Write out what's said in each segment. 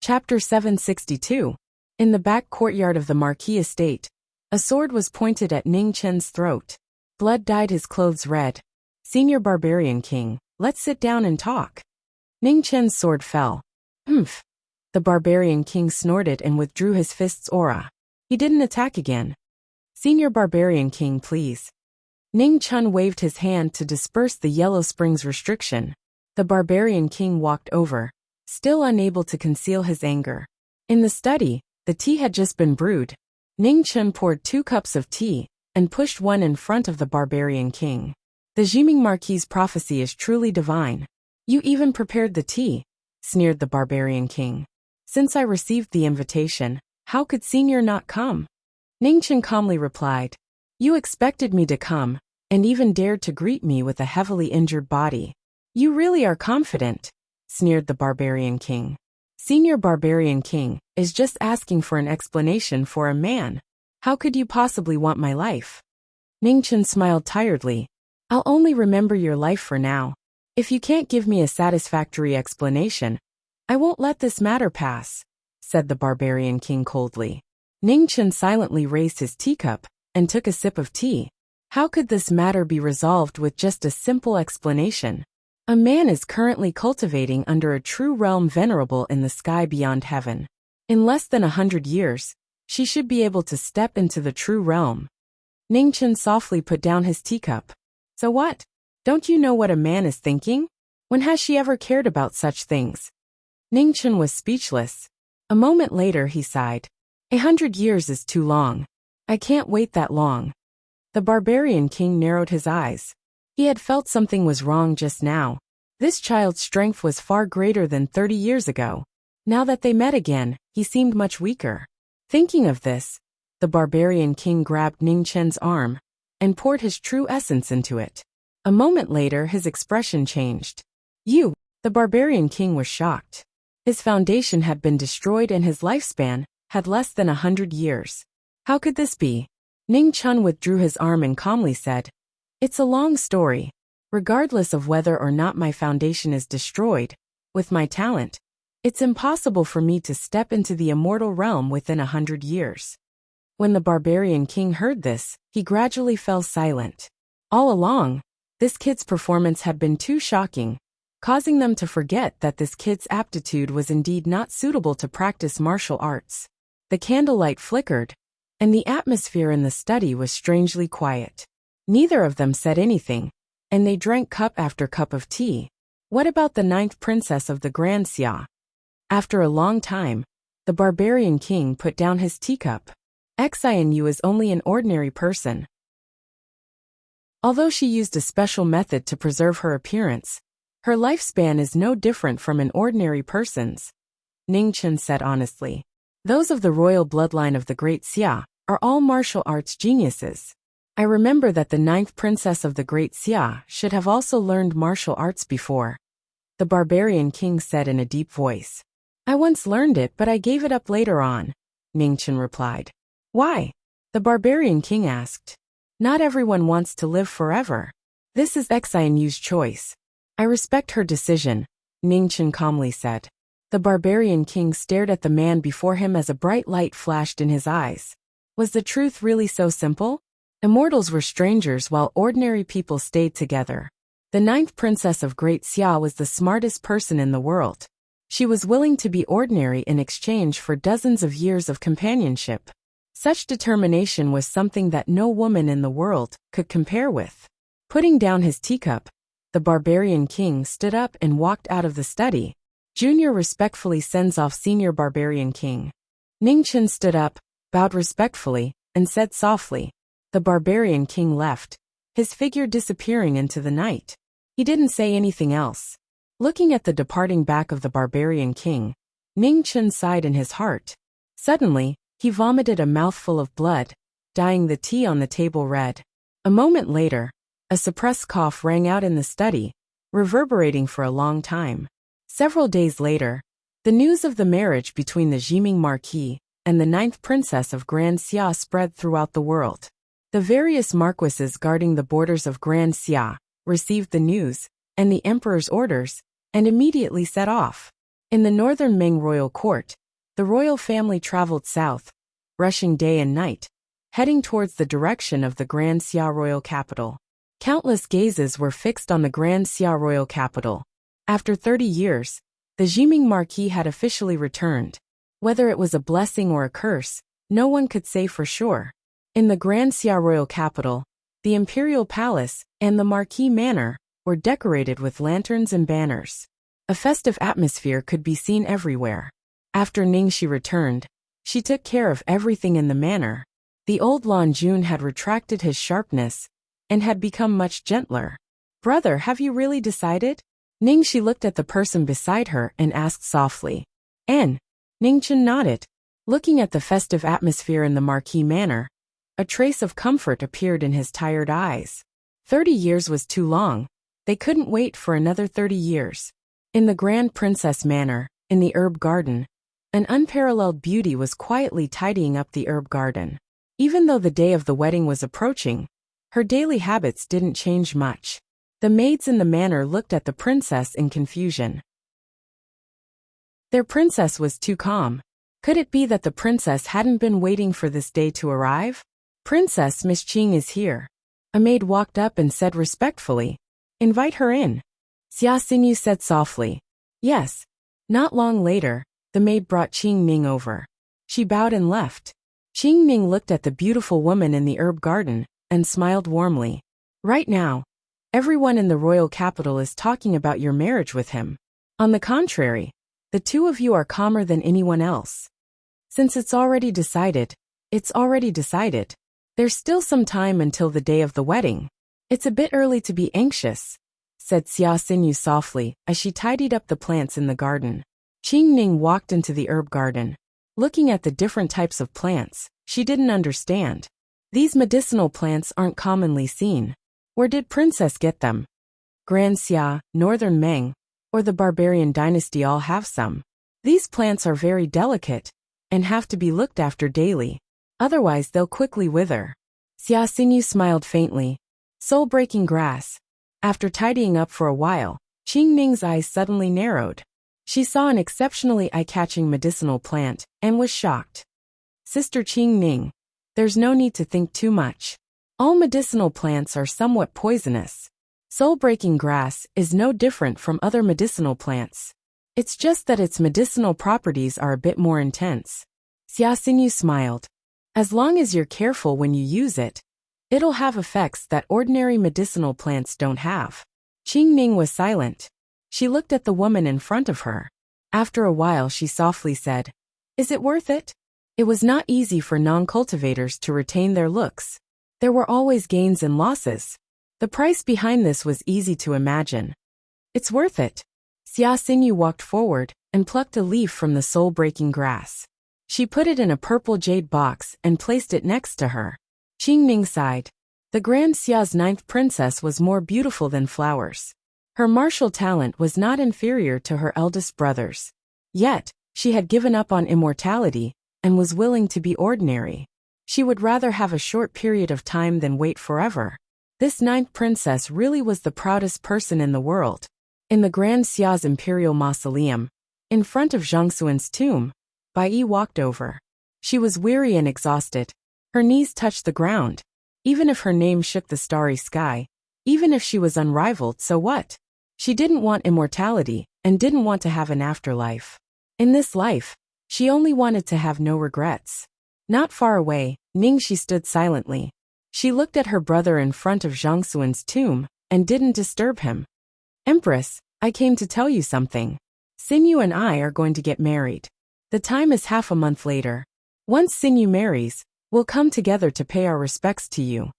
Chapter 762. In the back courtyard of the Marquis estate, a sword was pointed at Ning Chen's throat. Blood dyed his clothes red. "Senior Barbarian King, let's sit down and talk." Ning Chen's sword fell. "Humph." The Barbarian King snorted and withdrew his fist's aura. He didn't attack again. "Senior Barbarian King, please." Ning Chen waved his hand to disperse the Yellow Springs restriction. The Barbarian King walked over, still unable to conceal his anger. In the study, the tea had just been brewed. Ning Chen poured 2 cups of tea and pushed one in front of the Barbarian King. "The Jiming Marquis' prophecy is truly divine. You even prepared the tea," sneered the Barbarian King. "Since I received the invitation, how could Senior not come?" Ning Chen calmly replied, "You expected me to come, and even dared to greet me with a heavily injured body. You really are confident," sneered the Barbarian King. "Senior Barbarian King is just asking for an explanation for a man. How could you possibly want my life?" Ning Chen smiled tiredly. "I'll only remember your life for now. If you can't give me a satisfactory explanation, I won't let this matter pass," said the Barbarian King coldly. Ning Chen silently raised his teacup and took a sip of tea. How could this matter be resolved with just a simple explanation? A man is currently cultivating under a true realm venerable in the sky beyond heaven. In less than 100 years, she should be able to step into the true realm. Ning Chen softly put down his teacup. "So what? Don't you know what a man is thinking? When has she ever cared about such things?" Ning Chen was speechless. A moment later he sighed. 100 years is too long. I can't wait that long." The Barbarian King narrowed his eyes. He had felt something was wrong just now. This child's strength was far greater than 30 years ago. Now that they met again, he seemed much weaker. Thinking of this, the Barbarian King grabbed Ning Chen's arm and poured his true essence into it. A moment later his expression changed. "You." The Barbarian King was shocked. His foundation had been destroyed and his lifespan had less than 100 years. How could this be? Ning Chen withdrew his arm and calmly said, "It's a long story. Regardless of whether or not my foundation is destroyed, with my talent, it's impossible for me to step into the immortal realm within 100 years." When the Barbarian King heard this, he gradually fell silent. All along, this kid's performance had been too shocking, causing them to forget that this kid's aptitude was indeed not suitable to practice martial arts. The candlelight flickered, and the atmosphere in the study was strangely quiet. Neither of them said anything, and they drank cup after cup of tea. What about the 9th princess of the Grand Xia? After a long time, the Barbarian King put down his teacup. Yu is only an ordinary person. Although she used a special method to preserve her appearance, her lifespan is no different from an ordinary person's, Ning Chen said honestly. Those of the royal bloodline of the Great Xia are all martial arts geniuses. I remember that the 9th princess of the Great Xia should have also learned martial arts before, the Barbarian King said in a deep voice. "I once learned it, but I gave it up later on," Ning Chen replied. "Why?" the Barbarian King asked. "Not everyone wants to live forever. This is Yu's choice. I respect her decision," Ning Chen calmly said. The Barbarian King stared at the man before him as a bright light flashed in his eyes. Was the truth really so simple? Immortals were strangers while ordinary people stayed together. The 9th princess of Great Xia was the smartest person in the world. She was willing to be ordinary in exchange for dozens of years of companionship. Such determination was something that no woman in the world could compare with. Putting down his teacup, the Barbarian King stood up and walked out of the study. Junior respectfully sends off Senior Barbarian King. Ning Chen stood up, bowed respectfully, and said softly. The Barbarian King left, his figure disappearing into the night. He didn't say anything else. Looking at the departing back of the Barbarian King, Ning Chen sighed in his heart. Suddenly, he vomited a mouthful of blood, dyeing the tea on the table red. A moment later, a suppressed cough rang out in the study, reverberating for a long time. Several days later, the news of the marriage between the Jiming Marquis and the 9th princess of Grand Xia spread throughout the world. The various marquises guarding the borders of Grand Xia received the news and the emperor's orders and immediately set off. In the northern Ming royal court, the royal family traveled south, rushing day and night, heading towards the direction of the Grand Xia royal capital. Countless gazes were fixed on the Grand Xia royal capital. After 30 years, the Jiming Marquis had officially returned. Whether it was a blessing or a curse, no one could say for sure. In the Grand Xia royal capital, the imperial palace and the Marquis manor were decorated with lanterns and banners. A festive atmosphere could be seen everywhere. After Ningxi returned, she took care of everything in the manor. The old Lan Jun had retracted his sharpness and had become much gentler. "Brother, have you really decided?" Ningxi looked at the person beside her and asked softly. Ningchen nodded. Looking at the festive atmosphere in the Marquis manor, a trace of comfort appeared in his tired eyes. 30 years was too long. They couldn't wait for another 30 years. In the Grand Princess manor, in the herb garden, an unparalleled beauty was quietly tidying up the herb garden. Even though the day of the wedding was approaching, her daily habits didn't change much. The maids in the manor looked at the princess in confusion. Their princess was too calm. Could it be that the princess hadn't been waiting for this day to arrive? "Princess Miss Qing is here." A maid walked up and said respectfully, "Invite her in." Xia Xinyu said softly, "Yes." Not long later, the maid brought Qing Ning over. She bowed and left. Qing Ning looked at the beautiful woman in the herb garden and smiled warmly. "Right now, everyone in the royal capital is talking about your marriage with him. On the contrary, the two of you are calmer than anyone else. Since it's already decided, it's already decided. There's still some time until the day of the wedding. It's a bit early to be anxious," said Xia Xinyu softly as she tidied up the plants in the garden. Qing Ning walked into the herb garden. Looking at the different types of plants, she didn't understand. These medicinal plants aren't commonly seen. Where did Princess get them? Grand Xia, Northern Meng, or the barbarian dynasty all have some. These plants are very delicate and have to be looked after daily. Otherwise they'll quickly wither. Xia Xinyu smiled faintly. Soul-breaking grass. After tidying up for a while, Qing Ning's eyes suddenly narrowed. She saw an exceptionally eye-catching medicinal plant and was shocked. "Sister Qing Ning, there's no need to think too much. All medicinal plants are somewhat poisonous. Soul-breaking grass is no different from other medicinal plants. It's just that its medicinal properties are a bit more intense." Xia Xinyu smiled. "As long as you're careful when you use it, it'll have effects that ordinary medicinal plants don't have." Qing Ning was silent. She looked at the woman in front of her. After a while she softly said, "Is it worth it?" It was not easy for non-cultivators to retain their looks. There were always gains and losses. The price behind this was easy to imagine. "It's worth it." Xia Xinyu walked forward and plucked a leaf from the soul-breaking grass. She put it in a purple jade box and placed it next to her. Qing Ning sighed. The Grand Xia's 9th princess was more beautiful than flowers. Her martial talent was not inferior to her eldest brother's. Yet, she had given up on immortality and was willing to be ordinary. She would rather have a short period of time than wait forever. This 9th princess really was the proudest person in the world. In the Grand Xia's imperial mausoleum, in front of Zhang Xuan's tomb, Bai Yi walked over. She was weary and exhausted. Her knees touched the ground. Even if her name shook the starry sky, even if she was unrivaled, so what? She didn't want immortality and didn't want to have an afterlife. In this life, she only wanted to have no regrets. Not far away, Ningxi stood silently. She looked at her brother in front of Zhang Xuan's tomb and didn't disturb him. "Empress, I came to tell you something. Xinyu and I are going to get married. The time is half a month later. Once Xinyu marries, we'll come together to pay our respects to you."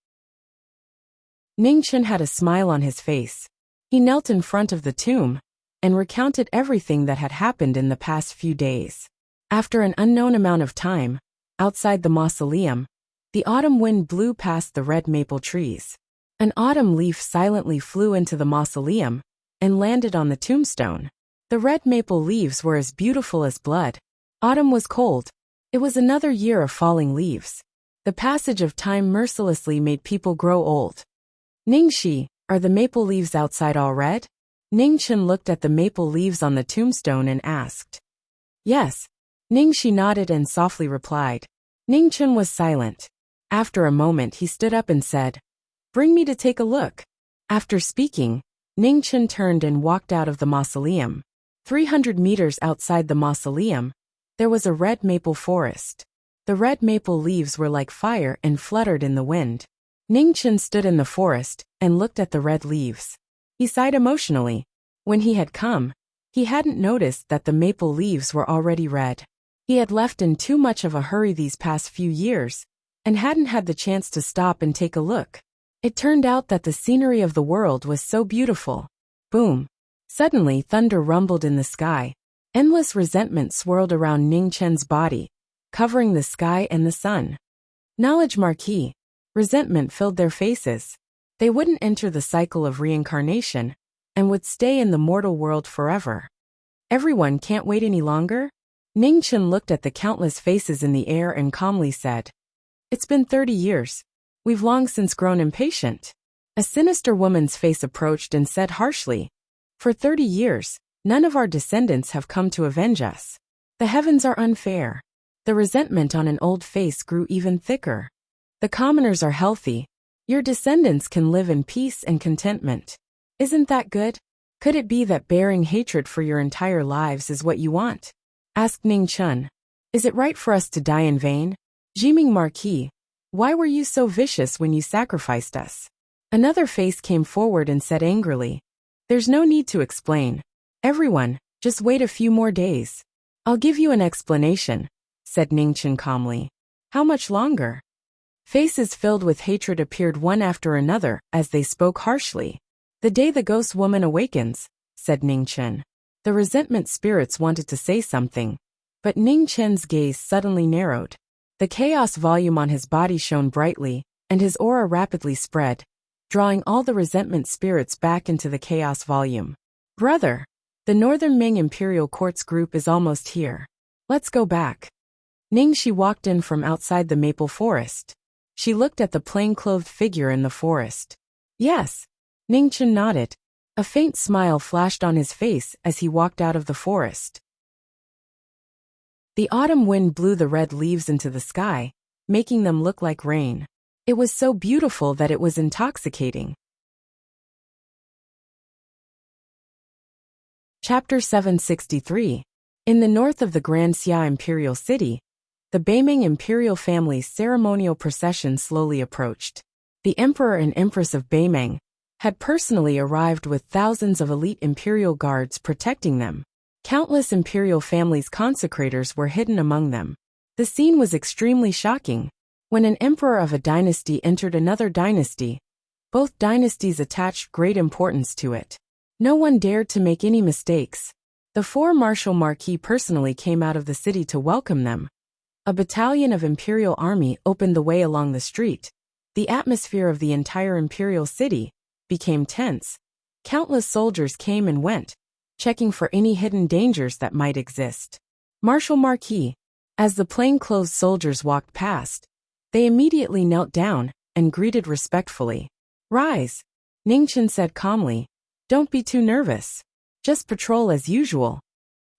Ningchen had a smile on his face. He knelt in front of the tomb and recounted everything that had happened in the past few days. After an unknown amount of time, outside the mausoleum, the autumn wind blew past the red maple trees. An autumn leaf silently flew into the mausoleum and landed on the tombstone. The red maple leaves were as beautiful as blood. Autumn was cold. It was another year of falling leaves. The passage of time mercilessly made people grow old. "Ningxi, are the maple leaves outside all red?" Ningchen looked at the maple leaves on the tombstone and asked. Yes. Ningxi nodded and softly replied. Ningchen was silent. After a moment he stood up and said, Bring me to take a look. After speaking, Ningchen turned and walked out of the mausoleum. 300 meters outside the mausoleum, there was a red maple forest. The red maple leaves were like fire and fluttered in the wind. Ningchen stood in the forest and looked at the red leaves. He sighed emotionally. When he had come, he hadn't noticed that the maple leaves were already red. He had left in too much of a hurry these past few years, and hadn't had the chance to stop and take a look. It turned out that the scenery of the world was so beautiful. Boom! Suddenly thunder rumbled in the sky. Endless resentment swirled around Ningchen's body, covering the sky and the sun. Knowledge Marquis. Resentment filled their faces. They wouldn't enter the cycle of reincarnation, and would stay in the mortal world forever. Everyone can't wait any longer? Ningchen looked at the countless faces in the air and calmly said, It's been 30 years. We've long since grown impatient. A sinister woman's face approached and said harshly, For 30 years, none of our descendants have come to avenge us. The heavens are unfair. The resentment on an old face grew even thicker. The commoners are healthy. Your descendants can live in peace and contentment. Isn't that good? Could it be that bearing hatred for your entire lives is what you want? Asked Ningchen. Is it right for us to die in vain? Jiming Marquis, why were you so vicious when you sacrificed us? Another face came forward and said angrily, There's no need to explain. Everyone, just wait a few more days. I'll give you an explanation, said Ningchen calmly. How much longer? Faces filled with hatred appeared one after another as they spoke harshly. The day the ghost woman awakens, said Ningchen. The resentment spirits wanted to say something, but Ningchen's gaze suddenly narrowed. The chaos volume on his body shone brightly, and his aura rapidly spread, drawing all the resentment spirits back into the chaos volume. Brother, the Northern Ming Imperial Courts group is almost here. Let's go back. Ningxi walked in from outside the maple forest. She looked at the plain-clothed figure in the forest. Yes. Ningchen nodded. A faint smile flashed on his face as he walked out of the forest. The autumn wind blew the red leaves into the sky, making them look like rain. It was so beautiful that it was intoxicating. Chapter 763. In the north of the Grand Xia Imperial City, the Beiming imperial family's ceremonial procession slowly approached. The Emperor and Empress of Beiming had personally arrived with thousands of elite imperial guards protecting them. Countless imperial families' consecrators were hidden among them. The scene was extremely shocking. When an emperor of a dynasty entered another dynasty, both dynasties attached great importance to it. No one dared to make any mistakes. The four Marshal Marquis personally came out of the city to welcome them. A battalion of imperial army opened the way along the street. The atmosphere of the entire imperial city became tense. Countless soldiers came and went, checking for any hidden dangers that might exist. Marshal Marquis. As the plainclothes soldiers walked past, they immediately knelt down and greeted respectfully. Rise, Ningchen said calmly. Don't be too nervous. Just patrol as usual.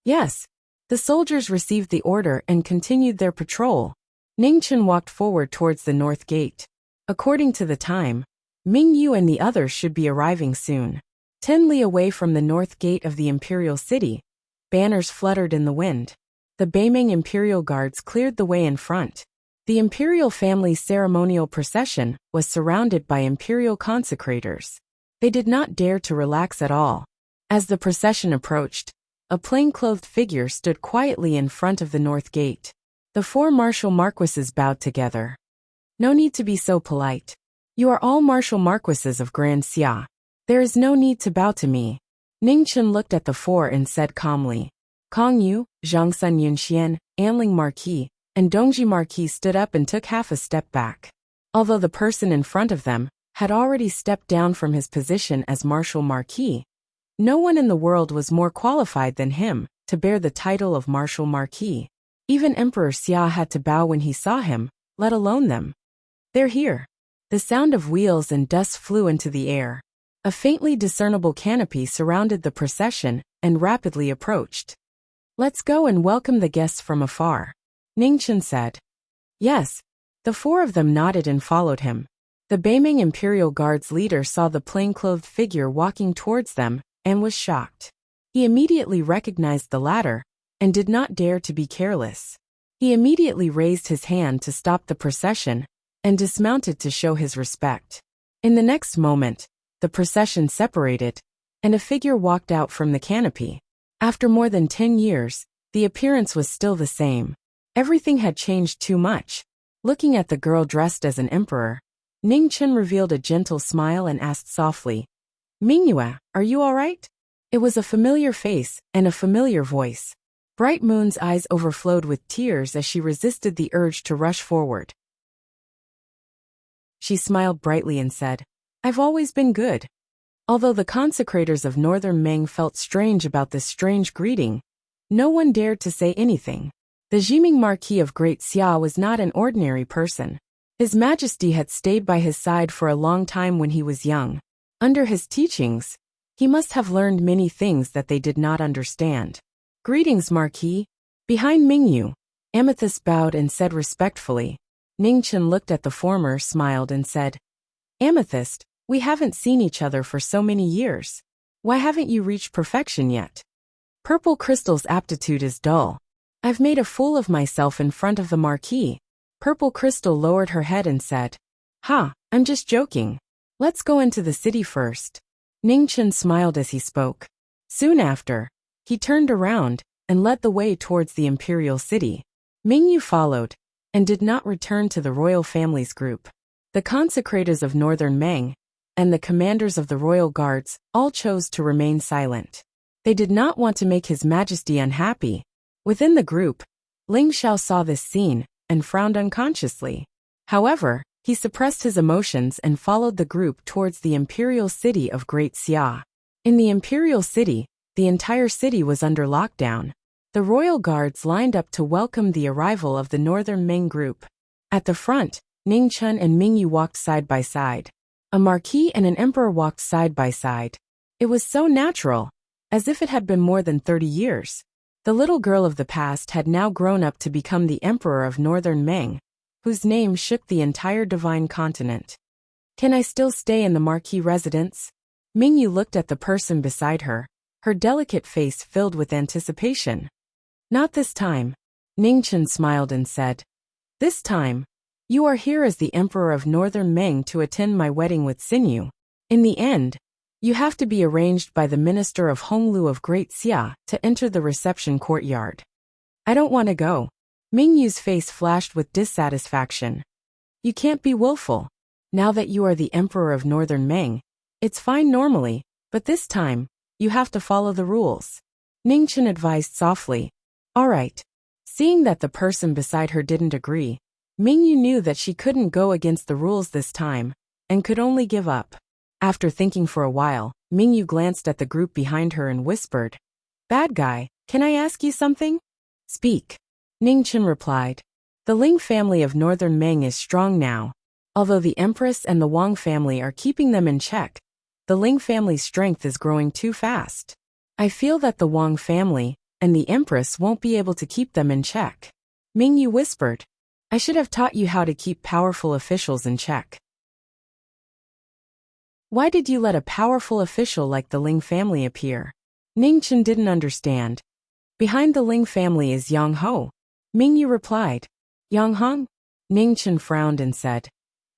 Yes. The soldiers received the order and continued their patrol. Ningchen walked forward towards the north gate. According to the time, Ming Yu and the others should be arriving soon. 10 li away from the north gate of the imperial city, banners fluttered in the wind. The Beiming imperial guards cleared the way in front. The imperial family's ceremonial procession was surrounded by imperial consecrators. They did not dare to relax at all. As the procession approached, a plainclothed figure stood quietly in front of the north gate. The four martial marquises bowed together. No need to be so polite. You are all martial marquises of Grand Xia. There is no need to bow to me. Ningchen looked at the four and said calmly. Kong Yu, Zhangsun Yunxian, Anling Marquis, and Dongji Marquis stood up and took half a step back. Although the person in front of them had already stepped down from his position as Marshal Marquis, no one in the world was more qualified than him to bear the title of Marshal Marquis. Even Emperor Xia had to bow when he saw him, let alone them. They're here. The sound of wheels and dust flew into the air. A faintly discernible canopy surrounded the procession and rapidly approached. "Let's go and welcome the guests from afar," Ningchen said. "Yes." The four of them nodded and followed him. The Beiming Imperial Guard's leader saw the plainclothed figure walking towards them and was shocked. He immediately recognized the latter and did not dare to be careless. He immediately raised his hand to stop the procession and dismounted to show his respect. In the next moment, the procession separated, and a figure walked out from the canopy. After more than 10 years, the appearance was still the same. Everything had changed too much. Looking at the girl dressed as an emperor, Ningchen revealed a gentle smile and asked softly, "Mingyue, are you all right?" It was a familiar face and a familiar voice. Bright Moon's eyes overflowed with tears as she resisted the urge to rush forward. She smiled brightly and said, "I've always been good." Although the consecrators of Northern Meng felt strange about this strange greeting, no one dared to say anything. The Jiming Marquis of Great Xia was not an ordinary person. His Majesty had stayed by his side for a long time when he was young. Under his teachings, he must have learned many things that they did not understand. "Greetings, Marquis." Behind Mingyu, Amethyst bowed and said respectfully. Ningchen looked at the former, smiled and said, "Amethyst, we haven't seen each other for so many years. Why haven't you reached perfection yet?" "Purple Crystal's aptitude is dull. I've made a fool of myself in front of the Marquis." Purple Crystal lowered her head and said, "Ha, I'm just joking. Let's go into the city first." Ningchen smiled as he spoke. Soon after, he turned around and led the way towards the imperial city. Mingyu followed and did not return to the royal family's group. The consecrators of Northern Meng and the commanders of the royal guards all chose to remain silent. They did not want to make His Majesty unhappy. Within the group, Ling Xiao saw this scene and frowned unconsciously. However, he suppressed his emotions and followed the group towards the imperial city of Great Xia. In the imperial city, the entire city was under lockdown. The royal guards lined up to welcome the arrival of the Northern Ming group. At the front, Ningchen and Mingyu walked side by side. A marquis and an emperor walked side by side. It was so natural, as if it had been more than 30 years. The little girl of the past had now grown up to become the emperor of Northern Meng, whose name shook the entire divine continent. "Can I still stay in the Marquis residence?" Mingyu looked at the person beside her, her delicate face filled with anticipation. "Not this time." Ningchen smiled and said, "This time, you are here as the emperor of Northern Meng to attend my wedding with Xinyu. In the end, you have to be arranged by the minister of Honglu of Great Xia to enter the reception courtyard." "I don't want to go." Mingyu's face flashed with dissatisfaction. "You can't be willful. Now that you are the emperor of Northern Meng, it's fine normally, but this time, you have to follow the rules." Ningchen advised softly. "All right." Seeing that the person beside her didn't agree, Mingyu knew that she couldn't go against the rules this time, and could only give up. After thinking for a while, Mingyu glanced at the group behind her and whispered, "Bad guy, can I ask you something?" "Speak." Ningchen replied. "The Ling family of Northern Meng is strong now. Although the Empress and the Wang family are keeping them in check, the Ling family's strength is growing too fast. I feel that the Wang family and the Empress won't be able to keep them in check." Mingyu whispered, "I should have taught you how to keep powerful officials in check. Why did you let a powerful official like the Ling family appear?" Ningchen didn't understand. "Behind the Ling family is Yang Ho." Mingyu replied. "Yang Hong?" Ningchen frowned and said,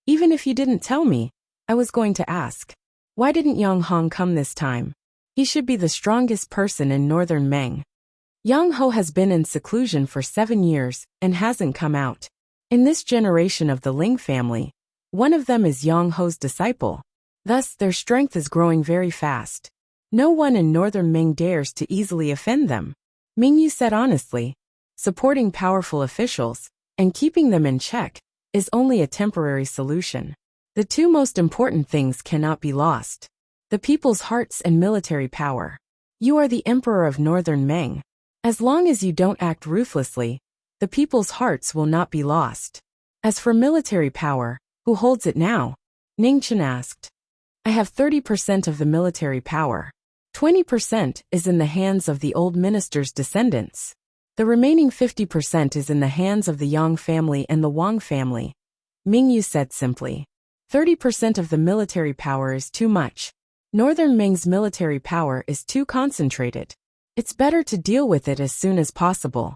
"Even if you didn't tell me, I was going to ask. Why didn't Yang Hong come this time? He should be the strongest person in Northern Meng." "Yang Ho has been in seclusion for 7 years and hasn't come out. In this generation of the Ling family, one of them is Yang Ho's disciple. Thus, their strength is growing very fast. No one in Northern Ming dares to easily offend them." Mingyu said honestly, "Supporting powerful officials and keeping them in check is only a temporary solution. The two most important things cannot be lost: the people's hearts and military power. You are the emperor of Northern Meng. As long as you don't act ruthlessly, the people's hearts will not be lost. As for military power, who holds it now?" Ningchen asked. I have 30% of the military power. 20% is in the hands of the old minister's descendants. The remaining 50% is in the hands of the Yang family and the Wang family, Mingyu said simply. 30% of the military power is too much. Northern Ming's military power is too concentrated. It's better to deal with it as soon as possible.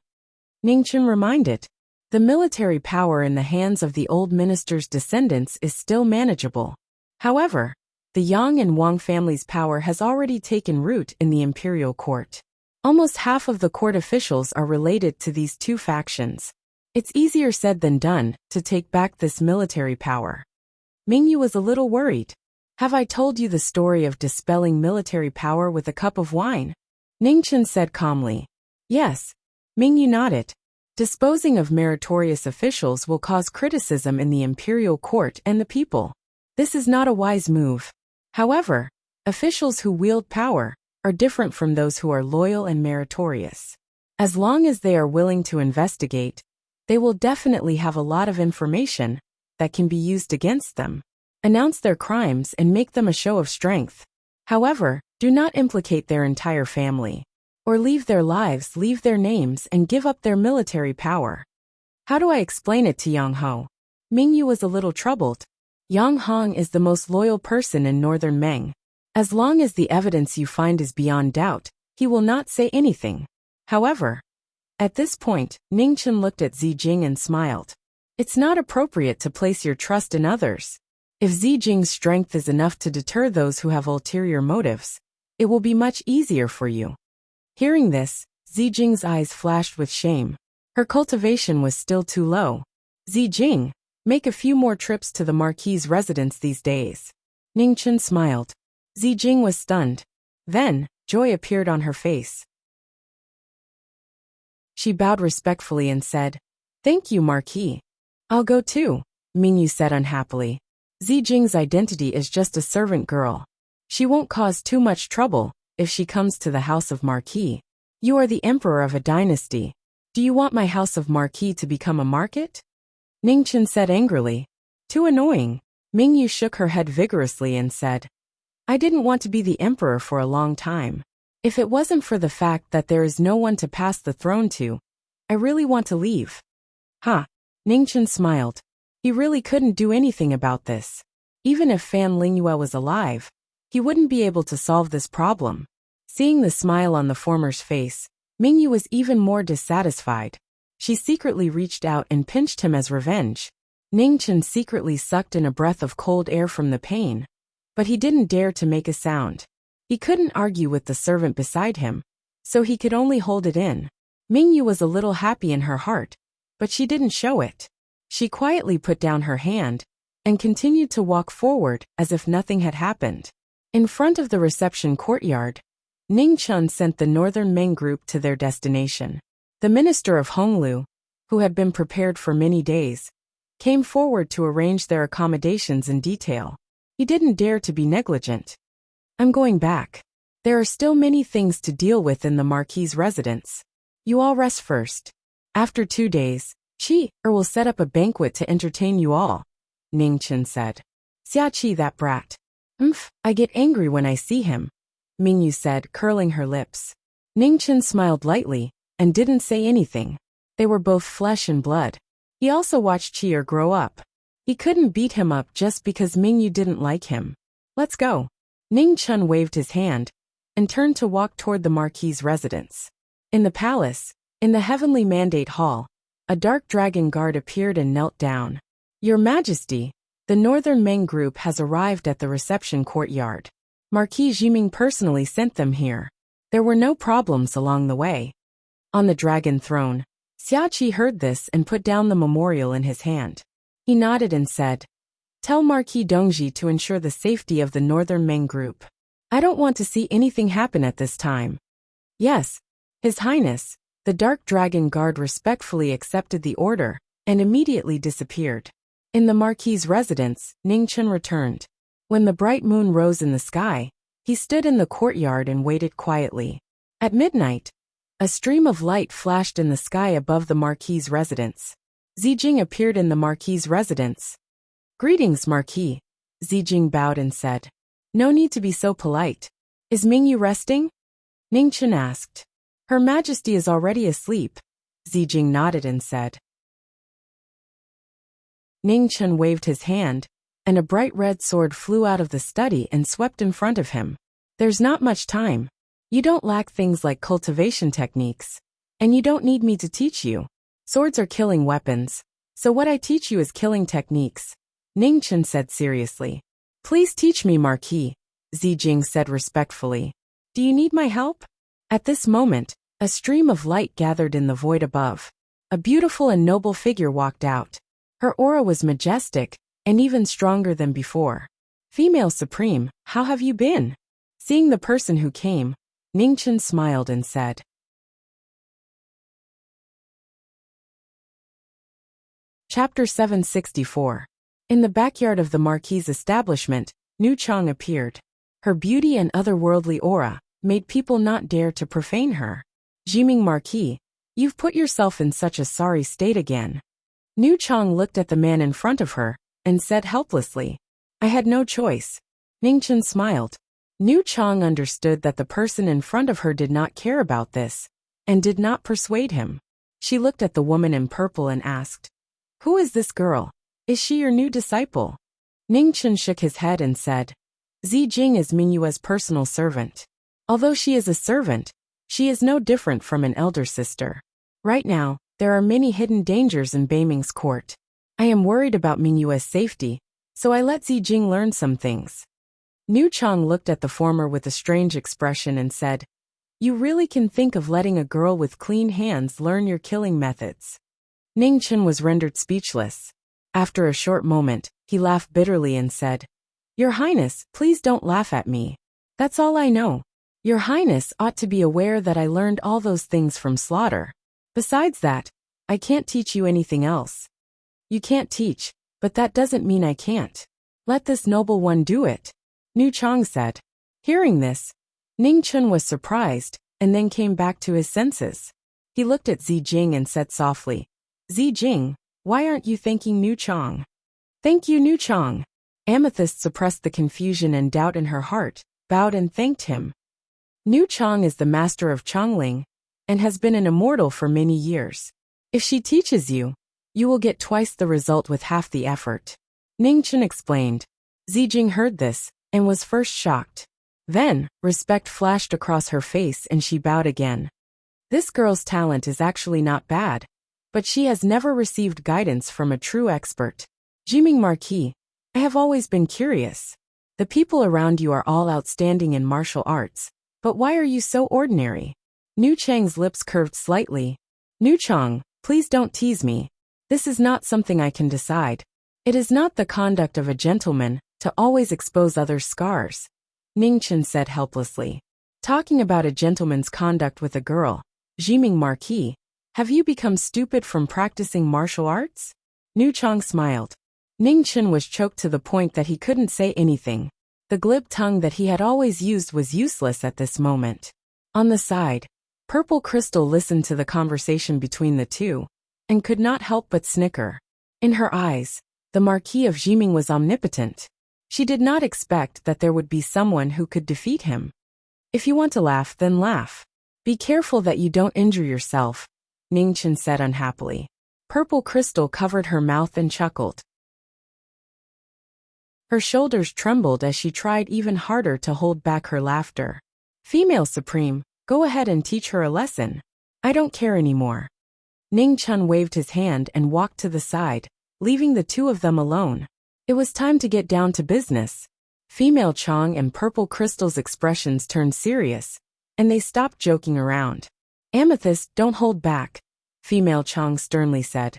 Ningchen reminded. The military power in the hands of the old minister's descendants is still manageable. However, the Yang and Wang family's power has already taken root in the imperial court. Almost half of the court officials are related to these two factions. It's easier said than done to take back this military power. Mingyu was a little worried. Have I told you the story of dispelling military power with a cup of wine? Ningchen said calmly. Yes. Mingyu nodded. Disposing of meritorious officials will cause criticism in the imperial court and the people. This is not a wise move. However, officials who wield power are different from those who are loyal and meritorious. As long as they are willing to investigate, they will definitely have a lot of information that can be used against them. Announce their crimes and make them a show of strength. However, do not implicate their entire family, or leave their lives, leave their names, and give up their military power. How do I explain it to Yang Ho? Mingyu was a little troubled. Yang Hong is the most loyal person in Northern Meng. As long as the evidence you find is beyond doubt, he will not say anything. However, at this point, Ningchen looked at Zijing and smiled. It's not appropriate to place your trust in others. If Zijing's strength is enough to deter those who have ulterior motives, it will be much easier for you. Hearing this, Zijing's eyes flashed with shame. Her cultivation was still too low. Zijing, make a few more trips to the Marquis' residence these days. Ningchen smiled. Zijing was stunned. Then, joy appeared on her face. She bowed respectfully and said, Thank you, Marquis. I'll go too, Mingyu said unhappily. Zijing's identity is just a servant girl. She won't cause too much trouble if she comes to the house of Marquis. You are the emperor of a dynasty. Do you want my house of Marquis to become a market? Ningchen said angrily. Too annoying. Mingyu shook her head vigorously and said, I didn't want to be the emperor for a long time. If it wasn't for the fact that there is no one to pass the throne to, I really want to leave. Ningchen smiled. He really couldn't do anything about this. Even if Fan Lingyue was alive, he wouldn't be able to solve this problem. Seeing the smile on the former's face, Mingyu was even more dissatisfied. She secretly reached out and pinched him as revenge. Ningchen secretly sucked in a breath of cold air from the pain, but he didn't dare to make a sound. He couldn't argue with the servant beside him, so he could only hold it in. Mingyu was a little happy in her heart, but she didn't show it. She quietly put down her hand and continued to walk forward as if nothing had happened. In front of the reception courtyard, Ningchen sent the Northern Meng group to their destination. The minister of Honglu, who had been prepared for many days, came forward to arrange their accommodations in detail. He didn't dare to be negligent. I'm going back. There are still many things to deal with in the Marquis' residence. You all rest first. After 2 days, Qi will set up a banquet to entertain you all, Ningchen said. Xia Qi, that brat. I get angry when I see him, Mingyu said, curling her lips. Ningchen smiled lightly and didn't say anything. They were both flesh and blood. He also watched Qi grow up. He couldn't beat him up just because Mingyu didn't like him. Let's go. Ningchen waved his hand and turned to walk toward the Marquis' residence. In the palace, in the heavenly mandate hall, a dark dragon guard appeared and knelt down. Your Majesty, the Northern Meng group has arrived at the reception courtyard. Marquis Jiming personally sent them here. There were no problems along the way. On the dragon throne, Xia Qi heard this and put down the memorial in his hand. He nodded and said, Tell Marquis Dongji to ensure the safety of the Northern Meng group. I don't want to see anything happen at this time. Yes, His Highness. The dark dragon guard respectfully accepted the order and immediately disappeared. In the Marquis' residence, Ningchen returned. When the bright moon rose in the sky, he stood in the courtyard and waited quietly. At midnight, a stream of light flashed in the sky above the Marquis' residence. Zijing appeared in the Marquis' residence. Greetings, Marquis. Zijing bowed and said. No need to be so polite. Is Mingyu resting? Ningchen asked. Her Majesty is already asleep. Zijing nodded and said. Ningchen waved his hand, and a bright red sword flew out of the study and swept in front of him. There's not much time. You don't lack things like cultivation techniques. And you don't need me to teach you. Swords are killing weapons, so what I teach you is killing techniques. Ningchen said seriously. Please teach me, Marquis, Zijing said respectfully. Do you need my help? At this moment, a stream of light gathered in the void above. A beautiful and noble figure walked out. Her aura was majestic, and even stronger than before. Female Supreme, how have you been? Seeing the person who came, Ningchen smiled and said. Chapter 764. In the backyard of the Marquis' establishment, Nu Chang appeared. Her beauty and otherworldly aura made people not dare to profane her. Jiming Marquis, you've put yourself in such a sorry state again. Nu Chang looked at the man in front of her and said helplessly. I had no choice. Ningchen smiled. Nu Chang understood that the person in front of her did not care about this, and did not persuade him. She looked at the woman in purple and asked, Who is this girl? Is she your new disciple? Ningchen shook his head and said, Zijing is Mingyue's personal servant. Although she is a servant, she is no different from an elder sister. Right now, there are many hidden dangers in Beiming's court. I am worried about Mingyue's safety, so I let Zijing learn some things. Nu Chang looked at the former with a strange expression and said, You really can think of letting a girl with clean hands learn your killing methods. Ningchen was rendered speechless. After a short moment, he laughed bitterly and said, Your Highness, please don't laugh at me. That's all I know. Your Highness ought to be aware that I learned all those things from slaughter. Besides that, I can't teach you anything else. You can't teach, but that doesn't mean I can't. Let this noble one do it. Nu Chang said. Hearing this, Ningchen was surprised, and then came back to his senses. He looked at Zijing and said softly, Zijing, why aren't you thanking Nu Chang? Thank you, Nu Chang. Amethyst suppressed the confusion and doubt in her heart, bowed and thanked him. Nu Chang is the master of Changling, and has been an immortal for many years. If she teaches you, you will get twice the result with half the effort. Ningchen explained. Zijing heard this, and was first shocked. Then, respect flashed across her face and she bowed again. This girl's talent is actually not bad, but she has never received guidance from a true expert. Jiming Marquis, I have always been curious. The people around you are all outstanding in martial arts, but why are you so ordinary? Nu Chang's lips curved slightly. Nu Chang, please don't tease me. This is not something I can decide. It is not the conduct of a gentleman to always expose others' scars. Ningchen said helplessly. Talking about a gentleman's conduct with a girl, Jiming Marquis, have you become stupid from practicing martial arts? Nu Chang smiled. Ningchen was choked to the point that he couldn't say anything. The glib tongue that he had always used was useless at this moment. On the side, Purple Crystal listened to the conversation between the two, and could not help but snicker. In her eyes, the Marquis of Jiming was omnipotent. She did not expect that there would be someone who could defeat him. If you want to laugh, then laugh. Be careful that you don't injure yourself, Ningchen said unhappily. Purple Crystal covered her mouth and chuckled. Her shoulders trembled as she tried even harder to hold back her laughter. Female Supreme, go ahead and teach her a lesson. I don't care anymore. Ningchen waved his hand and walked to the side, leaving the two of them alone. It was time to get down to business. Female Chang and Purple Crystal's expressions turned serious, and they stopped joking around. Amethyst, don't hold back, Female Chang sternly said.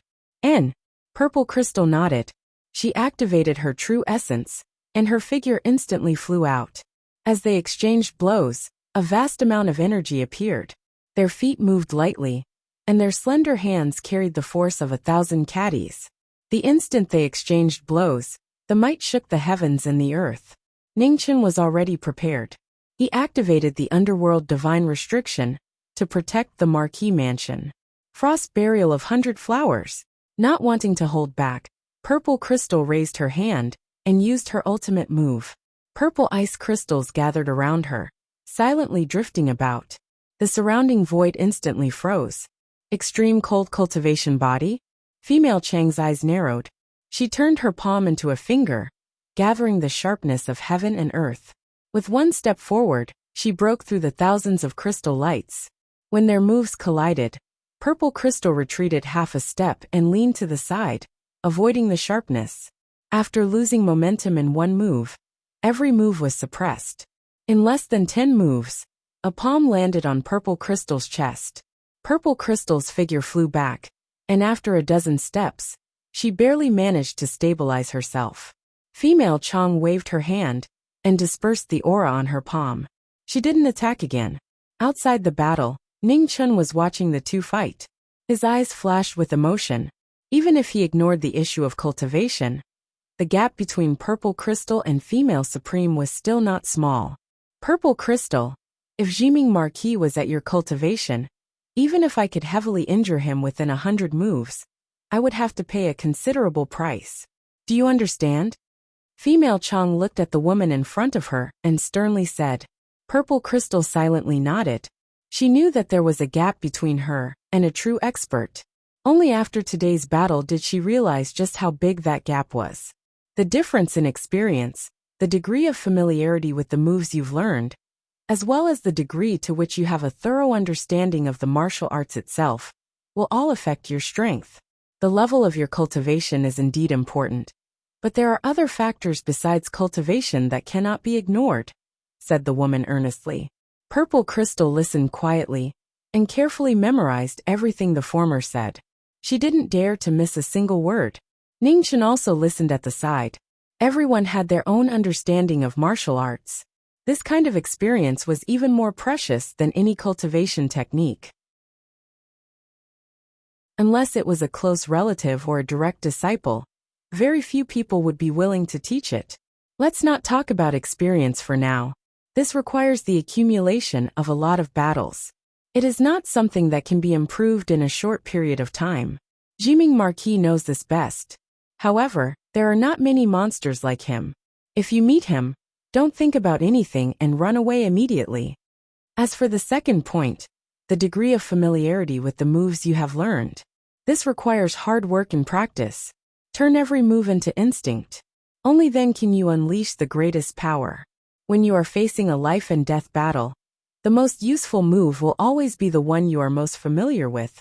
Purple Crystal nodded. She activated her true essence, and her figure instantly flew out. As they exchanged blows, a vast amount of energy appeared. Their feet moved lightly, and their slender hands carried the force of 1,000 caddies. The instant they exchanged blows, the might shook the heavens and the earth. Ningchen was already prepared. He activated the underworld divine restriction to protect the Marquis mansion. Frost burial of 100 flowers. Not wanting to hold back, Purple Crystal raised her hand and used her ultimate move. Purple ice crystals gathered around her, silently drifting about. The surrounding void instantly froze. Extreme cold cultivation body? Female Chang's eyes narrowed. She turned her palm into a finger, gathering the sharpness of heaven and earth. With one step forward, she broke through the thousands of crystal lights. When their moves collided, Purple Crystal retreated half a step and leaned to the side, avoiding the sharpness. After losing momentum in one move, every move was suppressed. In less than 10 moves, a palm landed on Purple Crystal's chest. Purple Crystal's figure flew back, and after a dozen steps, she barely managed to stabilize herself. Female Chang waved her hand and dispersed the aura on her palm. She didn't attack again. Outside the battle, Ning Chun was watching the two fight. His eyes flashed with emotion. Even if he ignored the issue of cultivation, the gap between Purple Crystal and Female Supreme was still not small. Purple Crystal, if Jiming Marquis was at your cultivation, even if I could heavily injure him within 100 moves, I would have to pay a considerable price. Do you understand? Female Chang looked at the woman in front of her and sternly said. Purple Crystal silently nodded. She knew that there was a gap between her and a true expert. Only after today's battle did she realize just how big that gap was. The difference in experience, the degree of familiarity with the moves you've learned, as well as the degree to which you have a thorough understanding of the martial arts itself, will all affect your strength. The level of your cultivation is indeed important. But there are other factors besides cultivation that cannot be ignored, said the woman earnestly. Purple Crystal listened quietly and carefully memorized everything the former said. She didn't dare to miss a single word. Ning Chun also listened at the side. Everyone had their own understanding of martial arts. This kind of experience was even more precious than any cultivation technique. Unless it was a close relative or a direct disciple, very few people would be willing to teach it. Let's not talk about experience for now. This requires the accumulation of a lot of battles. It is not something that can be improved in a short period of time. Jiming Marquis knows this best. However, there are not many monsters like him. If you meet him, don't think about anything and run away immediately. As for the second point, the degree of familiarity with the moves you have learned. This requires hard work and practice. Turn every move into instinct. Only then can you unleash the greatest power. When you are facing a life and death battle, the most useful move will always be the one you are most familiar with,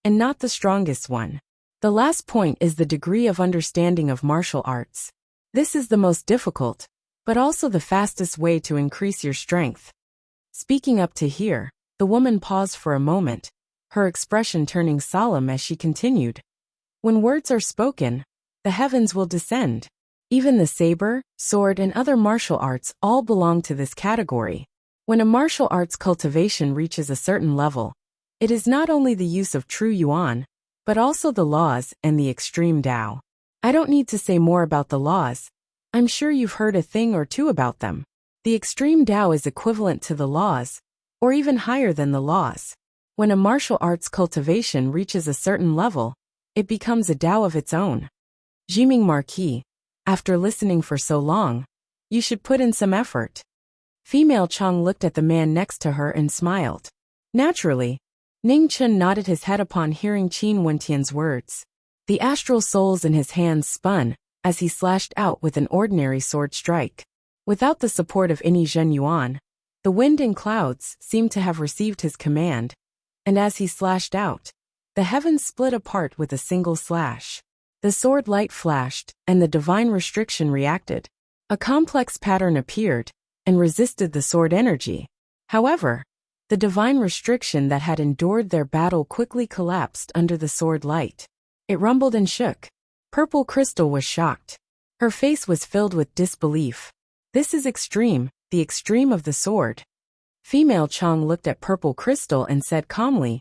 and not the strongest one. The last point is the degree of understanding of martial arts. This is the most difficult, but also the fastest way to increase your strength. Speaking up to here, the woman paused for a moment, her expression turning solemn as she continued. When words are spoken, the heavens will descend. Even the saber, sword, and other martial arts all belong to this category. When a martial arts cultivation reaches a certain level, it is not only the use of true yuan, but also the laws and the extreme Tao. I don't need to say more about the laws. I'm sure you've heard a thing or two about them. The extreme Tao is equivalent to the laws, or even higher than the laws. When a martial arts cultivation reaches a certain level, it becomes a Tao of its own. Jiming Marquis, after listening for so long, you should put in some effort. Female Chang looked at the man next to her and smiled. Naturally, Ning Chun nodded his head upon hearing Qin Wentian's words. The astral souls in his hands spun as he slashed out with an ordinary sword strike. Without the support of any Zhen Yuan, the wind and clouds seemed to have received his command, and as he slashed out, the heavens split apart with a single slash. The sword light flashed, and the divine restriction reacted. A complex pattern appeared, and resisted the sword energy. However, the divine restriction that had endured their battle quickly collapsed under the sword light. It rumbled and shook. Purple Crystal was shocked. Her face was filled with disbelief. This is extreme, the extreme of the sword. Female Chang looked at Purple Crystal and said calmly,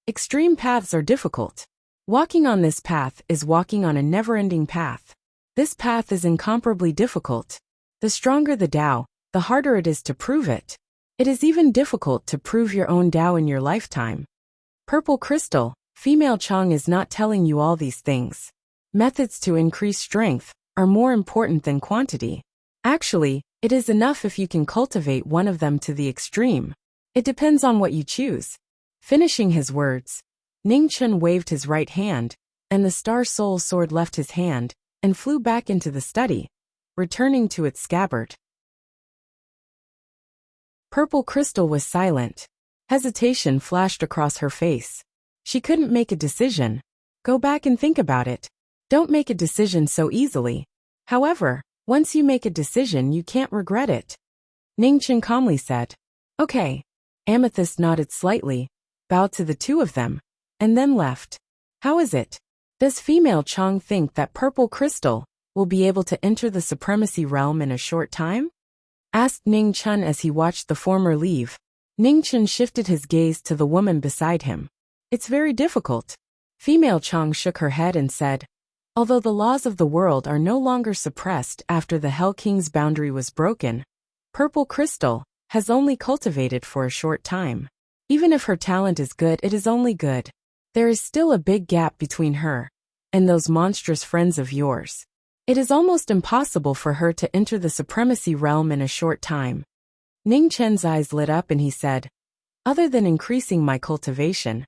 "Extreme paths are difficult. Walking on this path is walking on a never-ending path. This path is incomparably difficult. The stronger the Tao, the harder it is to prove it. It is even difficult to prove your own Tao in your lifetime." Purple Crystal, Female Chang is not telling you all these things. Methods to increase strength are more important than quantity. Actually, It is enough if you can cultivate one of them to the extreme. It depends on what you choose. Finishing his words, Ningchen waved his right hand, and the Star Soul sword left his hand and flew back into the study, returning to its scabbard. Purple Crystal was silent. Hesitation flashed across her face. She couldn't make a decision. Go back and think about it. Don't make a decision so easily. However, once you make a decision, you can't regret it. Ningchen calmly said. Okay. Amethyst nodded slightly, bowed to the two of them, and then left. How is it? Does female Chang think that Purple Crystal will be able to enter the supremacy realm in a short time? Asked Ning Chun as he watched the former leave. Ning Chun shifted his gaze to the woman beside him. It's very difficult. Female Chang shook her head and said, although the laws of the world are no longer suppressed after the Hell King's boundary was broken, Purple Crystal has only cultivated for a short time. Even if her talent is good, it is only good. There is still a big gap between her and those monstrous friends of yours. It is almost impossible for her to enter the supremacy realm in a short time. Ning Chen's eyes lit up and he said, other than increasing my cultivation,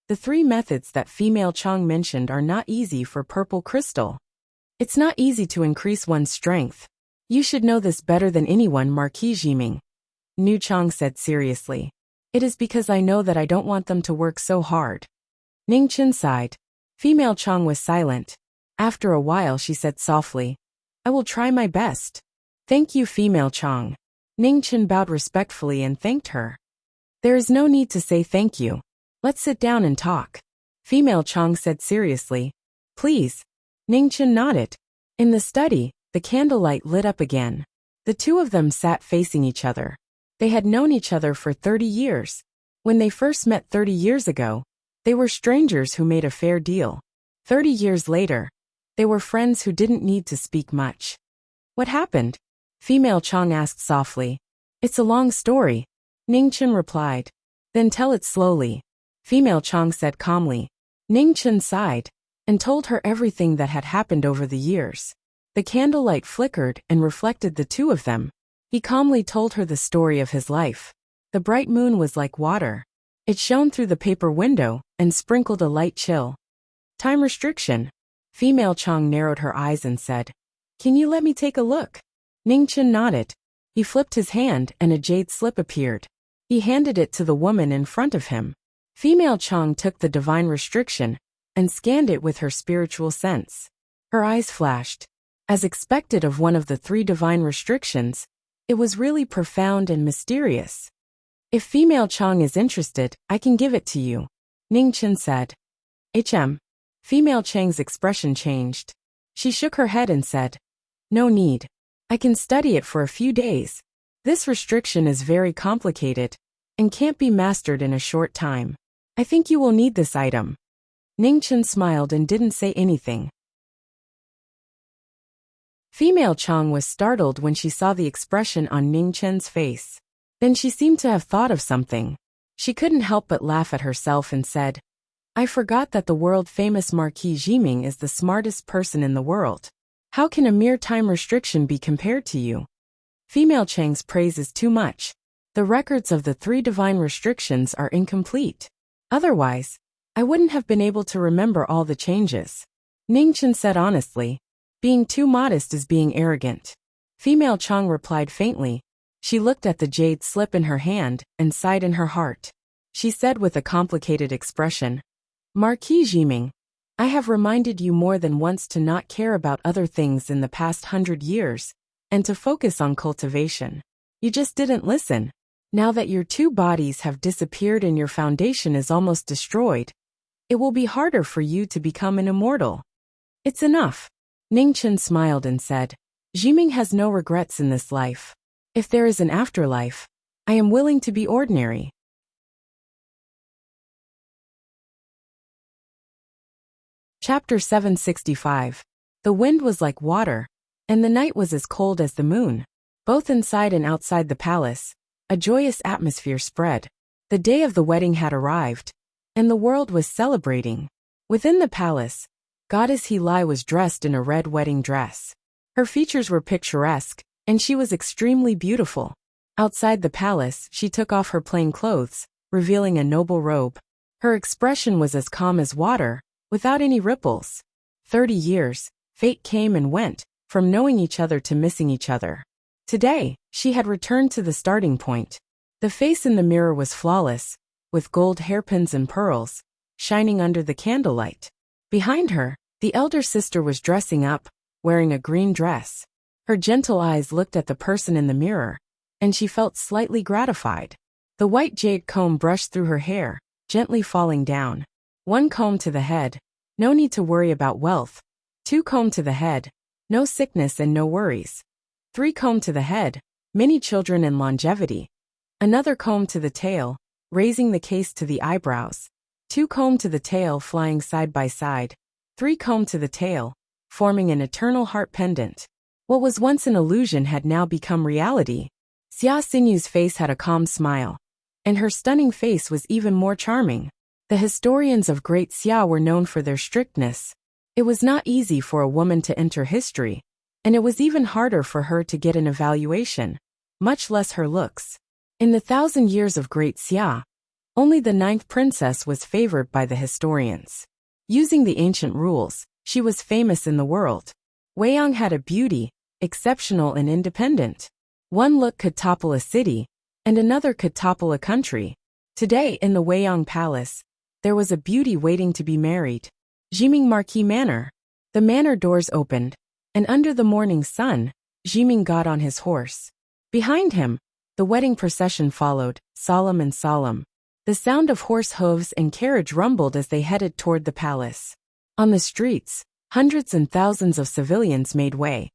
the three methods that female Chang mentioned are not easy for Purple Crystal. It's not easy to increase one's strength. You should know this better than anyone, Marquis Jiming. Nu Chang said seriously. It is because I know that I don't want them to work so hard. Ning Chen sighed. Female Chang was silent. After a while she said softly, I will try my best. Thank you, female Chang. Ning Chen bowed respectfully and thanked her. There is no need to say thank you. Let's sit down and talk. Female Chang said seriously. Please. Ning Chen nodded. In the study, the candlelight lit up again. The two of them sat facing each other. They had known each other for 30 years. When they first met 30 years ago, they were strangers who made a fair deal. 30 years later, they were friends who didn't need to speak much. What happened? Female Chang asked softly. It's a long story. Ning Chen replied. Then tell it slowly. Female Chang said calmly. Ning Chen sighed and told her everything that had happened over the years. The candlelight flickered and reflected the two of them. He calmly told her the story of his life. The bright moon was like water. It shone through the paper window and sprinkled a light chill. Time restriction. Female Chang narrowed her eyes and said, Can you let me take a look? Ning Chen nodded. He flipped his hand and a jade slip appeared. He handed it to the woman in front of him. Female Chang took the divine restriction and scanned it with her spiritual sense. Her eyes flashed. As expected of one of the three divine restrictions, it was really profound and mysterious. If female Chang is interested, I can give it to you. Ning Chen said. Female Chang's expression changed. She shook her head and said, No need. I can study it for a few days. This restriction is very complicated and can't be mastered in a short time. I think you will need this item. Ning Chen smiled and didn't say anything. Female Chang was startled when she saw the expression on Ning Chen's face. Then she seemed to have thought of something. She couldn't help but laugh at herself and said, I forgot that the world-famous Marquis Jiming is the smartest person in the world. How can a mere time restriction be compared to you? Female Chang's praise is too much. The records of the three divine restrictions are incomplete. Otherwise, I wouldn't have been able to remember all the changes. Ning Chen said honestly, Being too modest is being arrogant. Female Chang replied faintly. She looked at the jade slip in her hand and sighed in her heart. She said with a complicated expression, Marquis Jiming, I have reminded you more than once to not care about other things in the past 100 years, and to focus on cultivation. You just didn't listen. Now that your two bodies have disappeared and your foundation is almost destroyed, it will be harder for you to become an immortal. It's enough. Ning Chen smiled and said, Jiming has no regrets in this life. If there is an afterlife, I am willing to be ordinary. Chapter 765. The wind was like water, and the night was as cold as the moon. Both inside and outside the palace, a joyous atmosphere spread. The day of the wedding had arrived, and the world was celebrating. Within the palace, Goddess He Lai was dressed in a red wedding dress. Her features were picturesque, and she was extremely beautiful. Outside the palace, she took off her plain clothes, revealing a noble robe. Her expression was as calm as water, without any ripples. 30 years, fate came and went, from knowing each other to missing each other. Today, she had returned to the starting point. The face in the mirror was flawless, with gold hairpins and pearls, shining under the candlelight. Behind her, the elder sister was dressing up, wearing a green dress. Her gentle eyes looked at the person in the mirror, and she felt slightly gratified. The white jade comb brushed through her hair, gently falling down. 1 comb to the head, no need to worry about wealth. 2 comb to the head, no sickness and no worries. 3 comb to the head, many children and longevity. Another comb to the tail, raising the case to the eyebrows. 2 comb to the tail flying side by side. 3 comb to the tail, forming an eternal heart pendant. What was once an illusion had now become reality. Xia Xinyu's face had a calm smile, and her stunning face was even more charming. The historians of Great Xia were known for their strictness. It was not easy for a woman to enter history, and it was even harder for her to get an evaluation, much less her looks. In the 1,000 years of Great Xia, only the 9th princess was favored by the historians. Using the ancient rules, she was famous in the world. Weiyang had a beauty, exceptional and independent. One look could topple a city, and another could topple a country. Today in the Weiyang Palace, there was a beauty waiting to be married. Jiming Marquis Manor. The manor doors opened, and under the morning sun, Jiming got on his horse. Behind him, the wedding procession followed, solemn and solemn. The sound of horse hooves and carriage rumbled as they headed toward the palace. On the streets, hundreds and thousands of civilians made way,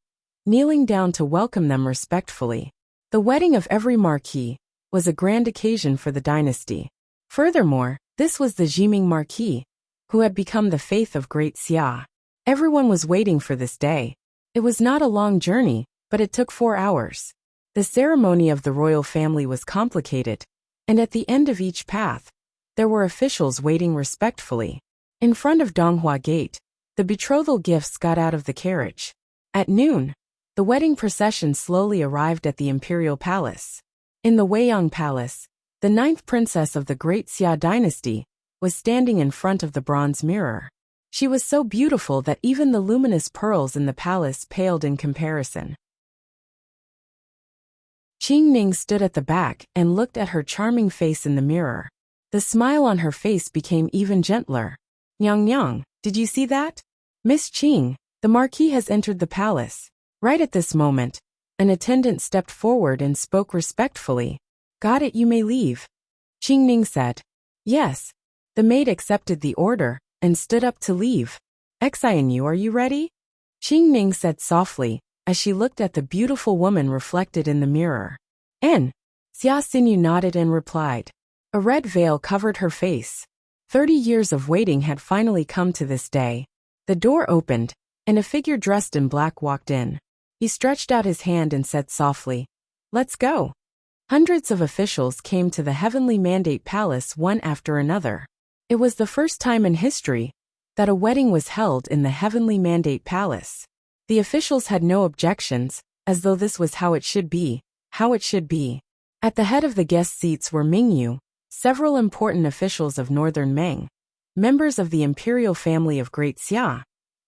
kneeling down to welcome them respectfully. The wedding of every marquis was a grand occasion for the dynasty. Furthermore, this was the Jiming Marquis, who had become the faith of Great Xia. Everyone was waiting for this day. It was not a long journey, but it took 4 hours. The ceremony of the royal family was complicated, and at the end of each path, there were officials waiting respectfully. In front of Donghua Gate, the betrothal gifts got out of the carriage. At noon, the wedding procession slowly arrived at the imperial palace. In the Weiyang Palace, the 9th princess of the Great Xia dynasty was standing in front of the bronze mirror. She was so beautiful that even the luminous pearls in the palace paled in comparison. Qing Ning stood at the back and looked at her charming face in the mirror. The smile on her face became even gentler. "Nyang Nyang, did you see that? Miss Qing, the Marquis has entered the palace." Right at this moment, an attendant stepped forward and spoke respectfully. "Got it, you may leave," Qing Ning said. Yes. The maid accepted the order and stood up to leave. "Xianyu, are you ready?" Qing Ning said softly, as she looked at the beautiful woman reflected in the mirror. "N." Xia Xinyu nodded and replied. A red veil covered her face. 30 years of waiting had finally come to this day. The door opened, and a figure dressed in black walked in. He stretched out his hand and said softly, "Let's go." Hundreds of officials came to the Heavenly Mandate Palace one after another. It was the first time in history that a wedding was held in the Heavenly Mandate Palace. The officials had no objections, as though this was how it should be, At the head of the guest seats were Mingyu, several important officials of Northern Meng, members of the imperial family of Great Xia,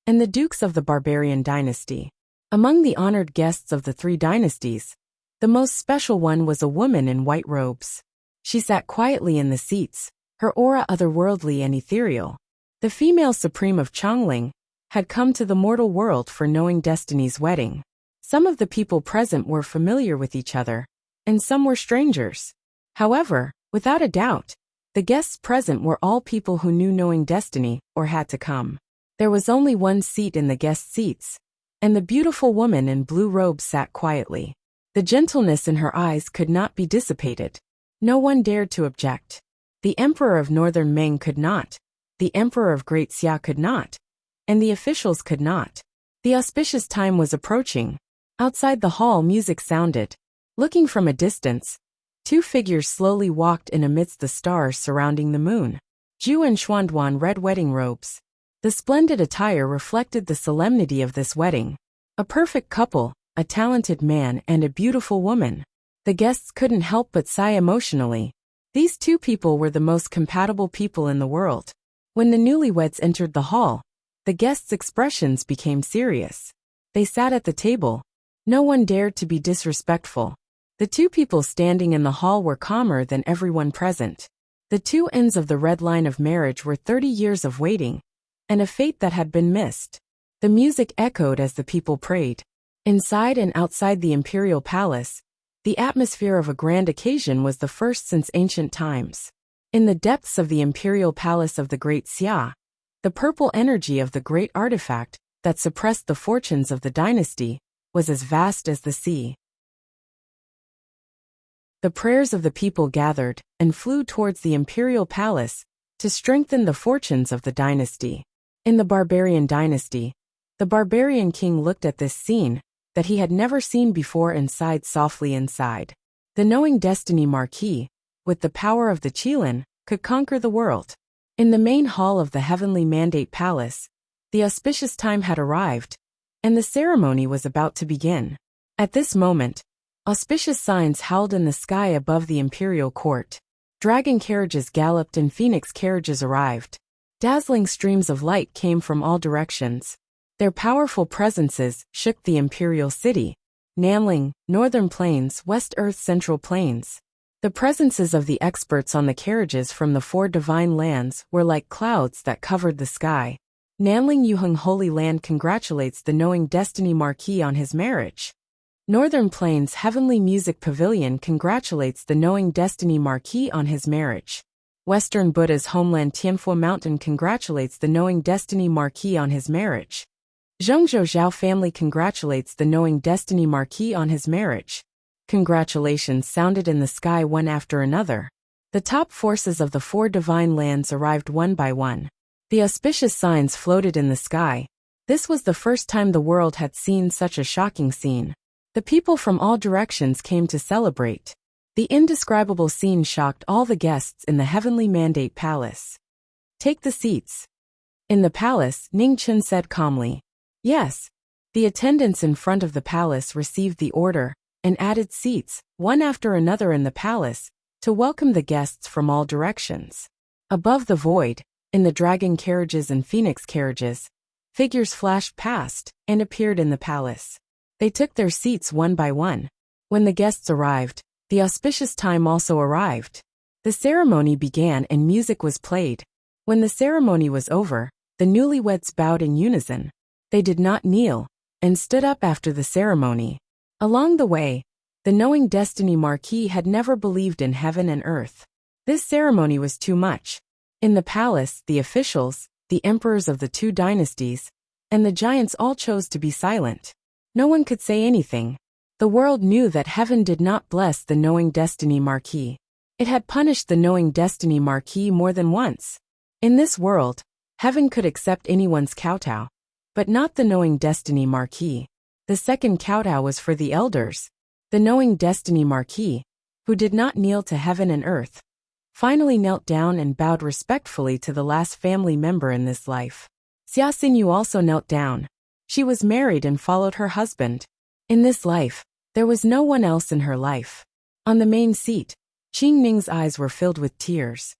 and the dukes of the barbarian dynasty. Among the honored guests of the 3 dynasties, the most special one was a woman in white robes. She sat quietly in the seats, her aura otherworldly and ethereal. The female supreme of Chongling had come to the mortal world for knowing Destiny's wedding. Some of the people present were familiar with each other, and some were strangers. However, without a doubt, the guests present were all people who knew knowing Destiny or had to come. There was only one seat in the guest seats, and the beautiful woman in blue robes sat quietly. The gentleness in her eyes could not be dissipated. No one dared to object. The Emperor of Northern Ming could not. The Emperor of Great Xia could not. And the officials could not. The auspicious time was approaching. Outside the hall, music sounded. Looking from a distance, 2 figures slowly walked in amidst the stars surrounding the moon. Zhu and Xuanduan red wedding robes. The splendid attire reflected the solemnity of this wedding. A perfect couple, a talented man and a beautiful woman. The guests couldn't help but sigh emotionally. These two people were the most compatible people in the world. When the newlyweds entered the hall, the guests' expressions became serious. They sat at the table. No one dared to be disrespectful. The two people standing in the hall were calmer than everyone present. The two ends of the red line of marriage were 30 years of waiting, and a fate that had been missed. The music echoed as the people prayed. Inside and outside the imperial palace, the atmosphere of a grand occasion was the first since ancient times. In the depths of the imperial palace of the great Xia, the purple energy of the great artifact that suppressed the fortunes of the dynasty was as vast as the sea. The prayers of the people gathered and flew towards the imperial palace to strengthen the fortunes of the dynasty. In the barbarian dynasty, the barbarian king looked at this scene that he had never seen before and sighed softly inside. The knowing destiny Marquis, with the power of the Qilin, could conquer the world. In the main hall of the heavenly mandate palace, the auspicious time had arrived, and the ceremony was about to begin. At this moment, auspicious signs howled in the sky above the imperial court. Dragon carriages galloped and phoenix carriages arrived. Dazzling streams of light came from all directions. Their powerful presences shook the imperial city. Nanling, Northern Plains, West Earth Central Plains. The presences of the experts on the carriages from the four divine lands were like clouds that covered the sky. Nanling Yuheng Holy Land congratulates the knowing destiny Marquis on his marriage. Northern Plains Heavenly Music Pavilion congratulates the knowing destiny Marquis on his marriage. Western Buddha's homeland Tianfu Mountain congratulates the knowing destiny Marquis on his marriage. Zhengzhou Zhao family congratulates the knowing destiny Marquis on his marriage. Congratulations sounded in the sky one after another. The top forces of the four divine lands arrived one by one. The auspicious signs floated in the sky. This was the first time the world had seen such a shocking scene. The people from all directions came to celebrate. The indescribable scene shocked all the guests in the heavenly mandate palace. Take the seats. In the palace, Ning Chen said calmly. Yes. The attendants in front of the palace received the order and added seats, one after another in the palace, to welcome the guests from all directions. Above the void, in the dragon carriages and phoenix carriages, figures flashed past and appeared in the palace. They took their seats one by one. When the guests arrived, the auspicious time also arrived. The ceremony began and music was played. When the ceremony was over, the newlyweds bowed in unison. They did not kneel, and stood up after the ceremony. Along the way, the knowing destiny Marquis had never believed in heaven and earth. This ceremony was too much. In the palace, the officials, the emperors of the two dynasties, and the giants all chose to be silent. No one could say anything. The world knew that heaven did not bless the knowing destiny Marquis. It had punished the knowing destiny Marquis more than once. In this world, heaven could accept anyone's kowtow, but not the knowing destiny Marquis. The second kowtow was for the elders. The knowing destiny Marquis, who did not kneel to heaven and earth, finally knelt down and bowed respectfully to the last family member in this life. Xia Xinyu also knelt down. She was married and followed her husband. In this life, there was no one else in her life. On the main seat, Qing Ning's eyes were filled with tears.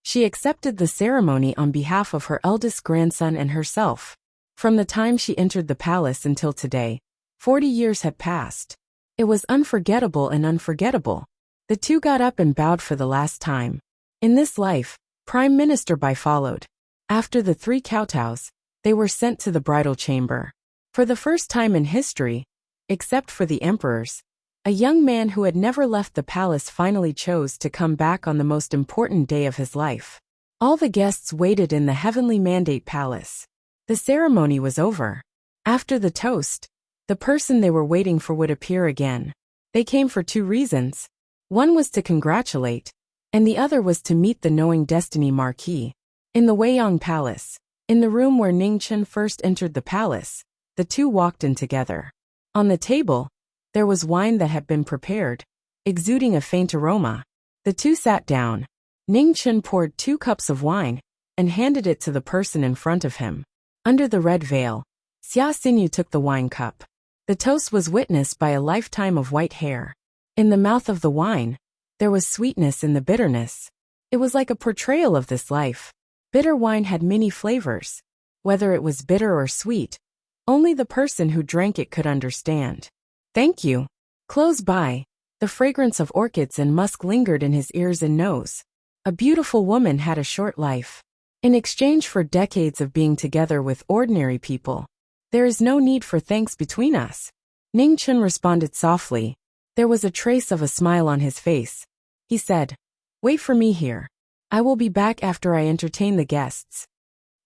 She accepted the ceremony on behalf of her eldest grandson and herself. From the time she entered the palace until today, 40 years had passed. It was unforgettable and unforgettable. The two got up and bowed for the last time. In this life, Prime Minister Bai followed. After the three kowtows, they were sent to the bridal chamber. For the first time in history, except for the emperors, a young man who had never left the palace finally chose to come back on the most important day of his life. All the guests waited in the heavenly mandate palace. The ceremony was over. After the toast, the person they were waiting for would appear again. They came for two reasons. One was to congratulate, and the other was to meet the knowing destiny Marquis. In the Weiyang Palace, in the room where Ning Chen first entered the palace, the two walked in together. On the table, there was wine that had been prepared, exuding a faint aroma. The two sat down. Ning Chen poured 2 cups of wine and handed it to the person in front of him. Under the red veil, Xia Xinyu took the wine cup. The toast was witnessed by a lifetime of white hair. In the mouth of the wine, there was sweetness in the bitterness. It was like a portrayal of this life. Bitter wine had many flavors. Whether it was bitter or sweet, only the person who drank it could understand. Thank you. Close by, the fragrance of orchids and musk lingered in his ears and nose. A beautiful woman had a short life. In exchange for decades of being together with ordinary people, there is no need for thanks between us. Ning Chen responded softly. There was a trace of a smile on his face. He said, "Wait for me here. I will be back after I entertain the guests."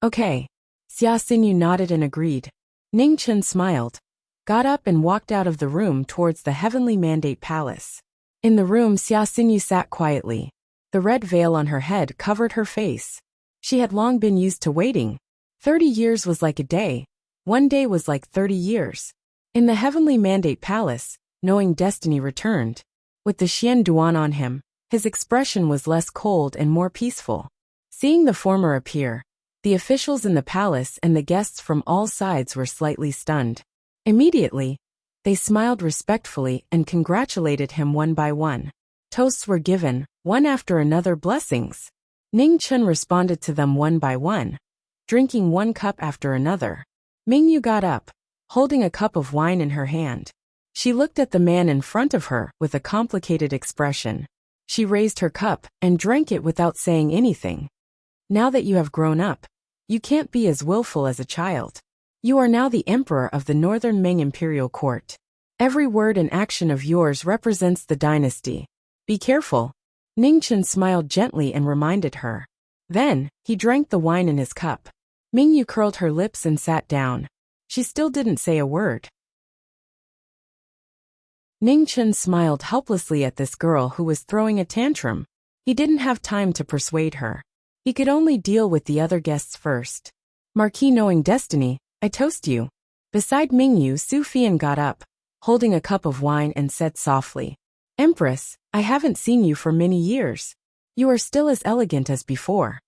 Okay. Xia Xinyu nodded and agreed. Ning Chen smiled, got up and walked out of the room towards the Heavenly Mandate Palace. In the room, Xia Xinyu sat quietly. The red veil on her head covered her face. She had long been used to waiting. 30 years was like a day. One day was like 30 years. In the Heavenly Mandate Palace, Knowing Destiny returned. With the Xian Duan on him, his expression was less cold and more peaceful. Seeing the former appear, the officials in the palace and the guests from all sides were slightly stunned. Immediately, they smiled respectfully and congratulated him one by one. Toasts were given, one after another blessings. Ning Chen responded to them one by one, drinking one cup after another. Mingyu got up, holding a cup of wine in her hand. She looked at the man in front of her with a complicated expression. She raised her cup and drank it without saying anything. Now that you have grown up, you can't be as willful as a child. You are now the emperor of the Northern Ming Imperial Court. Every word and action of yours represents the dynasty. Be careful. Ning Chen smiled gently and reminded her. Then, he drank the wine in his cup. Mingyu curled her lips and sat down. She still didn't say a word. Ning Chen smiled helplessly at this girl who was throwing a tantrum. He didn't have time to persuade her. He could only deal with the other guests first. Marquis Knowing Destiny, I toast you. Beside Mingyu, Su Fian got up, holding a cup of wine and said softly, Empress, I haven't seen you for many years. You are still as elegant as before.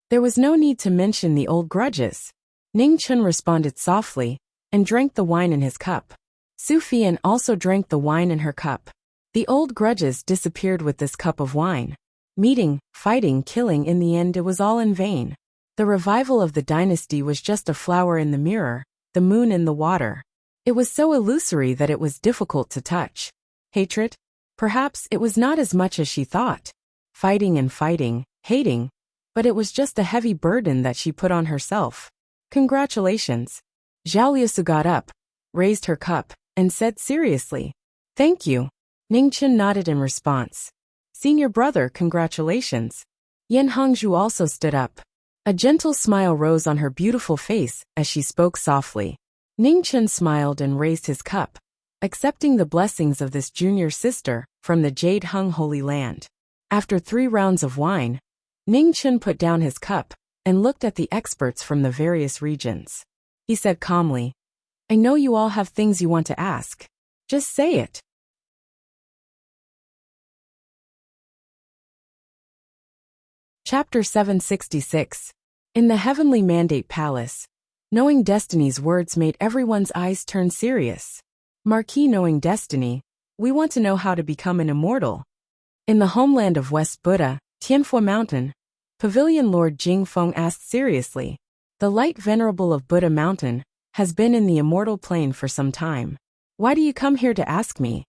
There was no need to mention the old grudges. Ning Chen responded softly, and drank the wine in his cup. Su Fian also drank the wine in her cup. The old grudges disappeared with this cup of wine. Meeting, fighting, killing, in the end it was all in vain. The revival of the dynasty was just a flower in the mirror, the moon in the water. It was so illusory that it was difficult to touch. Hatred? Perhaps it was not as much as she thought. Fighting and fighting, hating. But it was just a heavy burden that she put on herself. Congratulations. Zhao Liusu got up, raised her cup, and said seriously, Thank you. Ning Chen nodded in response. Senior brother, congratulations. Yan Hongzhu also stood up. A gentle smile rose on her beautiful face as she spoke softly. Ning Chen smiled and raised his cup, accepting the blessings of this junior sister from the Jade Hung Holy Land. After 3 rounds of wine, Ning Chen put down his cup and looked at the experts from the various regions. He said calmly, I know you all have things you want to ask. Just say it. Chapter 766. In the Heavenly Mandate Palace, Knowing Destiny's words made everyone's eyes turn serious. Marquis Knowing Destiny, we want to know how to become an immortal. In the homeland of West Buddha, Tianfu Mountain, Pavilion Lord Jingfeng asked seriously. The Light Venerable of Buddha Mountain has been in the immortal plane for some time. Why do you come here to ask me?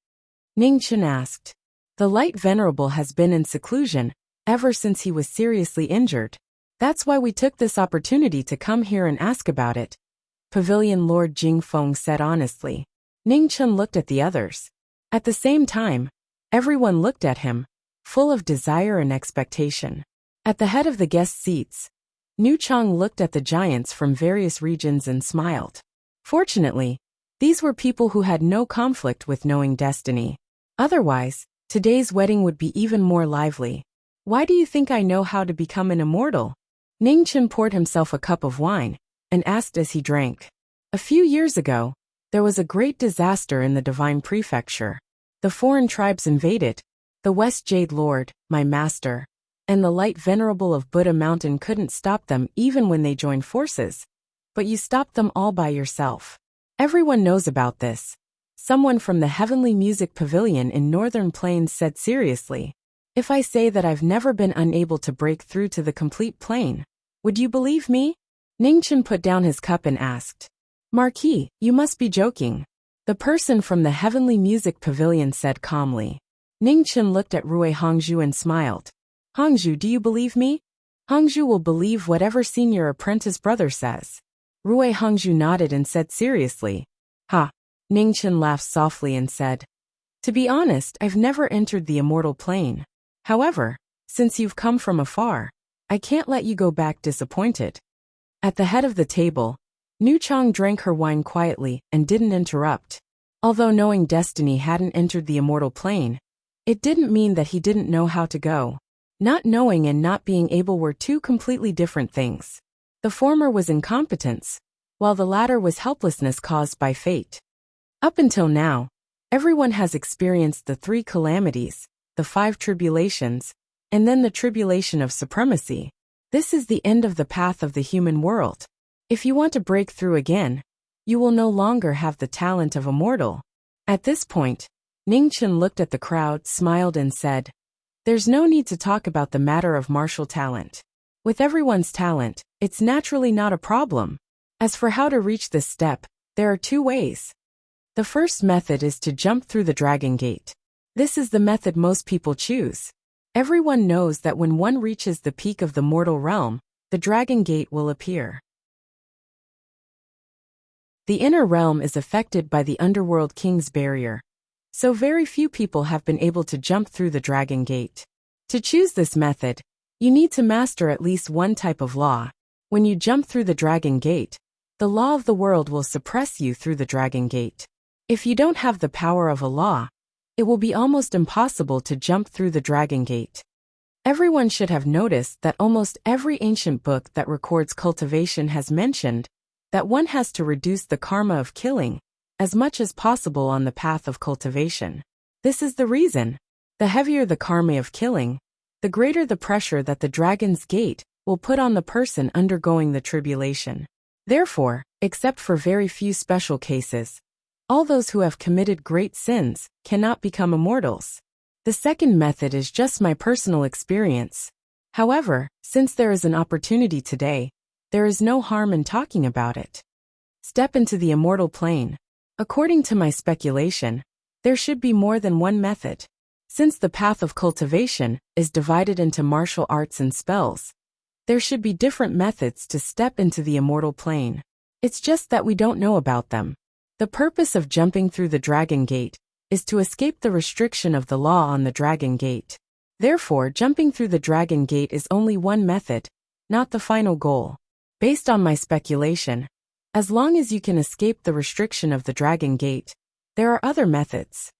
Ning Chen asked. The Light Venerable has been in seclusion ever since he was seriously injured. That's why we took this opportunity to come here and ask about it. Pavilion Lord Jingfeng said honestly. Ning Chen looked at the others. At the same time, everyone looked at him, full of desire and expectation. At the head of the guest seats, Nu Chang looked at the giants from various regions and smiled. Fortunately, these were people who had no conflict with Knowing Destiny. Otherwise, today's wedding would be even more lively. Why do you think I know how to become an immortal? Ning Chen poured himself a cup of wine and asked as he drank. A few years ago, there was a great disaster in the Divine Prefecture. The foreign tribes invaded. The West Jade Lord, my master, and the Light Venerable of Buddha Mountain couldn't stop them even when they joined forces. but you stopped them all by yourself. Everyone knows about this. Someone from the Heavenly Music Pavilion in Northern Plains said seriously. If I say that I've never been unable to break through to the complete plane, would you believe me? Ningchen put down his cup and asked. Marquis, you must be joking. The person from the Heavenly Music Pavilion said calmly. Ningchen looked at Rui Hongzhu and smiled. Hongzhu, do you believe me? Hongzhu will believe whatever senior apprentice brother says. Rui Hongzhu nodded and said seriously. Ha! Ningchen laughed softly and said. To be honest, I've never entered the immortal plane. However, since you've come from afar, I can't let you go back disappointed. At the head of the table, Nu Chang drank her wine quietly and didn't interrupt. Although knowing Destiny hadn't entered the immortal plane, it didn't mean that he didn't know how to go. Not knowing and not being able were two completely different things. The former was incompetence, while the latter was helplessness caused by fate. Up until now, everyone has experienced the 3 calamities, the 5 tribulations, and then the tribulation of supremacy. This is the end of the path of the human world. If you want to break through again, you will no longer have the talent of a mortal. At this point, Ningchen looked at the crowd, smiled and said, There's no need to talk about the matter of martial talent. With everyone's talent, it's naturally not a problem. As for how to reach this step, there are 2 ways. The first method is to jump through the Dragon Gate. This is the method most people choose. Everyone knows that when one reaches the peak of the mortal realm, the Dragon Gate will appear. The inner realm is affected by the Underworld King's barrier, so very few people have been able to jump through the Dragon Gate. To choose this method, you need to master at least one type of law. When you jump through the Dragon Gate, the law of the world will suppress you through the Dragon Gate. If you don't have the power of a law, it will be almost impossible to jump through the Dragon Gate. Everyone should have noticed that almost every ancient book that records cultivation has mentioned that one has to reduce the karma of killing as much as possible on the path of cultivation. This is the reason. The heavier the karma of killing, the greater the pressure that the Dragon's Gate will put on the person undergoing the tribulation. Therefore, except for very few special cases, all those who have committed great sins cannot become immortals. The second method is just my personal experience. However, since there is an opportunity today, there is no harm in talking about it. Step into the immortal plane. According to my speculation, there should be more than one method. Since the path of cultivation is divided into martial arts and spells, there should be different methods to step into the immortal plane. It's just that we don't know about them. The purpose of jumping through the Dragon Gate is to escape the restriction of the law on the Dragon Gate. Therefore, jumping through the Dragon Gate is only one method, not the final goal. Based on my speculation, as long as you can escape the restriction of the Dragon Gate, there are other methods.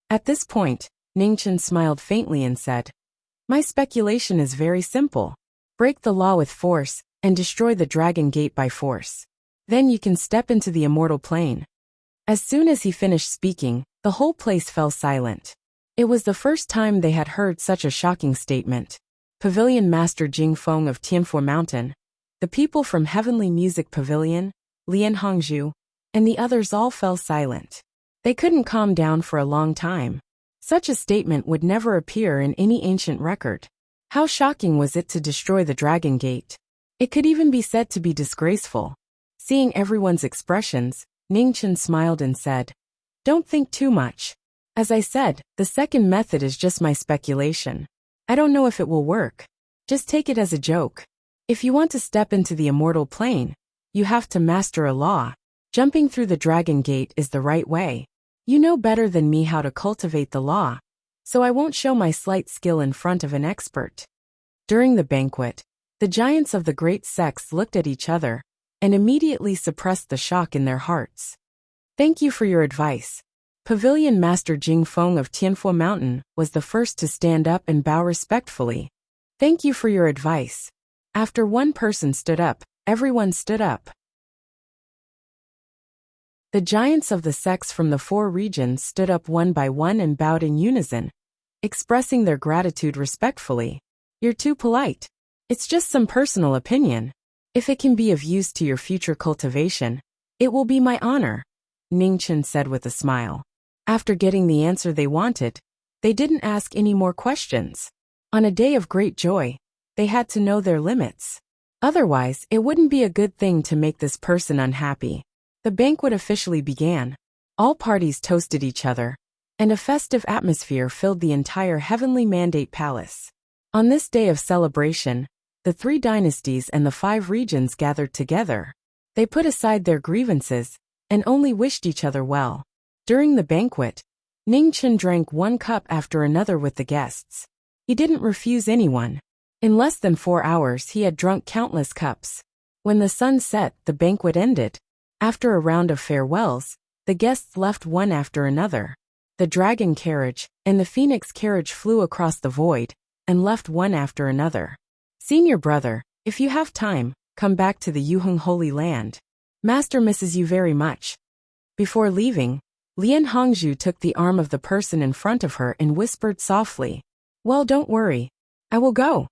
At this point, Ningchen smiled faintly and said, My speculation is very simple. Break the law with force and destroy the Dragon Gate by force. Then you can step into the immortal plane. As soon as he finished speaking, the whole place fell silent. It was the first time they had heard such a shocking statement. Pavilion Master Jing Feng of Tianfu Mountain, the people from Heavenly Music Pavilion, Lian Hongzhu, and the others all fell silent. They couldn't calm down for a long time. Such a statement would never appear in any ancient record. How shocking was it to destroy the Dragon Gate? It could even be said to be disgraceful. Seeing everyone's expressions, Ningchen smiled and said, Don't think too much. As I said, the second method is just my speculation. I don't know if it will work. Just take it as a joke. If you want to step into the immortal plane, you have to master a law. Jumping through the Dragon Gate is the right way. You know better than me how to cultivate the law, so I won't show my slight skill in front of an expert. During the banquet, the giants of the great sects looked at each other and immediately suppressed the shock in their hearts. Thank you for your advice. Pavilion Master Jing Feng of Tianfu Mountain was the first to stand up and bow respectfully. Thank you for your advice. After one person stood up, everyone stood up. The giants of the sects from the 4 regions stood up one by one and bowed in unison, expressing their gratitude respectfully. You're too polite. It's just some personal opinion. If it can be of use to your future cultivation, it will be my honor, Ning Chen said with a smile. After getting the answer they wanted, they didn't ask any more questions. On a day of great joy, they had to know their limits. Otherwise, it wouldn't be a good thing to make this person unhappy. The banquet officially began. All parties toasted each other, and a festive atmosphere filled the entire Heavenly Mandate Palace. On this day of celebration, the 3 dynasties and the 5 regions gathered together. They put aside their grievances and only wished each other well. During the banquet, Ning Chen drank 1 cup after another with the guests. He didn't refuse anyone. In less than 4 hours he had drunk countless cups. When the sun set, the banquet ended. After a round of farewells, the guests left one after another. The dragon carriage and the phoenix carriage flew across the void and left one after another. Senior brother, if you have time, come back to the Yuheng Holy Land. Master misses you very much. Before leaving, Lian Hongzhu took the arm of the person in front of her and whispered softly, "Well, don't worry. I will go."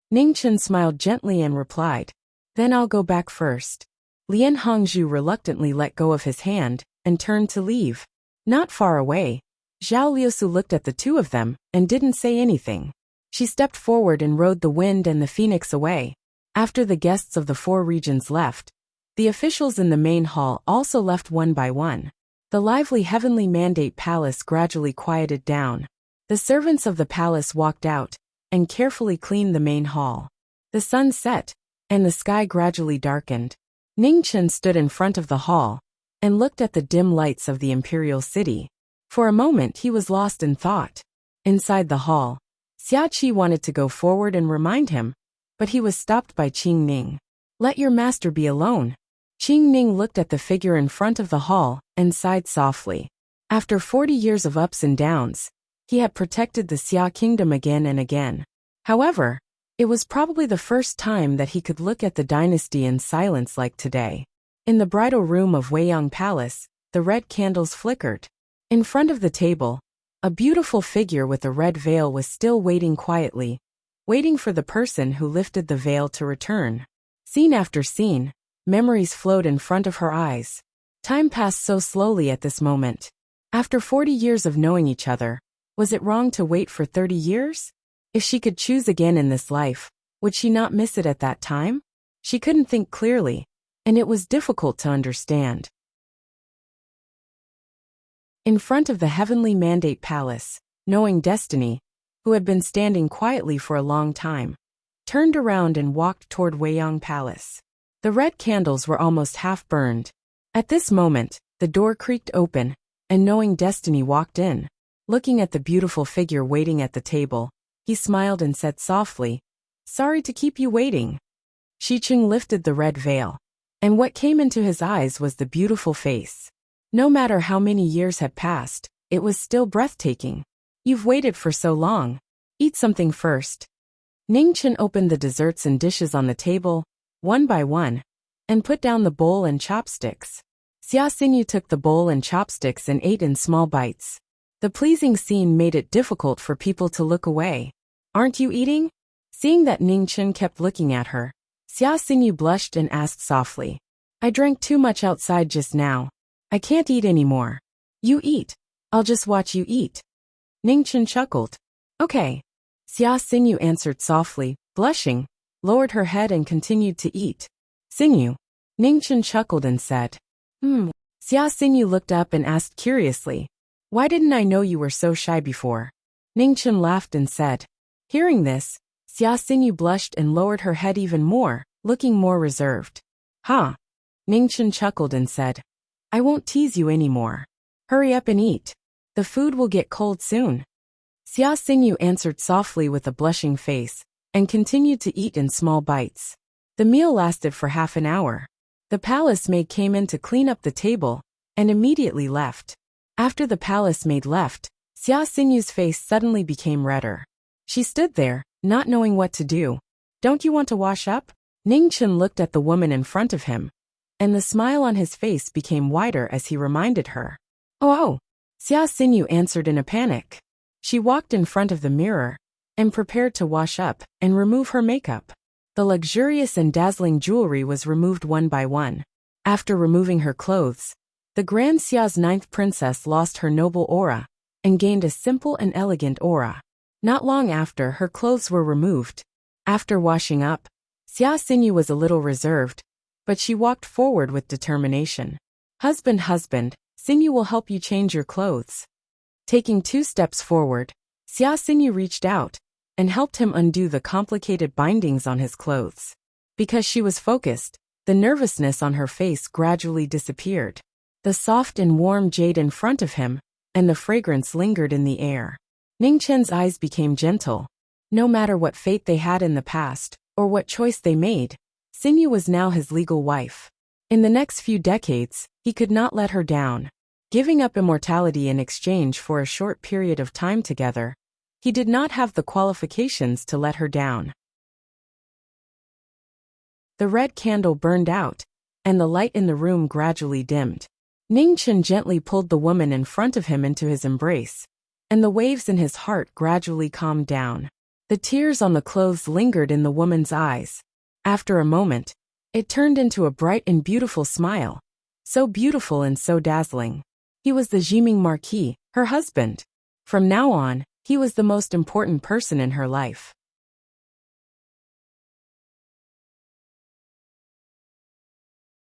Ning Chen smiled gently and replied, "Then I'll go back first." Lian Hongzhu reluctantly let go of his hand and turned to leave. Not far away, Zhao Liusu looked at the two of them and didn't say anything. She stepped forward and rode the wind and the phoenix away. After the guests of the 4 regions left, the officials in the main hall also left one by one. The lively Heavenly Mandate Palace gradually quieted down. The servants of the palace walked out and carefully cleaned the main hall. The sun set, and the sky gradually darkened. Ning Chen stood in front of the hall and looked at the dim lights of the imperial city. For a moment he was lost in thought. Inside the hall, Xia Qi wanted to go forward and remind him, but he was stopped by Qing Ning. "Let your master be alone." Qing Ning looked at the figure in front of the hall and sighed softly. After 40 years of ups and downs, he had protected the Xia kingdom again and again. However, it was probably the first time that he could look at the dynasty in silence like today. In the bridal room of Weiyang Palace, the red candles flickered. In front of the table, a beautiful figure with a red veil was still waiting quietly, waiting for the person who lifted the veil to return. Scene after scene, memories flowed in front of her eyes. Time passed so slowly at this moment. After 40 years of knowing each other, was it wrong to wait for 30 years? If she could choose again in this life, would she not miss it at that time? She couldn't think clearly, and it was difficult to understand. In front of the Heavenly Mandate Palace, knowing Destiny, who had been standing quietly for a long time, turned around and walked toward Weiyang Palace. The red candles were almost half burned. At this moment, the door creaked open, and knowing Destiny walked in. Looking at the beautiful figure waiting at the table, he smiled and said softly, "Sorry to keep you waiting." Shicheng lifted the red veil, and what came into his eyes was the beautiful face. No matter how many years had passed, it was still breathtaking. "You've waited for so long. Eat something first." Ning Chen opened the desserts and dishes on the table, one by one, and put down the bowl and chopsticks. Xia Xinyu took the bowl and chopsticks and ate in small bites. The pleasing scene made it difficult for people to look away. "Aren't you eating?" Seeing that Ning Chen kept looking at her, Xia Xinyu blushed and asked softly, "I drank too much outside just now. I can't eat anymore." "You eat. I'll just watch you eat." Ning Chen chuckled. "Okay." Xia Xinyu answered softly, blushing, lowered her head and continued to eat. "Xinyu." Ning Chen chuckled and said, Xia Xinyu looked up and asked curiously, "Why didn't I know you were so shy before?" Ning Chen laughed and said. Hearing this, Xia Xinyu blushed and lowered her head even more, looking more reserved. "Huh?" Ning Chen chuckled and said, "I won't tease you anymore. Hurry up and eat. The food will get cold soon." Xia Xinyu answered softly with a blushing face, and continued to eat in small bites. The meal lasted for half an hour. The palace maid came in to clean up the table, and immediately left. After the palace maid left, Xia Xinyu's face suddenly became redder. She stood there, not knowing what to do. "Don't you want to wash up?" Ning Chen looked at the woman in front of him, and the smile on his face became wider as he reminded her. Oh, Xia Xinyu answered in a panic. She walked in front of the mirror, and prepared to wash up and remove her makeup. The luxurious and dazzling jewelry was removed one by one. After removing her clothes, the Grand Xia's ninth princess lost her noble aura and gained a simple and elegant aura. Not long after, her clothes were removed. After washing up, Xia Xinyu was a little reserved, but she walked forward with determination. Husband, Xinyu will help you change your clothes. Taking 2 steps forward, Xia Xinyu reached out and helped him undo the complicated bindings on his clothes. Because she was focused, the nervousness on her face gradually disappeared. The soft and warm jade in front of him and the fragrance lingered in the air. Ning Chen's eyes became gentle. No matter what fate they had in the past, or what choice they made, Xinyu was now his legal wife. In the next few decades, he could not let her down. Giving up immortality in exchange for a short period of time together, he did not have the qualifications to let her down. The red candle burned out, and the light in the room gradually dimmed. Ning Chen gently pulled the woman in front of him into his embrace, and the waves in his heart gradually calmed down. The tears on the clothes lingered in the woman's eyes. After a moment, it turned into a bright and beautiful smile. So beautiful and so dazzling. He was the Jiming Marquis, her husband. From now on, he was the most important person in her life.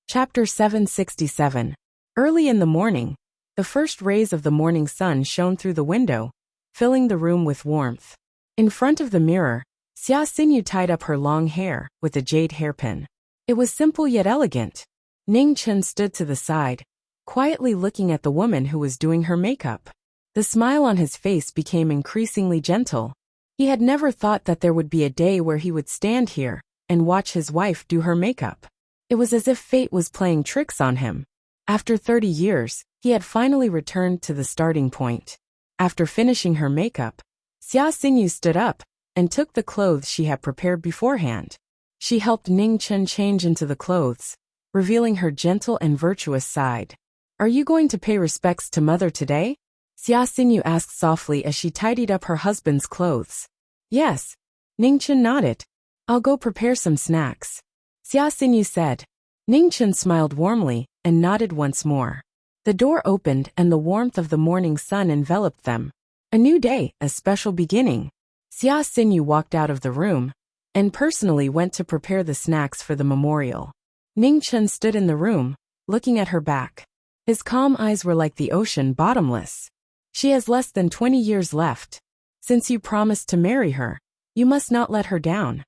Chapter 767. Early in the morning, the first rays of the morning sun shone through the window, filling the room with warmth. In front of the mirror, Xia Xinyu tied up her long hair with a jade hairpin. It was simple yet elegant. Ning Chen stood to the side, quietly looking at the woman who was doing her makeup. The smile on his face became increasingly gentle. He had never thought that there would be a day where he would stand here and watch his wife do her makeup. It was as if fate was playing tricks on him. After 30 years, he had finally returned to the starting point. After finishing her makeup, Xia Xinyu stood up and took the clothes she had prepared beforehand. She helped Ning Chen change into the clothes, revealing her gentle and virtuous side. "Are you going to pay respects to mother today?" Xia Xinyu asked softly as she tidied up her husband's clothes. "Yes." Ning Chen nodded. "I'll go prepare some snacks," Xia Xinyu said. Ning Chen smiled warmly and nodded once more. The door opened and the warmth of the morning sun enveloped them. A new day, a special beginning. Xia Xinyu walked out of the room and personally went to prepare the snacks for the memorial. Ning Chen stood in the room, looking at her back. His calm eyes were like the ocean, bottomless. "She has less than 20 years left. Since you promised to marry her, you must not let her down."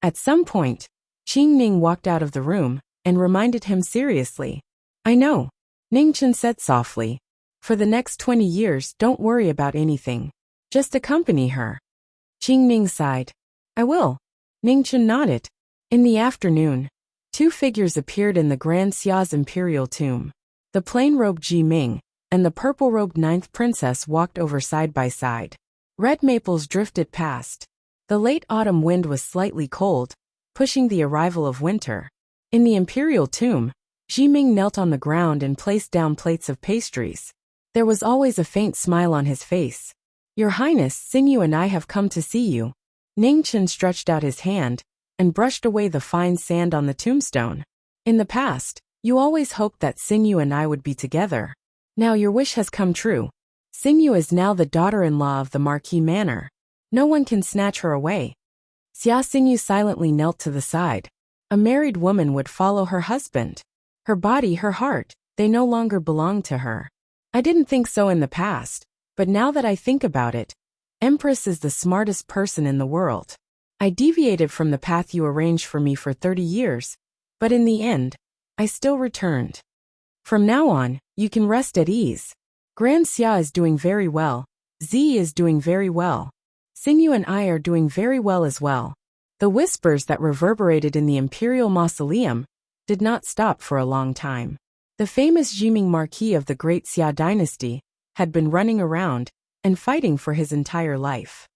At some point, Qing Ning walked out of the room and reminded him seriously. "I know," Ning Chen said softly. "For the next 20 years, don't worry about anything. Just accompany her." Qing Ning sighed. "I will." Ning Chen nodded. In the afternoon, 2 figures appeared in the Grand Xia's imperial tomb. The plain-robed Ji Ming and the purple-robed ninth princess walked over side by side. Red maples drifted past. The late autumn wind was slightly cold, pushing the arrival of winter. In the imperial tomb, Ji Ming knelt on the ground and placed down plates of pastries. There was always a faint smile on his face. "Your Highness, Xinyu and I have come to see you." Ning Chen stretched out his hand and brushed away the fine sand on the tombstone. "In the past, you always hoped that Xinyu and I would be together. Now your wish has come true. Xinyu is now the daughter-in-law of the Marquis Manor. No one can snatch her away." Xia Xinyu silently knelt to the side. A married woman would follow her husband. Her body, her heart, they no longer belonged to her. "I didn't think so in the past, but now that I think about it, Empress is the smartest person in the world. I deviated from the path you arranged for me for 30 years, but in the end, I still returned. From now on, you can rest at ease. Grand Xia is doing very well. Z is doing very well. Xinyu and I are doing very well as well." The whispers that reverberated in the imperial mausoleum did not stop for a long time. The famous Jiming Marquis of the Great Xia dynasty had been running around and fighting for his entire life.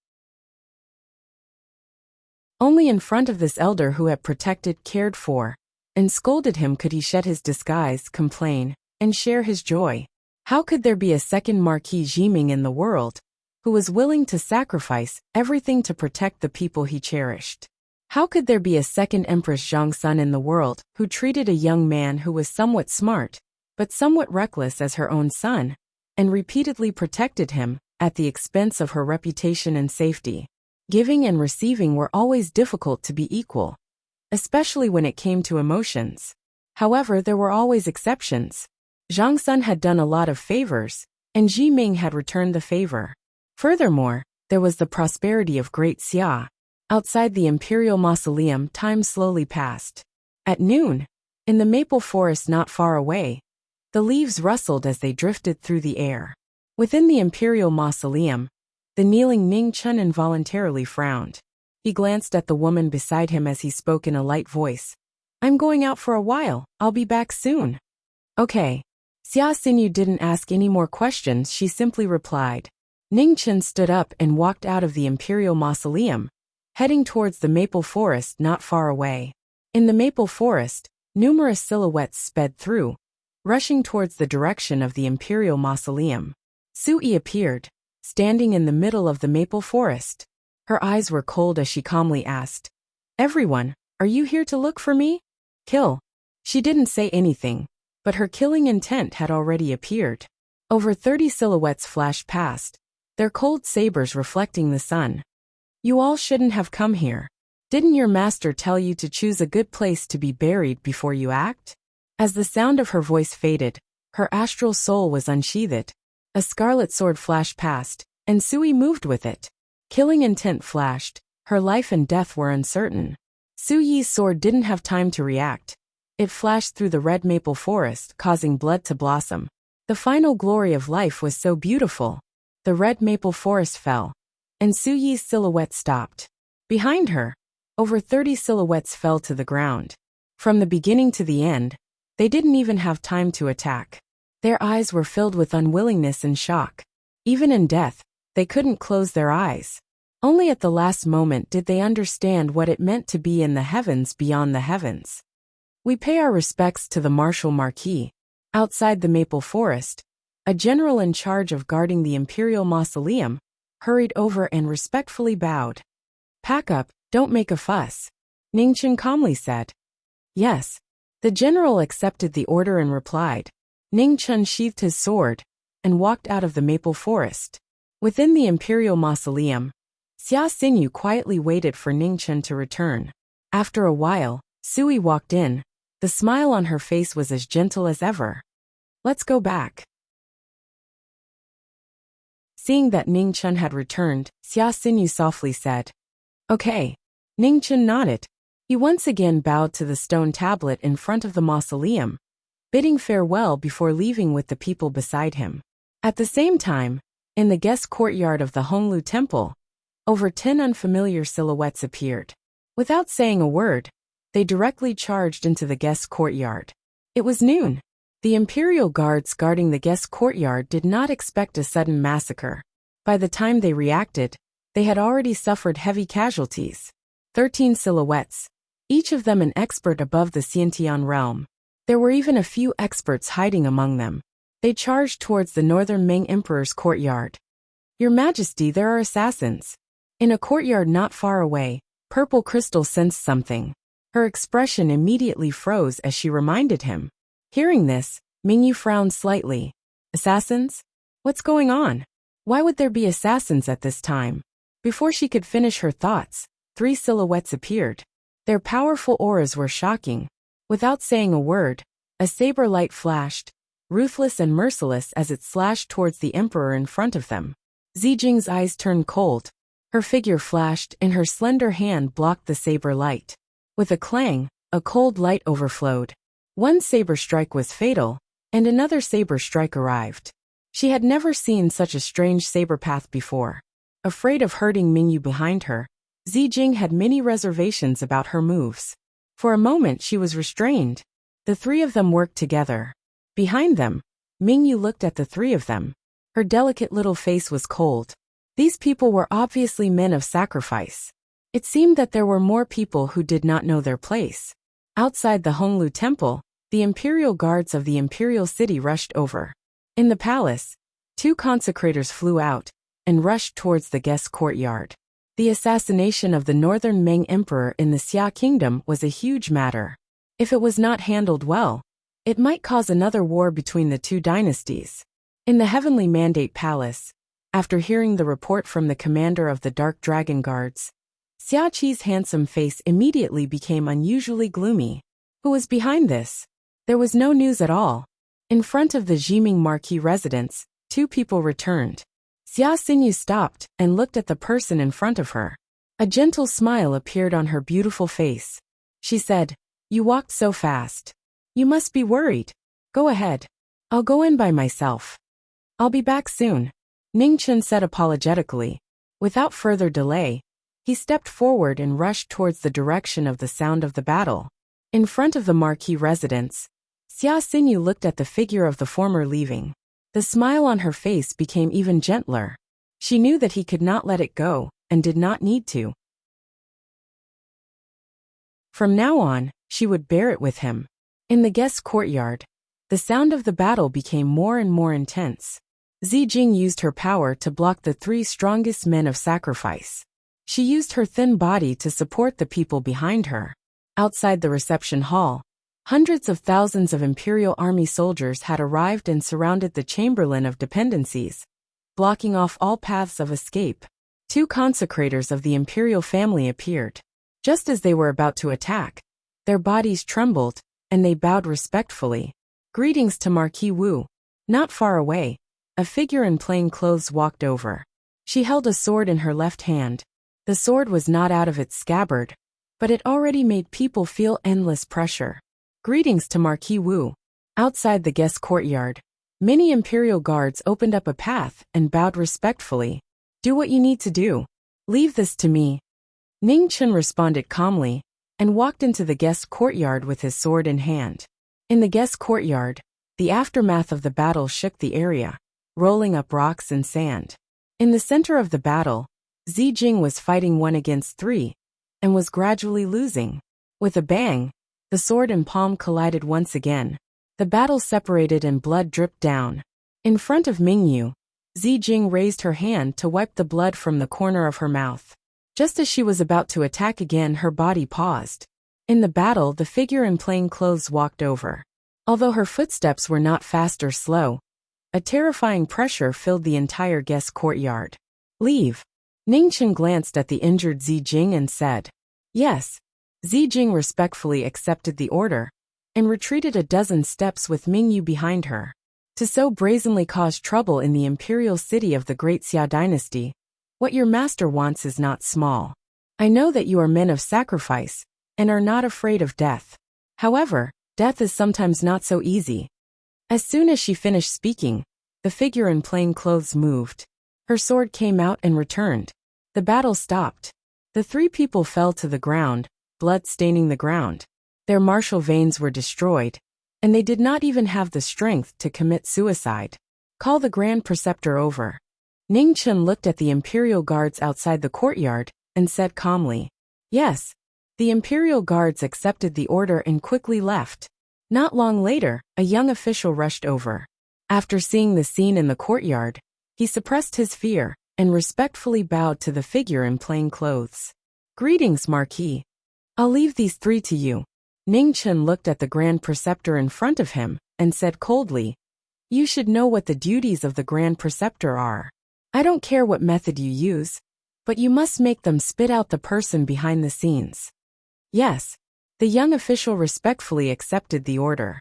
Only in front of this elder who had protected, cared for, and scolded him could he shed his disguise, complain, and share his joy. How could there be a second Marquis Jiming in the world who was willing to sacrifice everything to protect the people he cherished? How could there be a second Empress Zhongsun in the world who treated a young man who was somewhat smart, but somewhat reckless as her own son, and repeatedly protected him at the expense of her reputation and safety? Giving and receiving were always difficult to be equal, especially when it came to emotions. However, there were always exceptions. Zhongsun had done a lot of favors, and Ji Ming had returned the favor. Furthermore, there was the prosperity of Great Xia. Outside the imperial mausoleum, time slowly passed. At noon, in the maple forest not far away, the leaves rustled as they drifted through the air. Within the imperial mausoleum, the kneeling Ning Chun involuntarily frowned. He glanced at the woman beside him as he spoke in a light voice. "I'm going out for a while, I'll be back soon." "Okay." Xia Xinyu didn't ask any more questions, she simply replied. Ning Chun stood up and walked out of the imperial mausoleum, heading towards the maple forest not far away. In the maple forest, numerous silhouettes sped through, rushing towards the direction of the imperial mausoleum. Sui appeared, standing in the middle of the maple forest. Her eyes were cold as she calmly asked, "Everyone, are you here to look for me? Kill." She didn't say anything, but her killing intent had already appeared. Over 30 silhouettes flashed past, their cold sabers reflecting the sun. "You all shouldn't have come here. Didn't your master tell you to choose a good place to be buried before you act?" As the sound of her voice faded, her astral soul was unsheathed. A scarlet sword flashed past, and Sui moved with it. Killing intent flashed, her life and death were uncertain. Suyi's sword didn't have time to react. It flashed through the red maple forest, causing blood to blossom. The final glory of life was so beautiful. The red maple forest fell, and Suyi's silhouette stopped. Behind her, over 30 silhouettes fell to the ground. From the beginning to the end, they didn't even have time to attack. Their eyes were filled with unwillingness and shock. Even in death, they couldn't close their eyes. Only at the last moment did they understand what it meant to be in the heavens beyond the heavens. We pay our respects to the Marshal Marquis. Outside the maple forest, a general in charge of guarding the imperial mausoleum hurried over and respectfully bowed. "Pack up, don't make a fuss," Ning Chun calmly said. "Yes." The general accepted the order and replied. Ning Chun sheathed his sword and walked out of the maple forest. Within the imperial mausoleum, Xia Xinyu quietly waited for Ning Chun to return. After a while, Sui walked in. The smile on her face was as gentle as ever. "Let's go back." Seeing that Ning Chun had returned, Xia Xinyu softly said, "Okay." Ning Chun nodded. He once again bowed to the stone tablet in front of the mausoleum, bidding farewell before leaving with the people beside him. At the same time, in the guest courtyard of the Honglu Temple, over 10 unfamiliar silhouettes appeared. Without saying a word, they directly charged into the guest courtyard. It was noon. The imperial guards guarding the guest courtyard did not expect a sudden massacre. By the time they reacted, they had already suffered heavy casualties. 13 silhouettes, each of them an expert above the Xiantian realm. There were even a few experts hiding among them. They charged towards the northern Ming Emperor's courtyard. "Your Majesty, there are assassins." In a courtyard not far away, Purple Crystal sensed something. Her expression immediately froze as she reminded him. Hearing this, Mingyu frowned slightly. "Assassins? What's going on? Why would there be assassins at this time?" Before she could finish her thoughts, 3 silhouettes appeared. Their powerful auras were shocking. Without saying a word, a saber light flashed, ruthless and merciless as it slashed towards the emperor in front of them. Zijing's eyes turned cold. Her figure flashed and her slender hand blocked the saber light. With a clang, a cold light overflowed. One saber strike was fatal, and another saber strike arrived. She had never seen such a strange saber path before. Afraid of hurting Mingyu behind her, Zijing had many reservations about her moves. For a moment she was restrained. The 3 of them worked together. Behind them, Mingyu looked at the 3 of them. Her delicate little face was cold. These people were obviously men of sacrifice. It seemed that there were more people who did not know their place. Outside the Honglu Temple, the imperial guards of the imperial city rushed over. In the palace, 2 consecrators flew out and rushed towards the guest courtyard. The assassination of the northern Ming emperor in the Xia kingdom was a huge matter. If it was not handled well, it might cause another war between the two dynasties. In the Heavenly Mandate Palace, after hearing the report from the commander of the Dark Dragon Guards, Xia Qi's handsome face immediately became unusually gloomy. Who was behind this? There was no news at all. In front of the Jiming Marquis residence, two people returned. Xia Xinyu stopped and looked at the person in front of her. A gentle smile appeared on her beautiful face. She said, "You walked so fast. You must be worried. Go ahead. I'll go in by myself. I'll be back soon," Ning Chen said apologetically. Without further delay, he stepped forward and rushed towards the direction of the sound of the battle. In front of the Marquis residence, Xia Xinyu looked at the figure of the former leaving. The smile on her face became even gentler. She knew that he could not let it go, and did not need to. From now on, she would bear it with him. In the guest courtyard, the sound of the battle became more and more intense. Zijing used her power to block the three strongest men of sacrifice. She used her thin body to support the people behind her. Outside the reception hall, hundreds of thousands of Imperial Army soldiers had arrived and surrounded the Chamberlain of Dependencies, blocking off all paths of escape. Two consecrators of the Imperial family appeared. Just as they were about to attack, their bodies trembled, and they bowed respectfully. "Greetings to Marquis Wu." Not far away, a figure in plain clothes walked over. She held a sword in her left hand. The sword was not out of its scabbard, but it already made people feel endless pressure. "Greetings to Marquis Wu." Outside the guest courtyard, many Imperial guards opened up a path and bowed respectfully. "Do what you need to do. Leave this to me." Ning Chen responded calmly, and walked into the guest courtyard with his sword in hand. In the guest courtyard, the aftermath of the battle shook the area, rolling up rocks and sand. In the center of the battle, Zijing was fighting 1 against 3, and was gradually losing. With a bang, the sword and palm collided once again. The battle separated and blood dripped down. In front of Mingyu, Zijing raised her hand to wipe the blood from the corner of her mouth. Just as she was about to attack again, her body paused. In the battle, the figure in plain clothes walked over. Although her footsteps were not fast or slow, a terrifying pressure filled the entire guest courtyard. "Leave." Ning Chen glanced at the injured Zijing and said, "Yes." Zijing respectfully accepted the order, and retreated a dozen steps with Mingyu behind her. To so brazenly cause trouble in the imperial city of the Great Xia dynasty, what your master wants is not small. I know that you are men of sacrifice, and are not afraid of death. However, death is sometimes not so easy." As soon as she finished speaking, the figure in plain clothes moved. Her sword came out and returned. The battle stopped. The three people fell to the ground, blood staining the ground. Their martial veins were destroyed, and they did not even have the strength to commit suicide. "Call the Grand Preceptor over." Ning Chen looked at the Imperial guards outside the courtyard, and said calmly, "Yes." The Imperial guards accepted the order and quickly left. Not long later, a young official rushed over. After seeing the scene in the courtyard, he suppressed his fear, and respectfully bowed to the figure in plain clothes. "Greetings, Marquis. I'll leave these 3 to you." Ning Chen looked at the Grand Preceptor in front of him, and said coldly, "You should know what the duties of the Grand Preceptor are. I don't care what method you use, but you must make them spit out the person behind the scenes." "Yes." The young official respectfully accepted the order.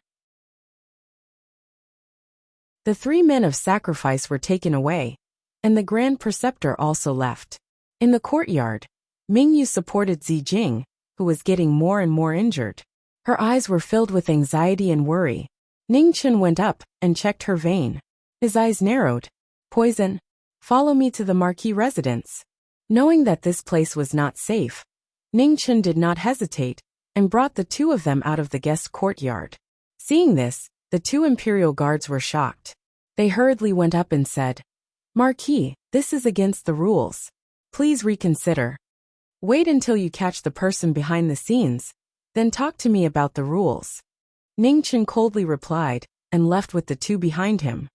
The 3 men of sacrifice were taken away, and the Grand Preceptor also left. In the courtyard, Mingyu supported Zijing, who was getting more and more injured. Her eyes were filled with anxiety and worry. Ning Chen went up and checked her vein. His eyes narrowed. "Poison. Follow me to the Marquis residence." Knowing that this place was not safe, Ning Chen did not hesitate, and brought the 2 of them out of the guest courtyard. Seeing this, the 2 Imperial guards were shocked. They hurriedly went up and said, "Marquis, this is against the rules. Please reconsider. Wait until you catch the person behind the scenes, then talk to me about the rules." Ning Chen coldly replied, and left with the 2 behind him.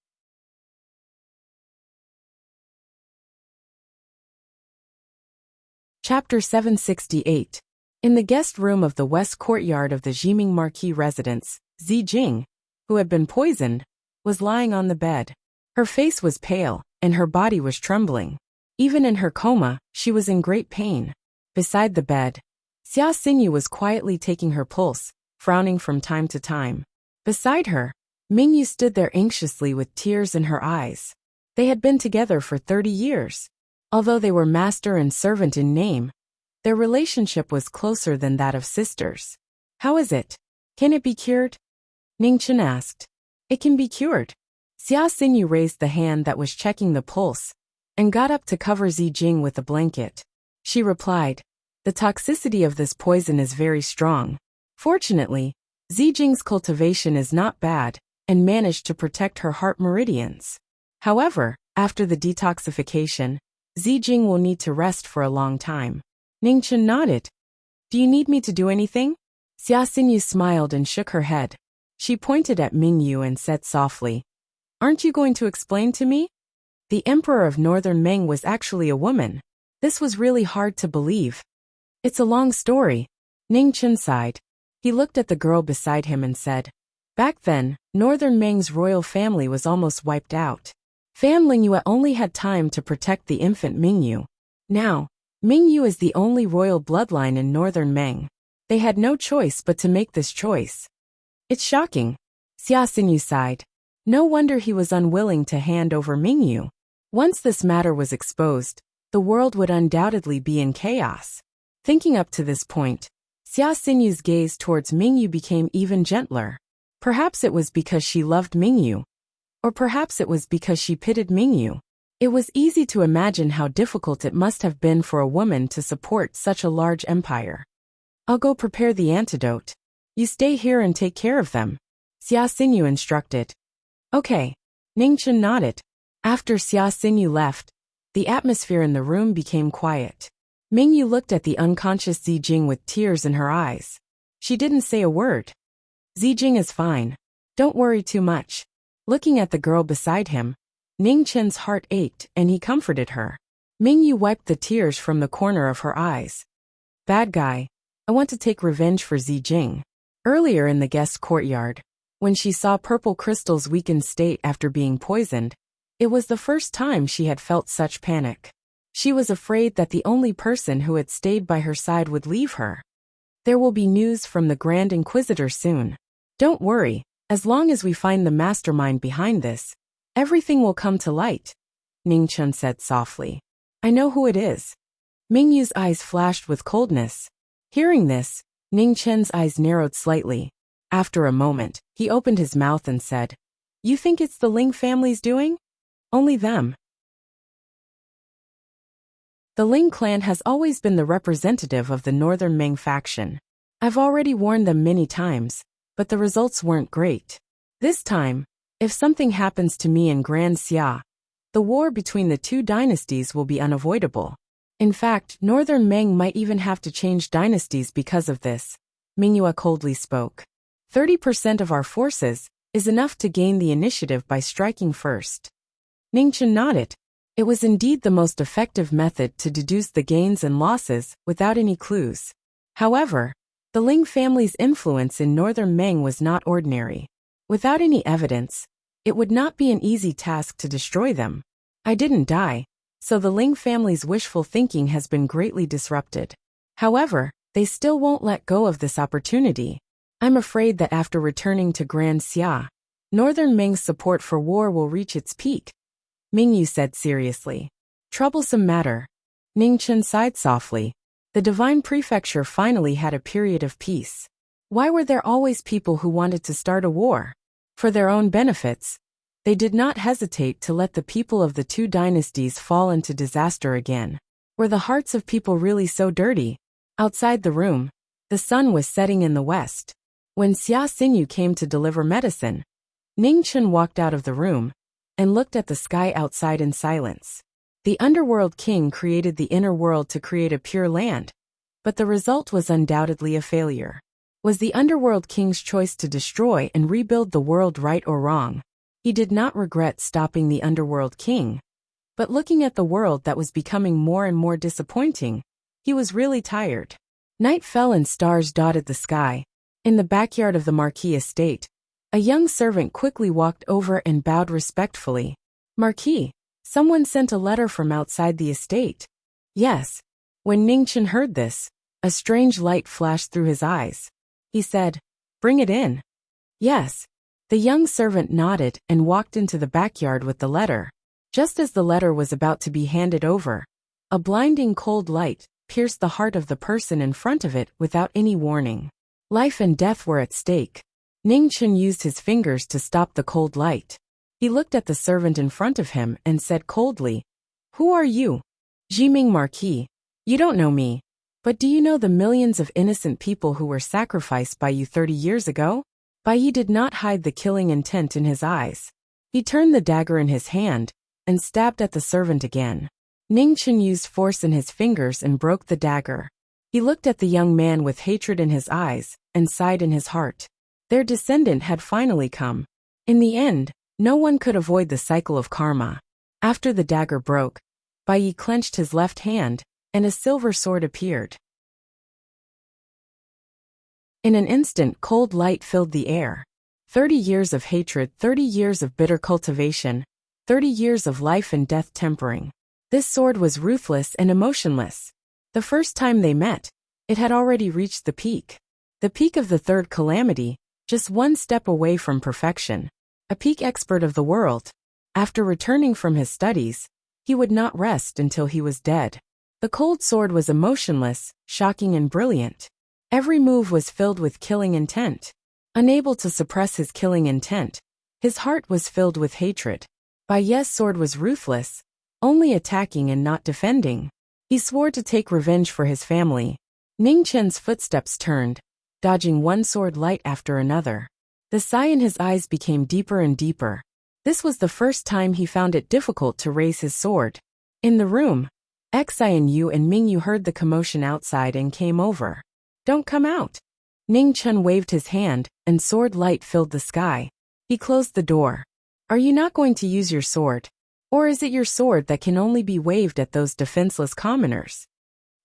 Chapter 768. In the guest room of the west courtyard of the Jiming Marquis residence, Zijing, who had been poisoned, was lying on the bed. Her face was pale, and her body was trembling. Even in her coma, she was in great pain. Beside the bed, Xia Xinyu was quietly taking her pulse, frowning from time to time. Beside her, Mingyu stood there anxiously with tears in her eyes. They had been together for 30 years. Although they were master and servant in name, their relationship was closer than that of sisters. How is it? Can it be cured? Ningchen asked. It can be cured. Xia Xinyu raised the hand that was checking the pulse and got up to cover Zijing with a blanket. She replied, the toxicity of this poison is very strong. Fortunately, Zijing's cultivation is not bad and managed to protect her heart meridians. However, after the detoxification, Zijing will need to rest for a long time. Ningchen nodded. Do you need me to do anything? Xia Xinyu smiled and shook her head. She pointed at Mingyu and said softly, aren't you going to explain to me? The emperor of Northern Meng was actually a woman. This was really hard to believe. It's a long story. Ningchen sighed. He looked at the girl beside him and said, back then, Northern Meng's royal family was almost wiped out. Fan Lingyue only had time to protect the infant Mingyu. Now, Mingyu is the only royal bloodline in Northern Meng. They had no choice but to make this choice. It's shocking. Xia Xinyu sighed. No wonder he was unwilling to hand over Mingyu. Once this matter was exposed, the world would undoubtedly be in chaos. Thinking up to this point, Xia Xinyu's gaze towards Mingyu became even gentler. Perhaps it was because she loved Mingyu. Or perhaps it was because she pitied Mingyu. It was easy to imagine how difficult it must have been for a woman to support such a large empire. I'll go prepare the antidote. You stay here and take care of them, Xia Xinyu instructed. Okay. Ningchen nodded. After Xia Xinyu left, the atmosphere in the room became quiet. Mingyu looked at the unconscious Zijing with tears in her eyes. She didn't say a word. Zijing is fine. Don't worry too much. Looking at the girl beside him, Ningchen's heart ached and he comforted her. Mingyu wiped the tears from the corner of her eyes. Bad guy, I want to take revenge for Zijing. Earlier in the guest courtyard, when she saw Purple Crystal's weakened state after being poisoned, it was the first time she had felt such panic. She was afraid that the only person who had stayed by her side would leave her. There will be news from the Grand Inquisitor soon. Don't worry. As long as we find the mastermind behind this, everything will come to light, Ningchen said softly. I know who it is. Mingyu's eyes flashed with coldness. Hearing this, Ningchen's eyes narrowed slightly. After a moment, he opened his mouth and said, you think it's the Ling family's doing? Only them. The Ling clan has always been the representative of the Northern Meng faction. I've already warned them many times, but the results weren't great. This time, if something happens to me and Grand Xia, the war between the two dynasties will be unavoidable. In fact, Northern Meng might even have to change dynasties because of this, Mingyue coldly spoke. 30% of our forces is enough to gain the initiative by striking first. Ningchen nodded. It was indeed the most effective method to deduce the gains and losses without any clues. However, the Ling family's influence in Northern Meng was not ordinary. Without any evidence, it would not be an easy task to destroy them. I didn't die, so the Ling family's wishful thinking has been greatly disrupted. However, they still won't let go of this opportunity. I'm afraid that after returning to Grand Xia, Northern Meng's support for war will reach its peak, Mingyu said seriously. Troublesome matter. Ningchen sighed softly. The Divine Prefecture finally had a period of peace. Why were there always people who wanted to start a war? For their own benefits, they did not hesitate to let the people of the two dynasties fall into disaster again. Were the hearts of people really so dirty? Outside the room, the sun was setting in the west. When Xia Xinyu came to deliver medicine, Ningchen walked out of the room and looked at the sky outside in silence. The Underworld King created the inner world to create a pure land, but the result was undoubtedly a failure. Was the Underworld King's choice to destroy and rebuild the world right or wrong? He did not regret stopping the Underworld King, but looking at the world that was becoming more and more disappointing, He was really tired. Night fell and stars dotted the sky. In the backyard of the Marquis estate, a young servant quickly walked over and bowed respectfully. Marquis, someone sent a letter from outside the estate. Yes. When Ningchen heard this, a strange light flashed through his eyes. He said, "Bring it in." Yes. The young servant nodded and walked into the backyard with the letter. Just as the letter was about to be handed over, a blinding cold light pierced the heart of the person in front of it without any warning. Life and death were at stake. Ningchen used his fingers to stop the cold light. He looked at the servant in front of him and said coldly, "Who are you?" "Jiming Marquis. You don't know me. But do you know the millions of innocent people who were sacrificed by you 30 years ago?" Bai Yi did not hide the killing intent in his eyes. He turned the dagger in his hand and stabbed at the servant again. Ningchen used force in his fingers and broke the dagger. He looked at the young man with hatred in his eyes and sighed in his heart. Their descendant had finally come. In the end, no one could avoid the cycle of karma. After the dagger broke, Bai Yi clenched his left hand, and a silver sword appeared. In an instant, cold light filled the air. 30 years of hatred, 30 years of bitter cultivation, 30 years of life and death tempering. This sword was ruthless and emotionless. The first time they met, it had already reached the peak. The peak of the third calamity, just one step away from perfection. A peak expert of the world. After returning from his studies, he would not rest until he was dead. The cold sword was emotionless, shocking and brilliant. Every move was filled with killing intent. Unable to suppress his killing intent, his heart was filled with hatred. Bai Ye's sword was ruthless, only attacking and not defending. He swore to take revenge for his family. Ningchen's footsteps turned, dodging one sword light after another. The sigh in his eyes became deeper and deeper. This was the first time he found it difficult to raise his sword. In the room, Xian Yu and Ming Yu heard the commotion outside and came over. "Don't come out." Ningchen waved his hand, and sword light filled the sky. He closed the door. "Are you not going to use your sword? Or is it your sword that can only be waved at those defenseless commoners?"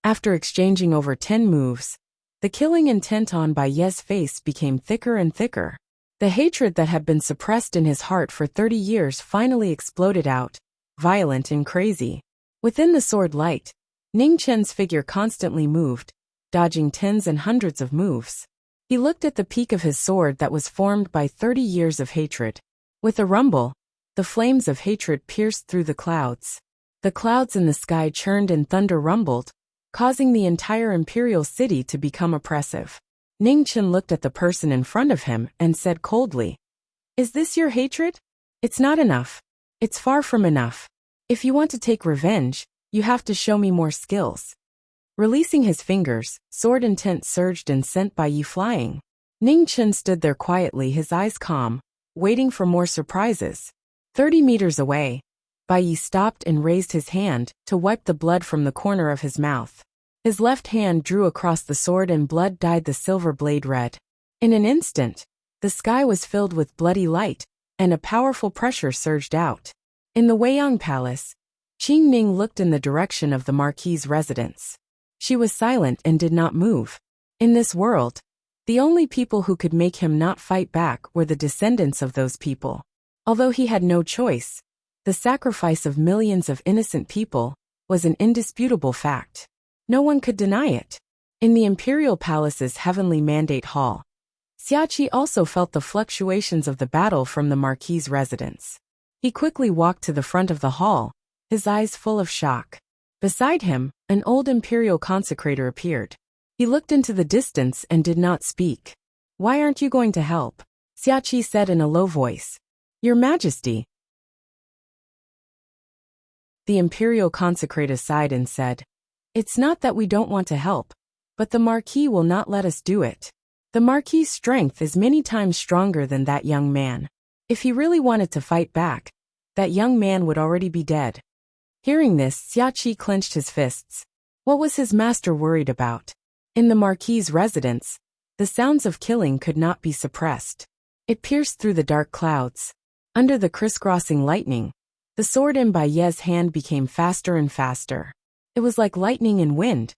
After exchanging over 10 moves, the killing intent on Bai Ye's face became thicker and thicker. The hatred that had been suppressed in his heart for 30 years finally exploded out, violent and crazy. Within the sword light, Ningchen's figure constantly moved, dodging tens and hundreds of moves. He looked at the peak of his sword that was formed by 30 years of hatred. With a rumble, the flames of hatred pierced through the clouds. The clouds in the sky churned and thunder rumbled, causing the entire imperial city to become oppressive. Ningchen looked at the person in front of him and said coldly, "Is this your hatred? It's not enough. It's far from enough. If you want to take revenge, you have to show me more skills." Releasing his fingers, sword intent surged and sent Bai Yi flying. Ningchen stood there quietly, his eyes calm, waiting for more surprises. 30 meters away, Bai Yi stopped and raised his hand to wipe the blood from the corner of his mouth. His left hand drew across the sword and blood dyed the silver blade red. In an instant, the sky was filled with bloody light, and a powerful pressure surged out. In the Weiyang Palace, Qing Ning looked in the direction of the Marquis' residence. She was silent and did not move. In this world, the only people who could make him not fight back were the descendants of those people. Although he had no choice, the sacrifice of millions of innocent people was an indisputable fact. No one could deny it. In the Imperial Palace's Heavenly Mandate Hall, Xiaqi also felt the fluctuations of the battle from the Marquis' residence. He quickly walked to the front of the hall, his eyes full of shock. Beside him, an old imperial consecrator appeared. He looked into the distance and did not speak. "Why aren't you going to help?" Xiaqi said in a low voice. "Your Majesty." The imperial consecrator sighed and said, "It's not that we don't want to help, but the Marquis will not let us do it. The Marquis' strength is many times stronger than that young man. If he really wanted to fight back, that young man would already be dead." Hearing this, Xiaqi clenched his fists. What was his master worried about? In the Marquis' residence, the sounds of killing could not be suppressed. It pierced through the dark clouds. Under the crisscrossing lightning, the sword in Bai Ye's hand became faster and faster. It was like lightning and wind.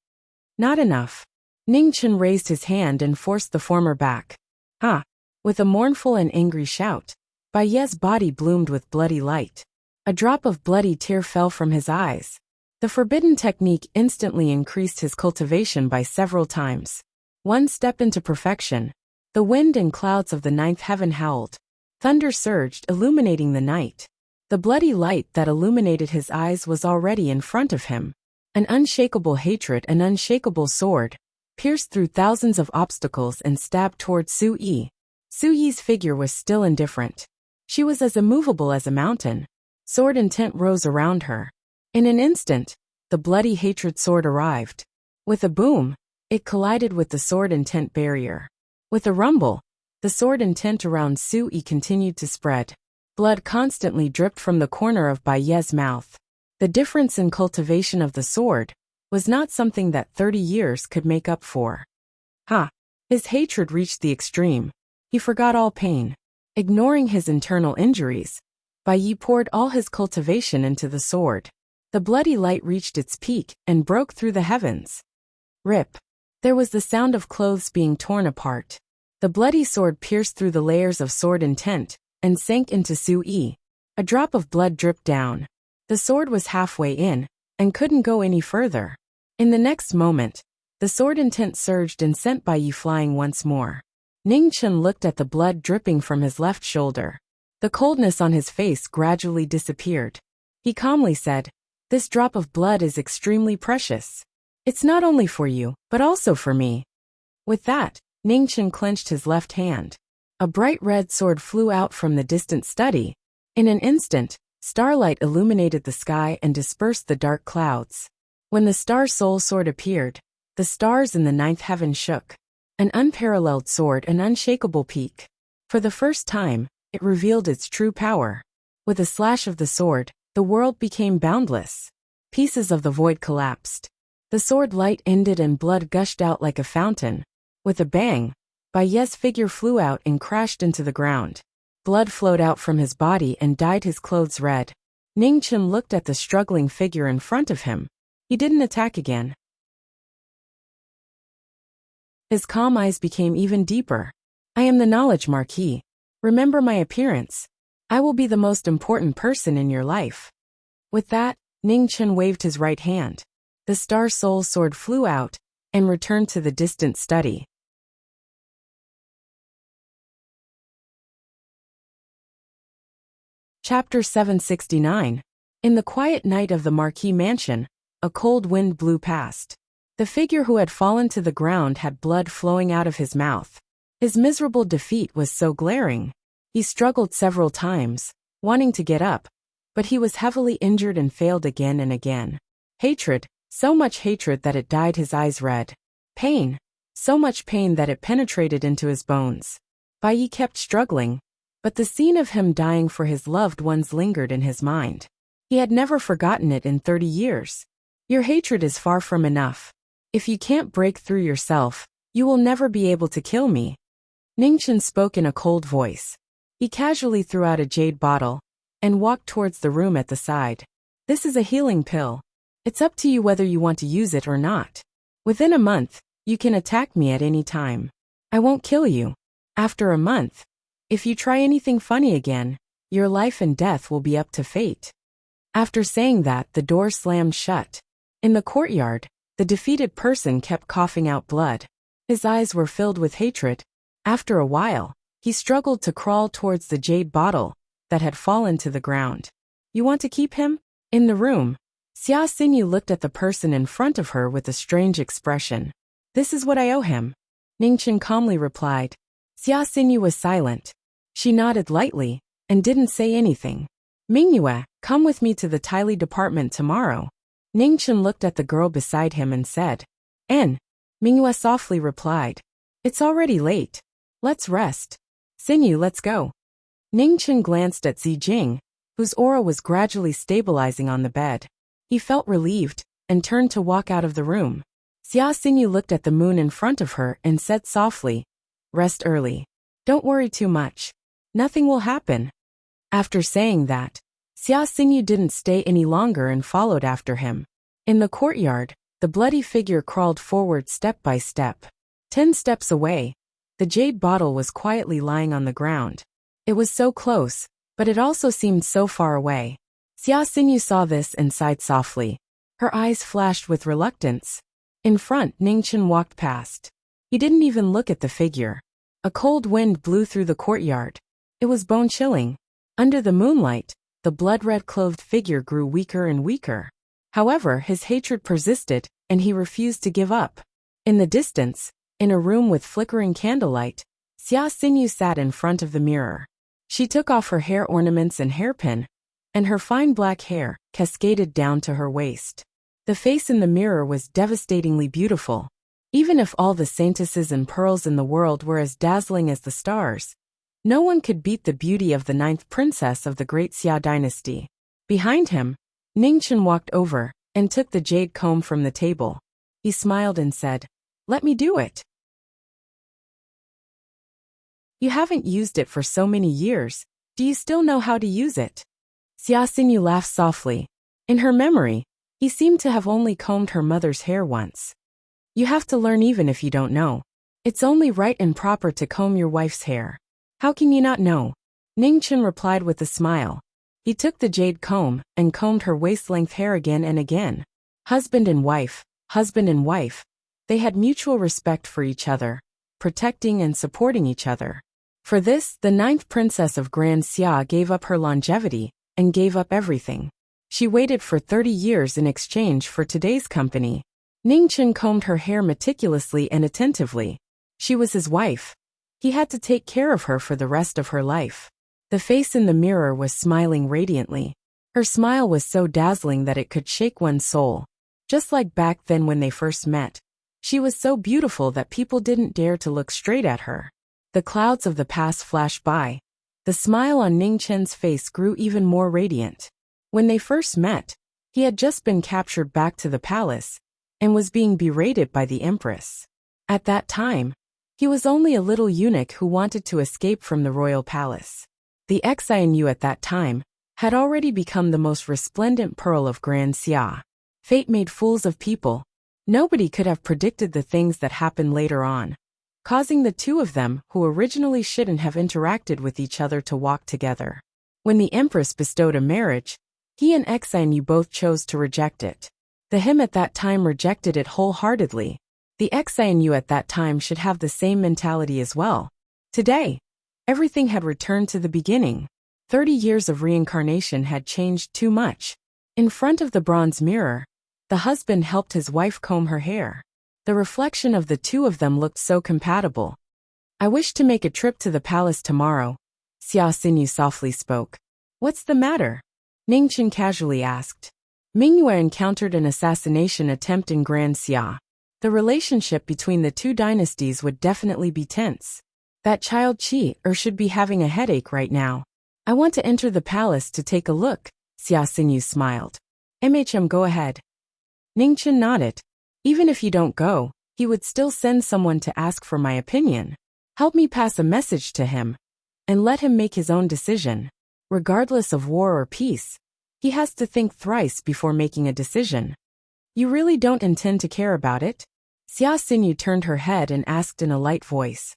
Not enough. Ning Chen raised his hand and forced the former back. Ah! With a mournful and angry shout, Bai Ye's body bloomed with bloody light. A drop of bloody tear fell from his eyes. The forbidden technique instantly increased his cultivation by several times. One step into perfection. The wind and clouds of the ninth heaven howled. Thunder surged, illuminating the night. The bloody light that illuminated his eyes was already in front of him. An unshakable hatred, an unshakable sword, pierced through thousands of obstacles and stabbed toward Su Yi. Su Yi's figure was still indifferent. She was as immovable as a mountain. Sword intent rose around her. In an instant, the bloody hatred sword arrived. With a boom, it collided with the sword intent barrier. With a rumble, the sword intent around Su Yi continued to spread. Blood constantly dripped from the corner of Bai Ye's mouth. The difference in cultivation of the sword was not something that 30 years could make up for. His hatred reached the extreme. He forgot all pain. Ignoring his internal injuries, Bai Yi poured all his cultivation into the sword. The bloody light reached its peak and broke through the heavens. Rip. There was the sound of clothes being torn apart. The bloody sword pierced through the layers of sword intent and sank into Su Yi. A drop of blood dripped down. The sword was halfway in and couldn't go any further. In the next moment, the sword intent surged and sent Bai Yi flying once more. Ning Chen looked at the blood dripping from his left shoulder. The coldness on his face gradually disappeared. He calmly said, "This drop of blood is extremely precious. It's not only for you, but also for me." With that, Ning Chen clenched his left hand. A bright red sword flew out from the distant study. In an instant, starlight illuminated the sky and dispersed the dark clouds. When the Star Soul Sword appeared, the stars in the ninth heaven shook. An unparalleled sword, an unshakable peak. For the first time, it revealed its true power. With a slash of the sword, the world became boundless. Pieces of the void collapsed. The sword light ended and blood gushed out like a fountain. With a bang, Bai Ye's figure flew out and crashed into the ground. Blood flowed out from his body and dyed his clothes red. Ning Chen looked at the struggling figure in front of him. He didn't attack again. His calm eyes became even deeper. "I am the knowledge Marquis. Remember my appearance. I will be the most important person in your life." With that, Ning Chen waved his right hand. The Star Soul Sword flew out and returned to the distant study. Chapter 769. In the quiet night of the Marquis mansion, a cold wind blew past. The figure who had fallen to the ground had blood flowing out of his mouth. His miserable defeat was so glaring. He struggled several times, wanting to get up, but he was heavily injured and failed again and again. Hatred, so much hatred that it dyed his eyes red. Pain, so much pain that it penetrated into his bones. Bai Yi kept struggling, but the scene of him dying for his loved ones lingered in his mind. He had never forgotten it in 30 years. Your hatred is far from enough. If you can't break through yourself, you will never be able to kill me. Ning Chen spoke in a cold voice. He casually threw out a jade bottle and walked towards the room at the side. "This is a healing pill. It's up to you whether you want to use it or not. Within a month, you can attack me at any time. I won't kill you. After a month, if you try anything funny again, your life and death will be up to fate." After saying that, the door slammed shut. In the courtyard, the defeated person kept coughing out blood. His eyes were filled with hatred. After a while, he struggled to crawl towards the jade bottle that had fallen to the ground. "You want to keep him?" In the room, Xia Xinyu looked at the person in front of her with a strange expression. "This is what I owe him," Ning Chen calmly replied. Xia Xinyu was silent. She nodded lightly and didn't say anything. "Mingyue, come with me to the Tyli department tomorrow." Ning Chen looked at the girl beside him and said. "En." Mingyue softly replied. "It's already late. Let's rest. Xinyu, let's go." Ning Chen glanced at Zijing, whose aura was gradually stabilizing on the bed. He felt relieved and turned to walk out of the room. Xia Xinyu looked at the moon in front of her and said softly, "Rest early. Don't worry too much. Nothing will happen." After saying that, Xia Xinyu didn't stay any longer and followed after him. In the courtyard, The bloody figure crawled forward step by step. 10 steps away, the jade bottle was quietly lying on the ground. It was so close, but it also seemed so far away. Xia Xinyu saw this and sighed softly. Her eyes flashed with reluctance. In front, Ningchen walked past. He didn't even look at the figure. A cold wind blew through the courtyard. It was bone-chilling. Under the moonlight, the blood-red-clothed figure grew weaker and weaker. However, his hatred persisted, and he refused to give up. In the distance, in a room with flickering candlelight, Xia Xinyu sat in front of the mirror. She took off her hair ornaments and hairpin, and her fine black hair cascaded down to her waist. The face in the mirror was devastatingly beautiful. Even if all the saintesses and pearls in the world were as dazzling as the stars, no one could beat the beauty of the 9th princess of the great Xia dynasty. Behind him, Ningchen walked over and took the jade comb from the table. He smiled and said, "Let me do it." "You haven't used it for so many years. Do you still know how to use it?" Xia Xinyu laughed softly. In her memory, he seemed to have only combed her mother's hair once. "You have to learn even if you don't know. It's only right and proper to comb your wife's hair. How can you not know?" Ningchen replied with a smile. He took the jade comb and combed her waist-length hair again and again. Husband and wife, they had mutual respect for each other, protecting and supporting each other. For this, the 9th princess of Grand Xia gave up her longevity and gave up everything. She waited for 30 years in exchange for today's company. Ningchen combed her hair meticulously and attentively. She was his wife. He had to take care of her for the rest of her life. The face in the mirror was smiling radiantly. Her smile was so dazzling that it could shake one's soul. Just like back then when they first met. She was so beautiful that people didn't dare to look straight at her. The clouds of the past flashed by. The smile on Ningchen's face grew even more radiant. When they first met, he had just been captured back to the palace and was being berated by the empress. At that time, he was only a little eunuch who wanted to escape from the royal palace. The Xianyu at that time had already become the most resplendent pearl of Grand Xia. Fate made fools of people. Nobody could have predicted the things that happened later on, causing the two of them who originally shouldn't have interacted with each other to walk together. When the empress bestowed a marriage, he and Xianyu both chose to reject it. The him at that time rejected it wholeheartedly. The Xianyu at that time should have the same mentality as well. Today, everything had returned to the beginning. 30 years of reincarnation had changed too much. In front of the bronze mirror, the husband helped his wife comb her hair. The reflection of the two of them looked so compatible. "I wish to make a trip to the palace tomorrow," Xia Xinyu softly spoke. "What's the matter?" Ningchen casually asked. Mingyue encountered an assassination attempt in Grand Xia. The relationship between the two dynasties would definitely be tense. That child Qi should be having a headache right now. "I want to enter the palace to take a look," Xia Xinyu smiled. Go ahead." Ningchen nodded. "Even if you don't go, he would still send someone to ask for my opinion. Help me pass a message to him, and let him make his own decision. Regardless of war or peace, he has to think thrice before making a decision." "You really don't intend to care about it?" Xia Xinyu turned her head and asked in a light voice.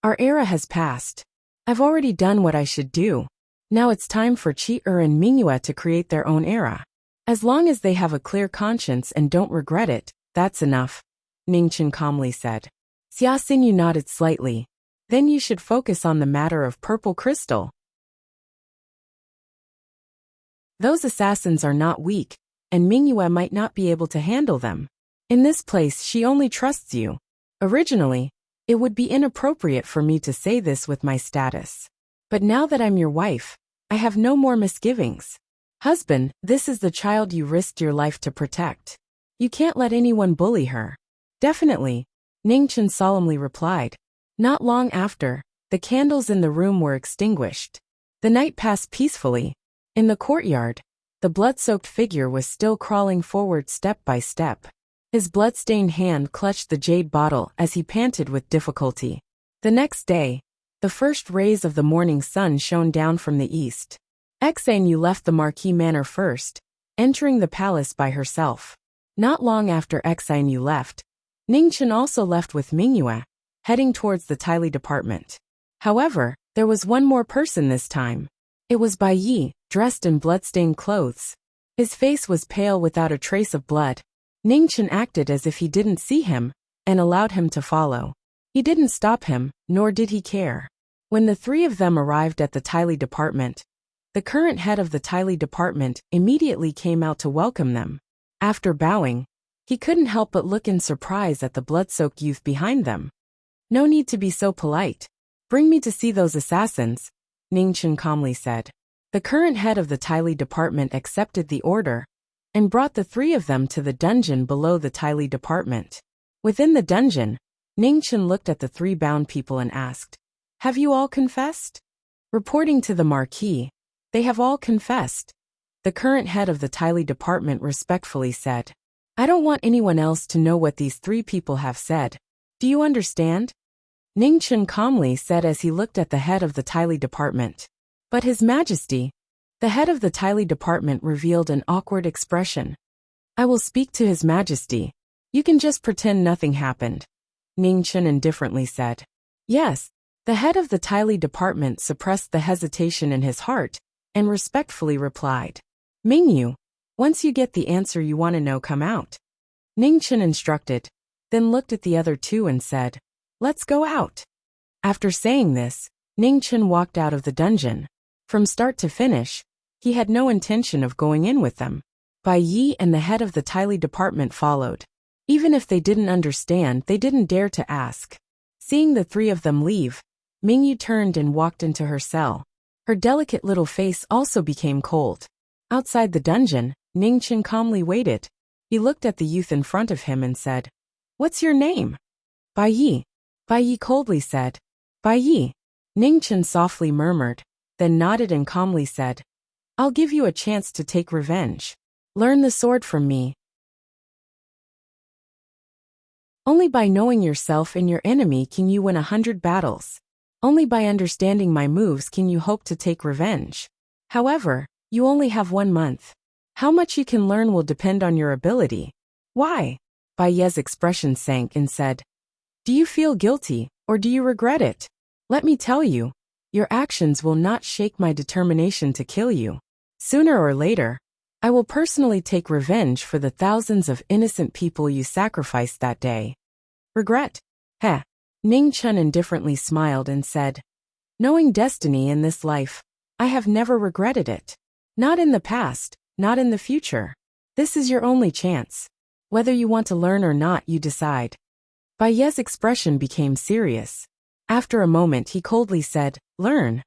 "Our era has passed. I've already done what I should do. Now it's time for Qi and Mingyue to create their own era. As long as they have a clear conscience and don't regret it, that's enough," Ningchen calmly said. Xia Xinyu nodded slightly. "Then you should focus on the matter of purple crystal. Those assassins are not weak, and Mingyue might not be able to handle them. In this place she only trusts you. Originally, it would be inappropriate for me to say this with my status. But now that I'm your wife, I have no more misgivings. Husband, this is the child you risked your life to protect. You can't let anyone bully her." "Definitely," Ningchen solemnly replied. Not long after, the candles in the room were extinguished. The night passed peacefully. In the courtyard, the blood-soaked figure was still crawling forward step by step. His blood-stained hand clutched the jade bottle as he panted with difficulty. The next day, the first rays of the morning sun shone down from the east. Xianyu left the Marquis manor first, entering the palace by herself. Not long after Xinyu left, Ningchen also left with Mingyue, heading towards the Tyli department. However, there was one more person this time. It was Bai Yi, dressed in blood-stained clothes. His face was pale without a trace of blood. Ningchen acted as if he didn't see him, and allowed him to follow. He didn't stop him, nor did he care. When the three of them arrived at the Tyli department, the current head of the Tyli department immediately came out to welcome them. After bowing, he couldn't help but look in surprise at the blood-soaked youth behind them. "No need to be so polite. Bring me to see those assassins," Ningchen calmly said. The current head of the Tyli department accepted the order and brought the three of them to the dungeon below the Tyli department. Within the dungeon, Ningchen looked at the three bound people and asked, "Have you all confessed?" Reporting to the Marquis, "They have all confessed," the current head of the Tyli department respectfully said. "I don't want anyone else to know what these three people have said. Do you understand?" Ningchen calmly said as he looked at the head of the Tyli department. But His Majesty, the head of the Tyli department revealed an awkward expression. "I will speak to His Majesty. You can just pretend nothing happened," Ningchen indifferently said. "Yes." The head of the Tyli department suppressed the hesitation in his heart and respectfully replied, "Mingyu, once you get the answer you want to know, come out." Ningchen instructed, then looked at the other two and said, "Let's go out." After saying this, Ningchen walked out of the dungeon. From start to finish, he had no intention of going in with them. Bai Yi and the head of the Tyli department followed. Even if they didn't understand, they didn't dare to ask. Seeing the three of them leave, Mingyu turned and walked into her cell. Her delicate little face also became cold. Outside the dungeon, Ningchen calmly waited. He looked at the youth in front of him and said, "What's your name?" "Bai Yi." Bai Yi coldly said, "Bai Yi." Ningchen softly murmured, then nodded and calmly said, "I'll give you a chance to take revenge. Learn the sword from me. Only by knowing yourself and your enemy can you win 100 battles. Only by understanding my moves can you hope to take revenge. However, you only have 1 month. How much you can learn will depend on your ability." "Why?" Bai Yi's expression sank and said, "Do you feel guilty, or do you regret it? Let me tell you, your actions will not shake my determination to kill you. Sooner or later, I will personally take revenge for the thousands of innocent people you sacrificed that day." "Regret? Heh." Ningchen indifferently smiled and said, "Knowing destiny in this life, I have never regretted it. Not in the past, not in the future. This is your only chance. Whether you want to learn or not, you decide." Bai Yi's expression became serious. After a moment he coldly said, "Learn."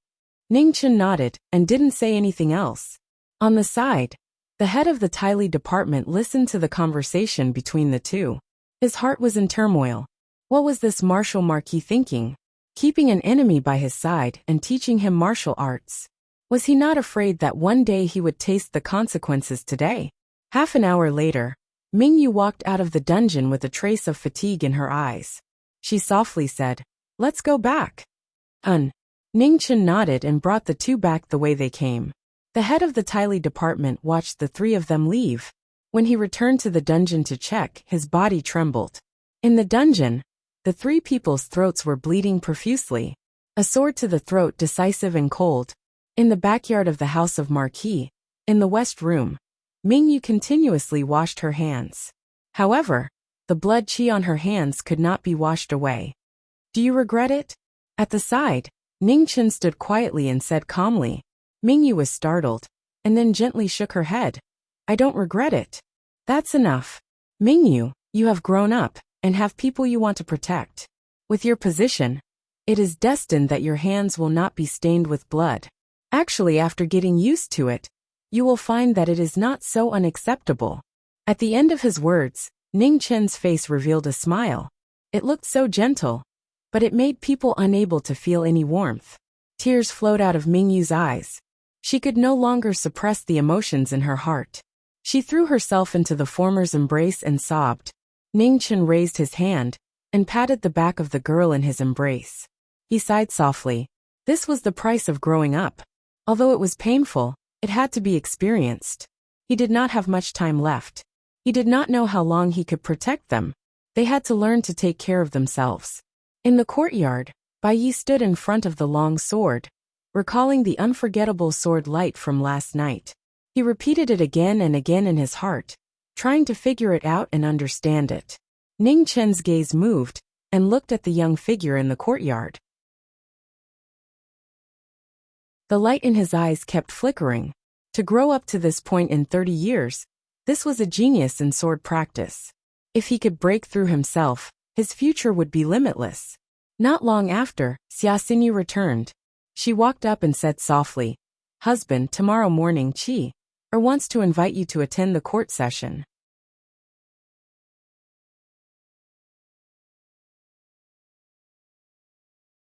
Ningchen nodded and didn't say anything else. On the side, the head of the Tyli department listened to the conversation between the two. His heart was in turmoil. What was this martial Marquis thinking? Keeping an enemy by his side and teaching him martial arts. Was he not afraid that one day he would taste the consequences today? Half an hour later, Mingyu walked out of the dungeon with a trace of fatigue in her eyes. She softly said, "Let's go back." Ningchen nodded and brought the two back the way they came. The head of the Tyli department watched the three of them leave. When he returned to the dungeon to check, his body trembled. In the dungeon, the three people's throats were bleeding profusely. A sword to the throat, decisive and cold. In the backyard of the house of Marquis, in the west room, Mingyu continuously washed her hands. However, the blood chi on her hands could not be washed away. "Do you regret it?" At the side, Ningchen stood quietly and said calmly. Mingyu was startled, and then gently shook her head. "I don't regret it." "That's enough. Mingyu, you have grown up, and have people you want to protect. With your position, it is destined that your hands will not be stained with blood. Actually, after getting used to it, you will find that it is not so unacceptable." At the end of his words, Ningchen's face revealed a smile. It looked so gentle, but it made people unable to feel any warmth. Tears flowed out of Mingyu's eyes. She could no longer suppress the emotions in her heart. She threw herself into the former's embrace and sobbed. Ningchen raised his hand and patted the back of the girl in his embrace. He sighed softly. This was the price of growing up. Although it was painful, it had to be experienced. He did not have much time left. He did not know how long he could protect them. They had to learn to take care of themselves. In the courtyard, Bai Yi stood in front of the long sword, recalling the unforgettable sword light from last night. He repeated it again and again in his heart, trying to figure it out and understand it. Ning Chen's gaze moved and looked at the young figure in the courtyard. The light in his eyes kept flickering. To grow up to this point in 30 years, this was a genius in sword practice. If he could break through himself, his future would be limitless. Not long after, Xia Xinyu returned. She walked up and said softly, "Husband, tomorrow morning Qi wants to invite you to attend the court session."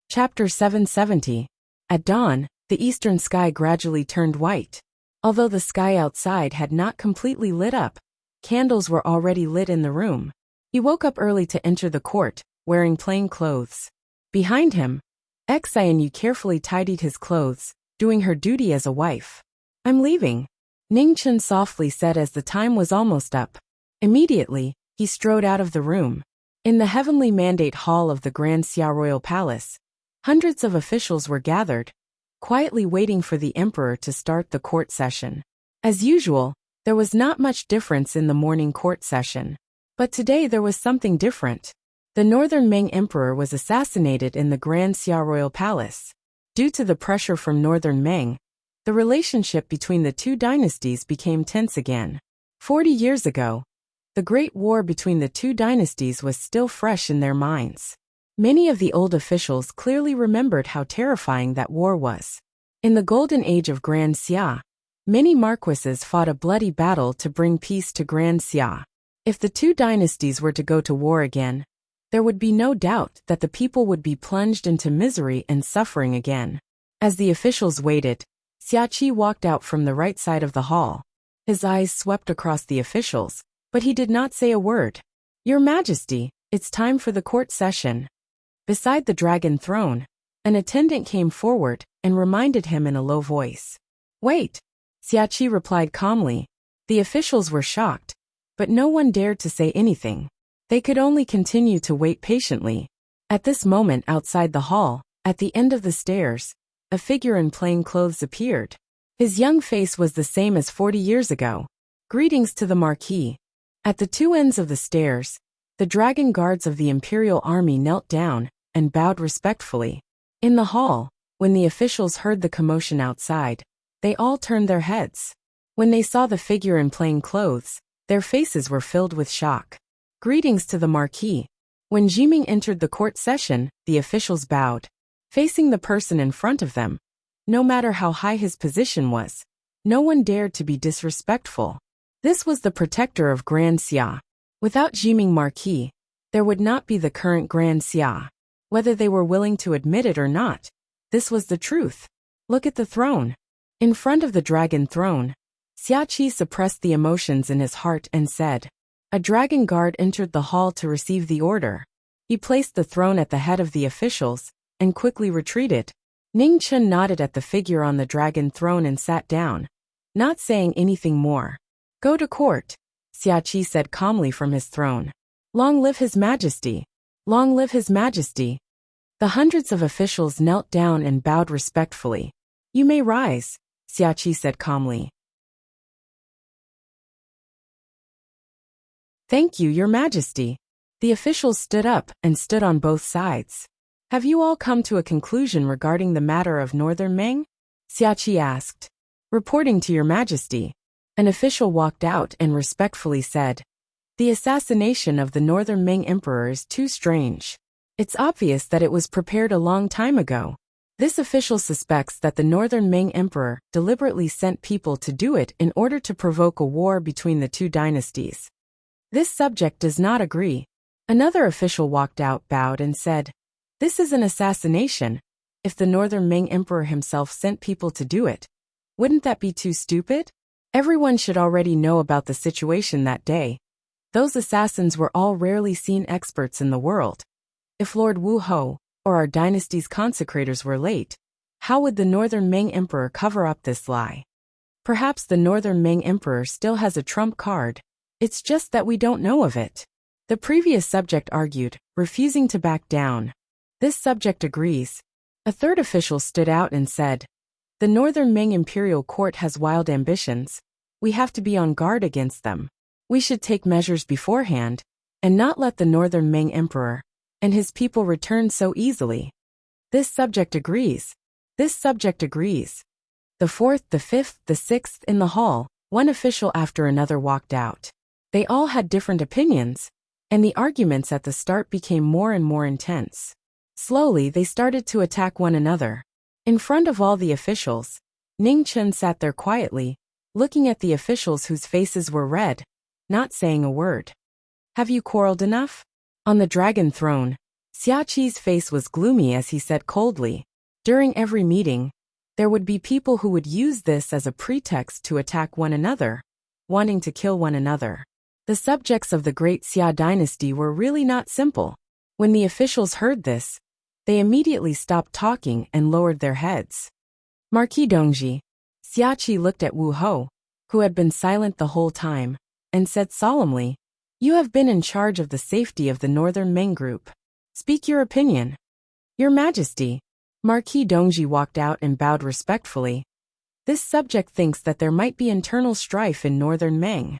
Chapter 770. At dawn, the eastern sky gradually turned white. Although the sky outside had not completely lit up, candles were already lit in the room. He woke up early to enter the court, wearing plain clothes. Behind him, Xianyu carefully tidied his clothes, doing her duty as a wife. "I'm leaving," Ning Chen softly said as the time was almost up. Immediately, he strode out of the room. In the heavenly mandate hall of the Grand Xia Royal Palace, hundreds of officials were gathered, quietly waiting for the emperor to start the court session. As usual, there was not much difference in the morning court session. But today there was something different. The Northern Ming Emperor was assassinated in the Grand Xia Royal Palace. Due to the pressure from Northern Ming, the relationship between the two dynasties became tense again. 40 years ago, the Great War between the two dynasties was still fresh in their minds. Many of the old officials clearly remembered how terrifying that war was. In the golden age of Grand Xia, many marquises fought a bloody battle to bring peace to Grand Xia. If the two dynasties were to go to war again, there would be no doubt that the people would be plunged into misery and suffering again. As the officials waited, Xia Qi walked out from the right side of the hall. His eyes swept across the officials, but he did not say a word. "Your Majesty, it's time for the court session." Beside the dragon throne, an attendant came forward and reminded him in a low voice. "Wait," Xia Qi replied calmly. The officials were shocked, but no one dared to say anything. They could only continue to wait patiently. At this moment outside the hall, at the end of the stairs, a figure in plain clothes appeared. His young face was the same as 40 years ago. "Greetings to the Marquis." At the two ends of the stairs, the dragon guards of the imperial army knelt down and bowed respectfully. In the hall, when the officials heard the commotion outside, they all turned their heads. When they saw the figure in plain clothes, their faces were filled with shock. "Greetings to the Marquis." When Jiming entered the court session, the officials bowed. Facing the person in front of them, no matter how high his position was, no one dared to be disrespectful. This was the protector of Grand Xia. Without Jiming Marquis, there would not be the current Grand Xia. Whether they were willing to admit it or not, this was the truth. Look at the throne. In front of the dragon throne, Xia Qi suppressed the emotions in his heart and said, A dragon guard entered the hall to receive the order. He placed the throne at the head of the officials and quickly retreated. Ning Chen nodded at the figure on the dragon throne and sat down, not saying anything more. Go to court, Xia Qi said calmly from his throne. Long live His Majesty! Long live His Majesty! The hundreds of officials knelt down and bowed respectfully. You may rise, Xia Qi said calmly. Thank you, Your Majesty. The officials stood up and stood on both sides. Have you all come to a conclusion regarding the matter of Northern Ming? Xia Qi asked. Reporting to Your Majesty. An official walked out and respectfully said, The assassination of the Northern Ming Emperor is too strange. It's obvious that it was prepared a long time ago. This official suspects that the Northern Ming Emperor deliberately sent people to do it in order to provoke a war between the two dynasties. This subject does not agree. Another official walked out, bowed, and said, This is an assassination. If the Northern Ming Emperor himself sent people to do it, wouldn't that be too stupid? Everyone should already know about the situation that day. Those assassins were all rarely seen experts in the world. If Lord Wu Ho, or our dynasty's consecrators were late, how would the Northern Ming Emperor cover up this lie? Perhaps the Northern Ming Emperor still has a trump card. It's just that we don't know of it. The previous subject argued, refusing to back down. This subject agrees. A third official stood out and said, the Northern Ming Imperial Court has wild ambitions. We have to be on guard against them. We should take measures beforehand, and not let the Northern Ming Emperor and his people return so easily. This subject agrees. This subject agrees. The fourth, the fifth, the sixth in the hall, one official after another walked out. They all had different opinions, and the arguments at the start became more and more intense. Slowly they started to attack one another. In front of all the officials, Ning Chen sat there quietly, looking at the officials whose faces were red, not saying a word. Have you quarreled enough? On the dragon throne, Xia Qi's face was gloomy as he said coldly, during every meeting, there would be people who would use this as a pretext to attack one another, wanting to kill one another. The subjects of the great Xia dynasty were really not simple. When the officials heard this, they immediately stopped talking and lowered their heads. Marquis Dongji, Xia Qi looked at Wu Hou, who had been silent the whole time, and said solemnly, you have been in charge of the safety of the Northern Ming group. Speak your opinion. Your Majesty. Marquis Dongji walked out and bowed respectfully. This subject thinks that there might be internal strife in Northern Ming.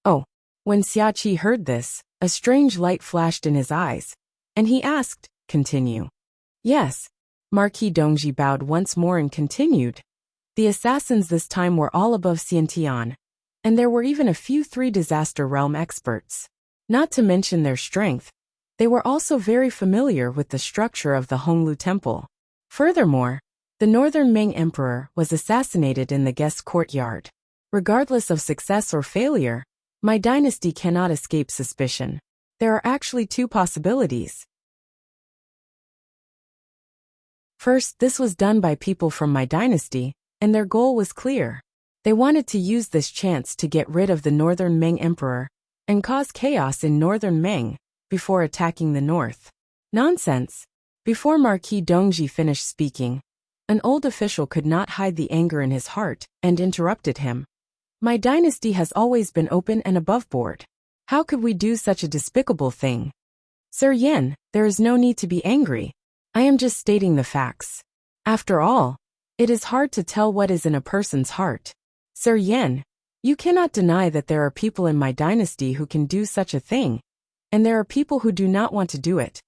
Oh. When Xia Qi heard this, a strange light flashed in his eyes, and he asked, continue. Yes. Marquis Dongji bowed once more and continued. The assassins this time were all above Xiantian, and there were even a few 3 disaster realm experts. Not to mention their strength, they were also very familiar with the structure of the Honglu Temple. Furthermore, the Northern Ming Emperor was assassinated in the guest courtyard. Regardless of success or failure, my dynasty cannot escape suspicion. There are actually 2 possibilities. First, this was done by people from my dynasty, and their goal was clear. They wanted to use this chance to get rid of the Northern Ming Emperor and cause chaos in Northern Ming before attacking the north. Nonsense. Before Marquis Dongji finished speaking, an old official could not hide the anger in his heart and interrupted him. My dynasty has always been open and above board. How could we do such a despicable thing? Sir Yan, there is no need to be angry. I am just stating the facts. After all, it is hard to tell what is in a person's heart. Sir Yan, you cannot deny that there are people in my dynasty who can do such a thing, and there are people who do not want to do it.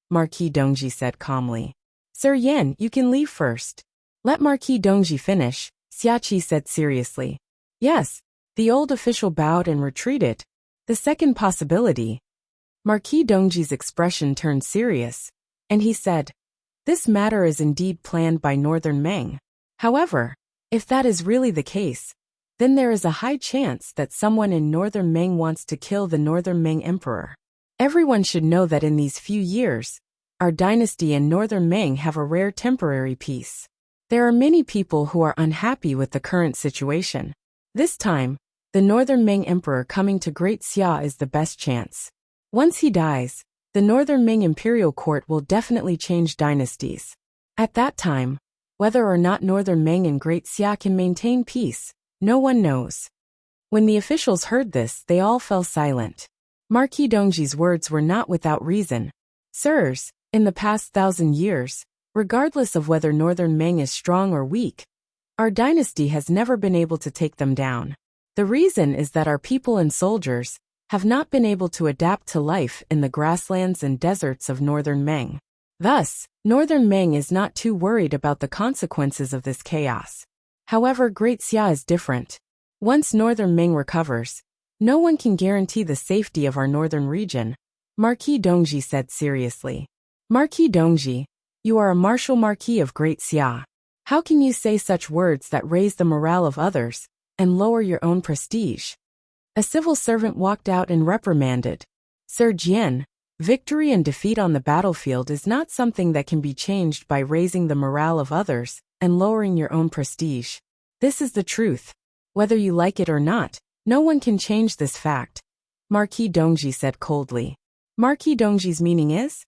Marquis Dongji said calmly. Sir Yan, you can leave first. Let Marquis Dongji finish, Xia Qi said seriously. Yes, the old official bowed and retreated. The second possibility. Marquis Dongji's expression turned serious, and he said, this matter is indeed planned by Northern Ming. However, if that is really the case, then there is a high chance that someone in Northern Ming wants to kill the Northern Ming Emperor. Everyone should know that in these few years, our dynasty and Northern Ming have a rare temporary peace. There are many people who are unhappy with the current situation. This time, the Northern Ming Emperor coming to Great Xia is the best chance. Once he dies, the Northern Ming Imperial Court will definitely change dynasties. At that time, whether or not Northern Ming and Great Xia can maintain peace, no one knows. When the officials heard this, they all fell silent. Marquis Dongji's words were not without reason. Sirs, in the past 1,000 years, regardless of whether Northern Ming is strong or weak, our dynasty has never been able to take them down. The reason is that our people and soldiers have not been able to adapt to life in the grasslands and deserts of Northern Ming. Thus, Northern Ming is not too worried about the consequences of this chaos. However, Great Xia is different. Once Northern Ming recovers, no one can guarantee the safety of our northern region, Marquis Dongji said seriously. Marquis Dongji, you are a martial marquis of Great Xia. How can you say such words that raise the morale of others and lower your own prestige? A civil servant walked out and reprimanded. Sir Jian, victory and defeat on the battlefield is not something that can be changed by raising the morale of others and lowering your own prestige. This is the truth. Whether you like it or not, no one can change this fact, Marquis Dongji said coldly. Marquis Dongji's meaning is?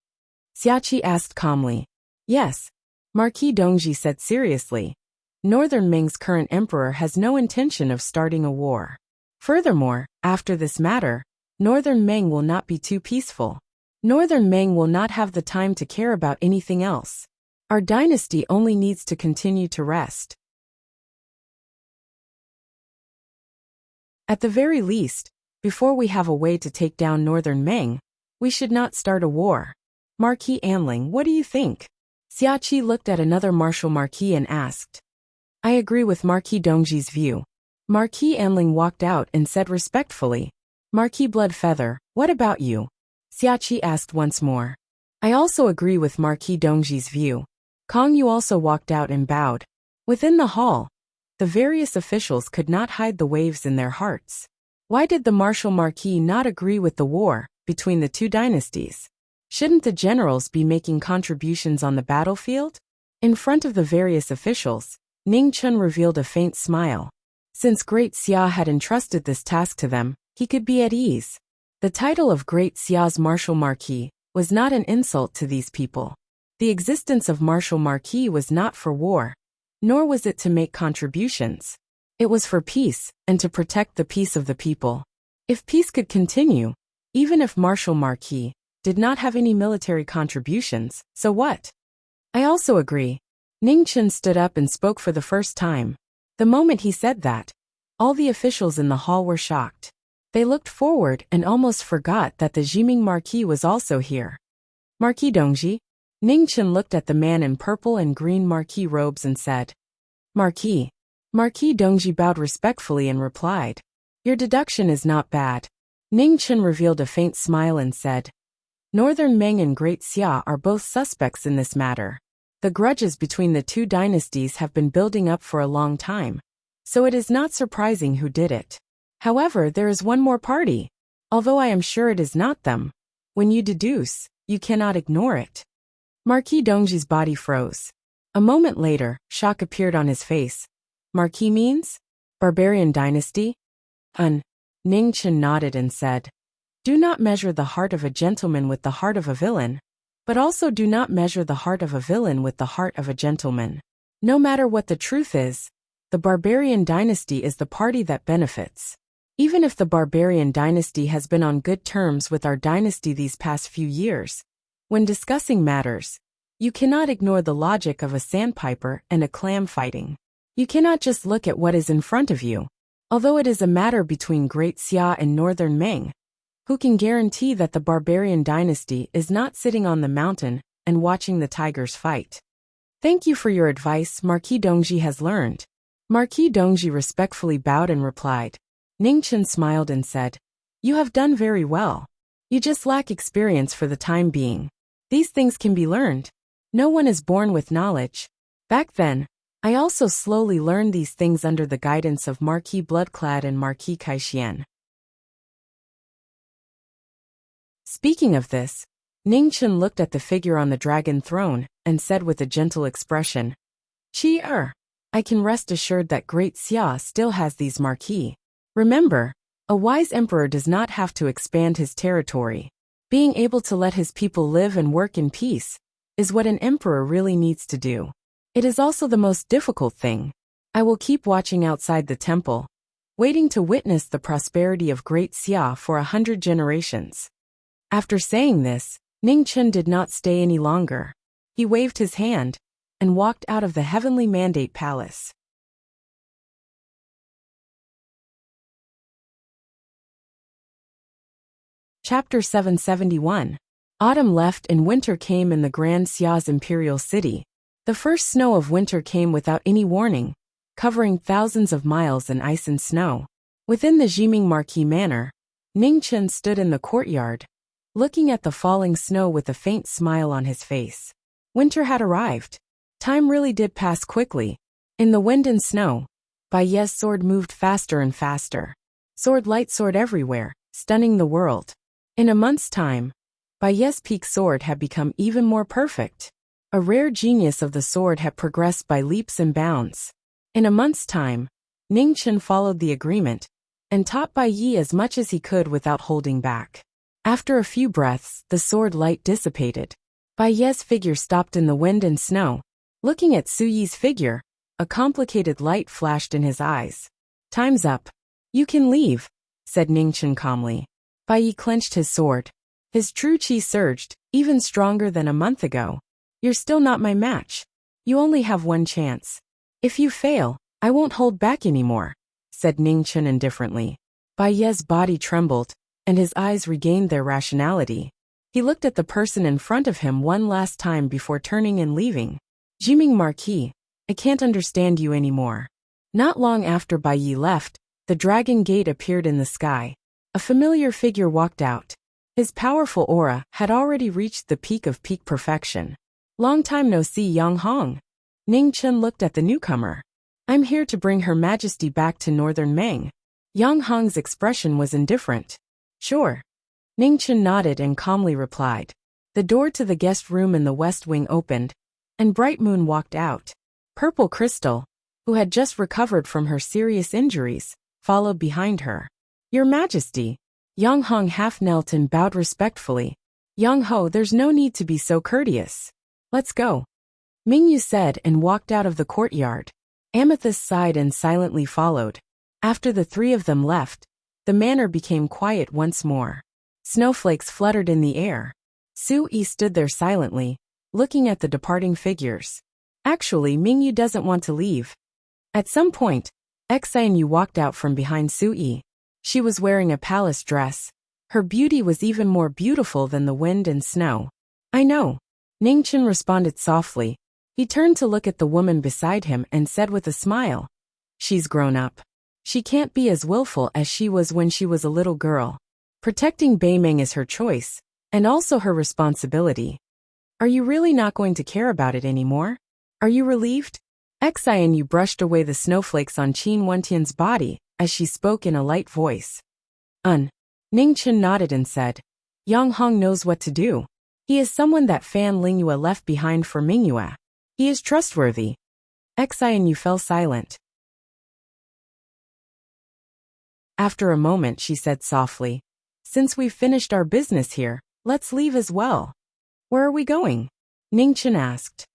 Xia Qi asked calmly. Yes, Marquis Dongji said seriously. Northern Ming's current emperor has no intention of starting a war. Furthermore, after this matter, Northern Meng will not be too peaceful. Northern Meng will not have the time to care about anything else. Our dynasty only needs to continue to rest. At the very least, before we have a way to take down Northern Meng, we should not start a war. Marquis Anling, what do you think? Xiaoqi looked at another martial Marquis and asked. I agree with Marquis Dongji's view. Marquis Anling walked out and said respectfully, Marquis Bloodfeather, what about you? Xiaoqi asked once more. I also agree with Marquis Dongji's view. Kong Yu also walked out and bowed. Within the hall, the various officials could not hide the waves in their hearts. Why did the martial Marquis not agree with the war between the two dynasties? Shouldn't the generals be making contributions on the battlefield? In front of the various officials, Ning Chun revealed a faint smile. Since Great Xia had entrusted this task to them, he could be at ease. The title of Great Xia's Martial Marquis was not an insult to these people. The existence of Martial Marquis was not for war, nor was it to make contributions. It was for peace, and to protect the peace of the people. If peace could continue, even if Martial Marquis did not have any military contributions, so what? I also agree. Ning Chun stood up and spoke for the first time. The moment he said that, all the officials in the hall were shocked. They looked forward and almost forgot that the Jiming Marquis was also here. Marquis Dongji? Ning Chun looked at the man in purple and green Marquis robes and said, Marquis. Marquis Dongji bowed respectfully and replied, Your deduction is not bad. Ning Chun revealed a faint smile and said, Northern Meng and Great Xia are both suspects in this matter. The grudges between the two dynasties have been building up for a long time, so it is not surprising who did it. However, there is one more party. Although I am sure it is not them, when you deduce, you cannot ignore it. Marquis Dongji's body froze. A moment later, shock appeared on his face. Marquis means? Barbarian dynasty? Ning Chun nodded and said, Do not measure the heart of a gentleman with the heart of a villain, but also do not measure the heart of a villain with the heart of a gentleman. No matter what the truth is, the barbarian dynasty is the party that benefits. Even if the barbarian dynasty has been on good terms with our dynasty these past few years, when discussing matters, you cannot ignore the logic of a sandpiper and a clam fighting. You cannot just look at what is in front of you. Although it is a matter between Great Xia and Northern Meng, who can guarantee that the barbarian dynasty is not sitting on the mountain and watching the tigers fight? Thank you for your advice, Marquis Dongji has learned. Marquis Dongji respectfully bowed and replied. Ning Chun smiled and said, You have done very well. You just lack experience for the time being. These things can be learned. No one is born with knowledge. Back then, I also slowly learned these things under the guidance of Marquis Bloodclad and Marquis Kaishian. Speaking of this, Ning Chun looked at the figure on the dragon throne and said with a gentle expression, Chi-er, I can rest assured that Great Xia still has these marquis. Remember, a wise emperor does not have to expand his territory. Being able to let his people live and work in peace is what an emperor really needs to do. It is also the most difficult thing. I will keep watching outside the temple, waiting to witness the prosperity of Great Xia for 100 generations. After saying this, Ning Chun did not stay any longer. He waved his hand and walked out of the Heavenly Mandate Palace. Chapter 771. Autumn left and winter came in the Grand Xia's imperial city. The first snow of winter came without any warning, covering thousands of miles in ice and snow. Within the Jiming Marquis Manor, Ning Chun stood in the courtyard, looking at the falling snow with a faint smile on his face. Winter had arrived. Time really did pass quickly. In the wind and snow, Bai Ye's sword moved faster and faster. Light sword everywhere, stunning the world. In a month's time, Bai Ye's peak sword had become even more perfect. A rare genius of the sword had progressed by leaps and bounds. In a month's time, Ning Chun followed the agreement and taught Bai Yi as much as he could without holding back. After a few breaths, the sword light dissipated. Bai Ye's figure stopped in the wind and snow. Looking at Su Yi's figure, a complicated light flashed in his eyes. Time's up. You can leave, said Ningchen calmly. Bai Yi clenched his sword. His true chi surged, even stronger than a month ago. You're still not my match. You only have one chance. If you fail, I won't hold back anymore, said Ningchen indifferently. Bai Ye's body trembled, and his eyes regained their rationality. He looked at the person in front of him one last time before turning and leaving. Jiming Marquis, I can't understand you anymore. Not long after Bai Yi left, the dragon gate appeared in the sky. A familiar figure walked out. His powerful aura had already reached the peak of peak perfection. Long time no see, Yang Hong. Ningchen looked at the newcomer. I'm here to bring Her Majesty back to Northern Meng. Yang Hong's expression was indifferent. Sure. Ningchen nodded and calmly replied. The door to the guest room in the west wing opened, and Bright Moon walked out. Purple Crystal, who had just recovered from her serious injuries, followed behind her. Your Majesty. Yang Hong half knelt and bowed respectfully. Yang Ho, there's no need to be so courteous. Let's go. Mingyu said and walked out of the courtyard. Amethyst sighed and silently followed. After the three of them left, the manor became quiet once more. Snowflakes fluttered in the air. Su Yi stood there silently, looking at the departing figures. Actually, Mingyu doesn't want to leave. At some point, Xianyu walked out from behind Su Yi. She was wearing a palace dress. Her beauty was even more beautiful than the wind and snow. I know. Ningchen responded softly. He turned to look at the woman beside him and said with a smile. She's grown up. She can't be as willful as she was when she was a little girl. Protecting Beimeng is her choice, and also her responsibility. Are you really not going to care about it anymore? Are you relieved? Xianyu brushed away the snowflakes on Qin Wentian's body as she spoke in a light voice. Ningchen nodded and said, Yang Hong knows what to do. He is someone that Fan Lingyue left behind for Mingyue. He is trustworthy. Xianyu fell silent. After a moment she said softly, Since we've finished our business here, let's leave as well. Where are we going? Ningchen asked.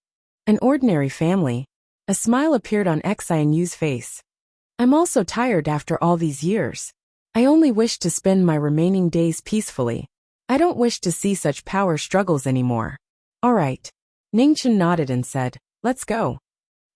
An ordinary family. A smile appeared on Xianyu's face. I'm also tired after all these years. I only wish to spend my remaining days peacefully. I don't wish to see such power struggles anymore. All right. Ningchen nodded and said, Let's go.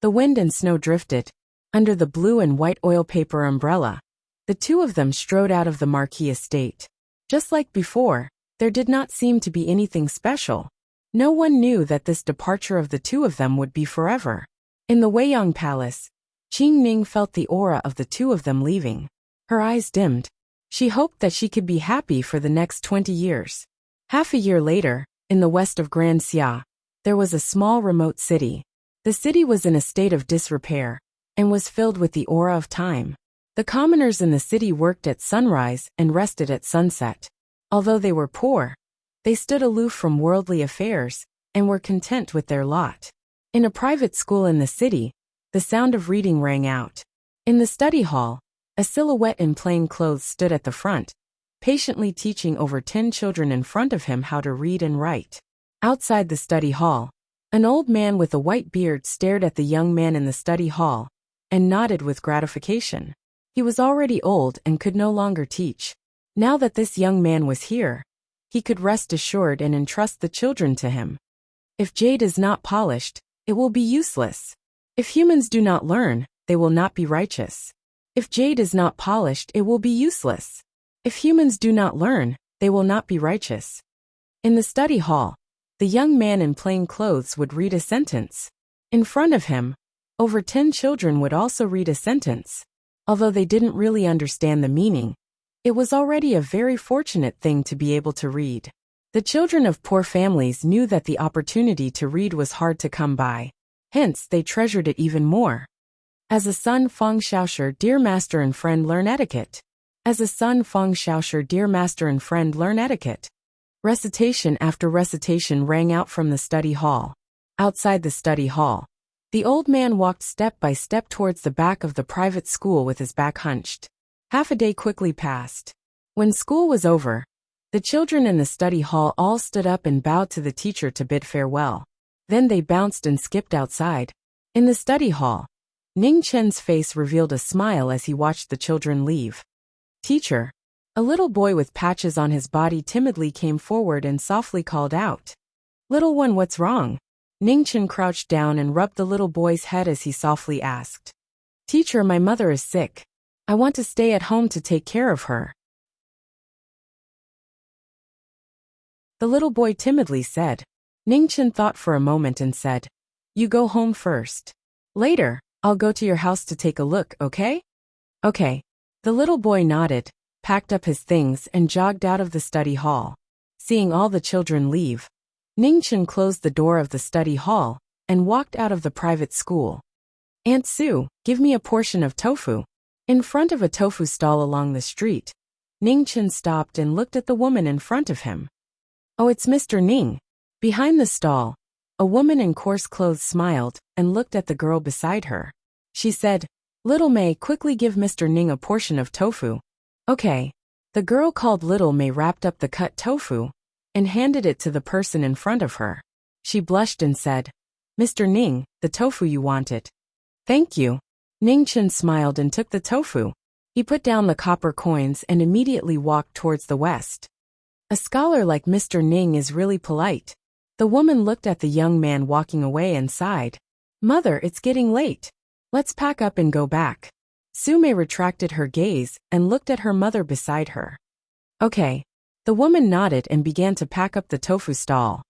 The wind and snow drifted. Under the blue and white oil paper umbrella, the two of them strode out of the Marquis estate. Just like before, there did not seem to be anything special. No one knew that this departure of the two of them would be forever. In the Weiyang Palace, Qing Ning felt the aura of the two of them leaving. Her eyes dimmed. She hoped that she could be happy for the next 20 years. Half a year later, in the west of Grand Xia, there was a small remote city. The city was in a state of disrepair, and was filled with the aura of time. The commoners in the city worked at sunrise and rested at sunset. Although they were poor, they stood aloof from worldly affairs, and were content with their lot. In a private school in the city, the sound of reading rang out. In the study hall, a silhouette in plain clothes stood at the front, patiently teaching over 10 children in front of him how to read and write. Outside the study hall, an old man with a white beard stared at the young man in the study hall, and nodded with gratification. He was already old and could no longer teach. Now that this young man was here, he could rest assured and entrust the children to him. If jade is not polished, it will be useless. If humans do not learn, they will not be righteous. If jade is not polished, it will be useless. If humans do not learn, they will not be righteous. In the study hall, the young man in plain clothes would read a sentence. In front of him, over 10 children would also read a sentence. Although they didn't really understand the meaning, it was already a very fortunate thing to be able to read. The children of poor families knew that the opportunity to read was hard to come by. Hence, they treasured it even more. As a son, Feng Xiaosher, dear master and friend, learn etiquette. As a son, Feng Xiaosher, dear master and friend, learn etiquette. Recitation after recitation rang out from the study hall. Outside the study hall, the old man walked step by step towards the back of the private school with his back hunched. Half a day quickly passed. When school was over, the children in the study hall all stood up and bowed to the teacher to bid farewell. Then they bounced and skipped outside. In the study hall, Ning Chen's face revealed a smile as he watched the children leave. Teacher. A little boy with patches on his body timidly came forward and softly called out. Little one, what's wrong? Ning Chen crouched down and rubbed the little boy's head as he softly asked. Teacher, my mother is sick. I want to stay at home to take care of her. The little boy timidly said. Ning Chen thought for a moment and said, You go home first. Later, I'll go to your house to take a look, okay? Okay. The little boy nodded, packed up his things and jogged out of the study hall. Seeing all the children leave, Ning Chen closed the door of the study hall and walked out of the private school. Aunt Sue, give me a portion of tofu. In front of a tofu stall along the street, Ning Chen stopped and looked at the woman in front of him. Oh, it's Mr. Ning. Behind the stall, a woman in coarse clothes smiled and looked at the girl beside her. She said, Little May, quickly give Mr. Ning a portion of tofu. Okay. The girl called Little May wrapped up the cut tofu and handed it to the person in front of her. She blushed and said, Mr. Ning, the tofu you wanted. Thank you. Ning Chen smiled and took the tofu. He put down the copper coins and immediately walked towards the west. A scholar like Mr. Ning is really polite. The woman looked at the young man walking away and sighed. Mother, it's getting late. Let's pack up and go back. Sume retracted her gaze and looked at her mother beside her. Okay. The woman nodded and began to pack up the tofu stall.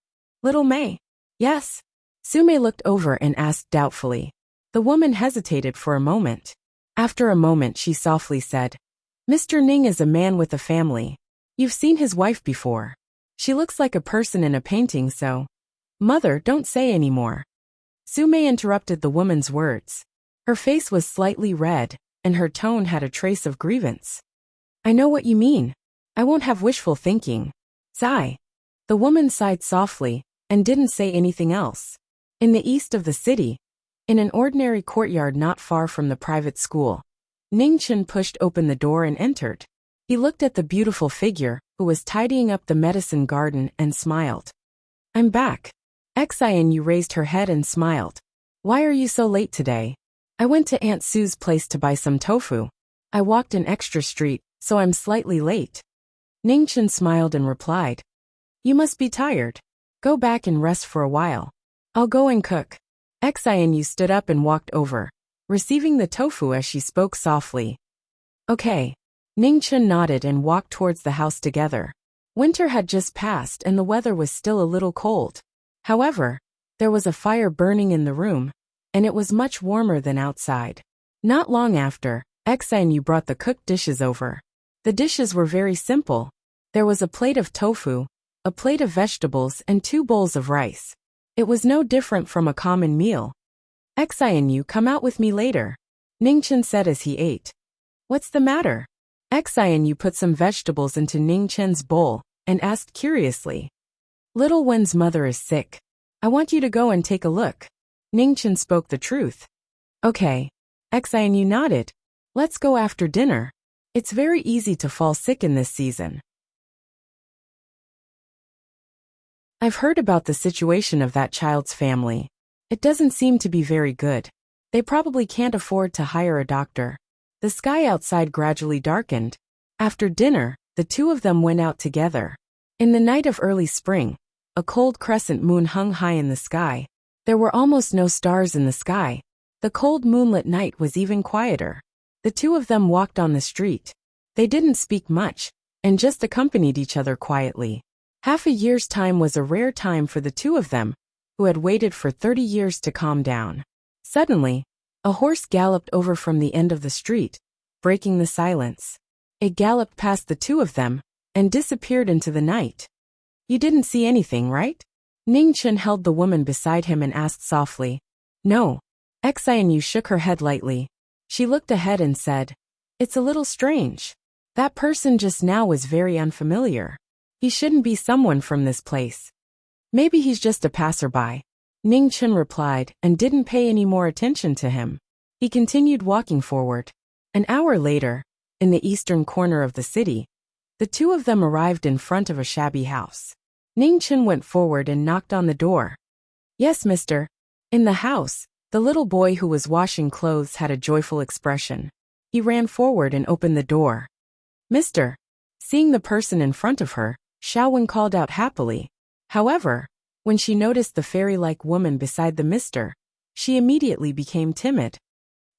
Little May. Yes. Sume looked over and asked doubtfully. The woman hesitated for a moment. After a moment she softly said, Mr. Ning is a man with a family. You've seen his wife before. She looks like a person in a painting, so. Mother, don't say any more. Sume interrupted the woman's words. Her face was slightly red, and her tone had a trace of grievance. I know what you mean. I won't have wishful thinking. Sigh. The woman sighed softly, and didn't say anything else. In the east of the city, in an ordinary courtyard not far from the private school, Ning Chen pushed open the door and entered. He looked at the beautiful figure, who was tidying up the medicine garden, and smiled. I'm back. Xianyu raised her head and smiled. Why are you so late today? I went to Aunt Sue's place to buy some tofu. I walked an extra street, so I'm slightly late. Ning Chen smiled and replied. You must be tired. Go back and rest for a while. I'll go and cook. Xianyu stood up and walked over, receiving the tofu as she spoke softly. Okay. Ning Chen nodded and walked towards the house together. Winter had just passed and the weather was still a little cold. However, there was a fire burning in the room, and it was much warmer than outside. Not long after, Xianyu brought the cooked dishes over. The dishes were very simple. There was a plate of tofu, a plate of vegetables and 2 bowls of rice. It was no different from a common meal. Xianyu, come out with me later, Ning Chen said as he ate. What's the matter? Xianyu put some vegetables into Ning Chen's bowl and asked curiously. Little Wen's mother is sick. I want you to go and take a look. Ning Chen spoke the truth. Okay. Xianyu nodded. Let's go after dinner. It's very easy to fall sick in this season. I've heard about the situation of that child's family. It doesn't seem to be very good. They probably can't afford to hire a doctor. The sky outside gradually darkened. After dinner, the two of them went out together. In the night of early spring, a cold crescent moon hung high in the sky. There were almost no stars in the sky. The cold moonlit night was even quieter. The two of them walked on the street. They didn't speak much, and just accompanied each other quietly. Half a year's time was a rare time for the two of them, who had waited for 30 years to calm down. Suddenly, a horse galloped over from the end of the street, breaking the silence. It galloped past the two of them, and disappeared into the night. You didn't see anything, right? Ning Chen held the woman beside him and asked softly. No. Xianyu shook her head lightly. She looked ahead and said, It's a little strange. That person just now was very unfamiliar. He shouldn't be someone from this place. Maybe he's just a passerby. Ning Chen replied and didn't pay any more attention to him. He continued walking forward. An hour later, in the eastern corner of the city, the two of them arrived in front of a shabby house. Ning Chen went forward and knocked on the door. Yes, mister. In the house, The little boy who was washing clothes had a joyful expression. He ran forward and opened the door. Mister. Seeing the person in front of her, Xiaowen called out happily. However, when she noticed the fairy-like woman beside the mister, she immediately became timid.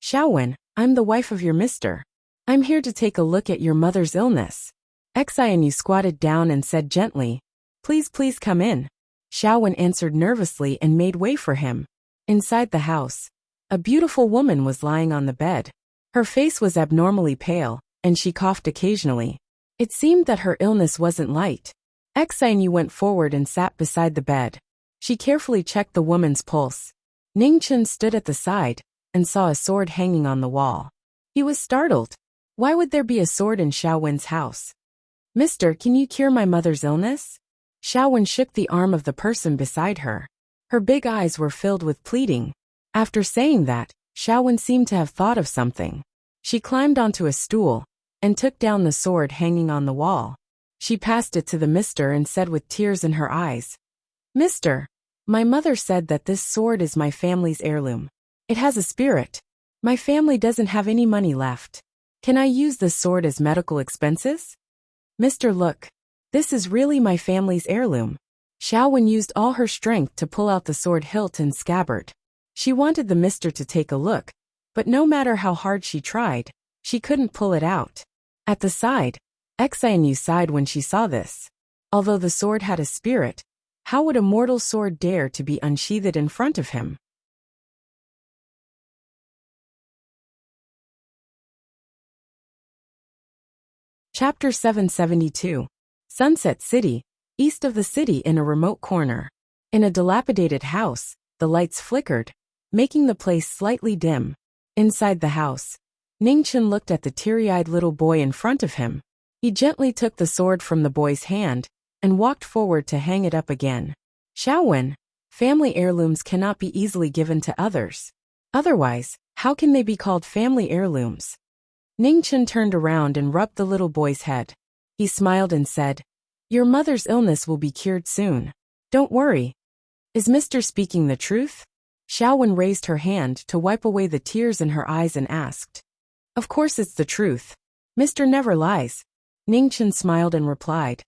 Xiaowen, I'm the wife of your mister. I'm here to take a look at your mother's illness. Xianyu squatted down and said gently, please come in. Xiaowen answered nervously and made way for him. Inside the house, a beautiful woman was lying on the bed. Her face was abnormally pale, and she coughed occasionally. It seemed that her illness wasn't light. Xianyu went forward and sat beside the bed. She carefully checked the woman's pulse. Ningchen stood at the side and saw a sword hanging on the wall. He was startled. Why would there be a sword in Xiaowen's house? Mister, can you cure my mother's illness? Xiaowen shook the arm of the person beside her. Her big eyes were filled with pleading. After saying that, Xiaowen seemed to have thought of something. She climbed onto a stool and took down the sword hanging on the wall. She passed it to the mister and said with tears in her eyes, Mister, my mother said that this sword is my family's heirloom. It has a spirit. My family doesn't have any money left. Can I use this sword as medical expenses? Mister, look. This is really my family's heirloom. Xiaowen used all her strength to pull out the sword hilt and scabbard. She wanted the mister to take a look, but no matter how hard she tried, she couldn't pull it out. At the side, Xianyu sighed when she saw this. Although the sword had a spirit, how would a mortal sword dare to be unsheathed in front of him? Chapter 772. Sunset City, east of the city in a remote corner. In a dilapidated house, the lights flickered, making the place slightly dim. Inside the house, Ningchen looked at the teary-eyed little boy in front of him. He gently took the sword from the boy's hand and walked forward to hang it up again. Xiaowen, family heirlooms cannot be easily given to others. Otherwise, how can they be called family heirlooms? Ningchen turned around and rubbed the little boy's head. He smiled and said, Your mother's illness will be cured soon. Don't worry. Is Mister speaking the truth? Xiaowen raised her hand to wipe away the tears in her eyes and asked. Of course it's the truth. Mister never lies. Ningchen smiled and replied.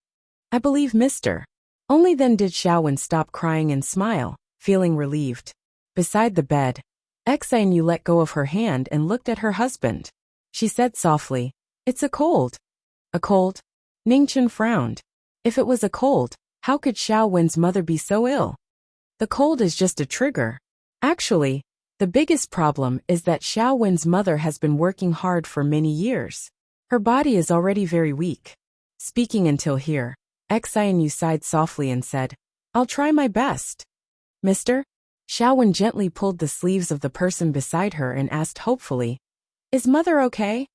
I believe Mister. Only then did Xiaowen stop crying and smile, feeling relieved. Beside the bed, Xianyu let go of her hand and looked at her husband. She said softly, It's a cold. A cold? Ningchen frowned. If it was a cold, how could Xiaowen's mother be so ill? The cold is just a trigger. Actually, the biggest problem is that Xiaowen's mother has been working hard for many years. Her body is already very weak. Speaking until here, Xianyu sighed softly and said, I'll try my best. Mister? Xiaowen gently pulled the sleeves of the person beside her and asked hopefully, Is mother okay?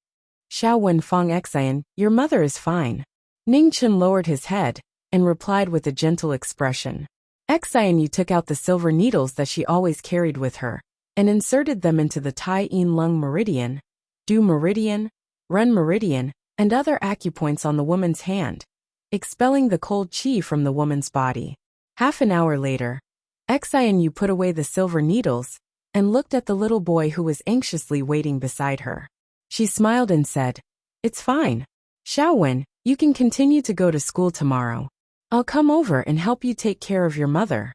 Xiaowen Fong Xian, your mother is fine. Ningchen lowered his head and replied with a gentle expression. Xianyu took out the silver needles that she always carried with her and inserted them into the Tai Yin Lung Meridian, Du Meridian, Ren Meridian, and other acupoints on the woman's hand, expelling the cold qi from the woman's body. Half an hour later, Xianyu put away the silver needles and looked at the little boy who was anxiously waiting beside her. She smiled and said, It's fine. Xiaowen, you can continue to go to school tomorrow. I'll come over and help you take care of your mother.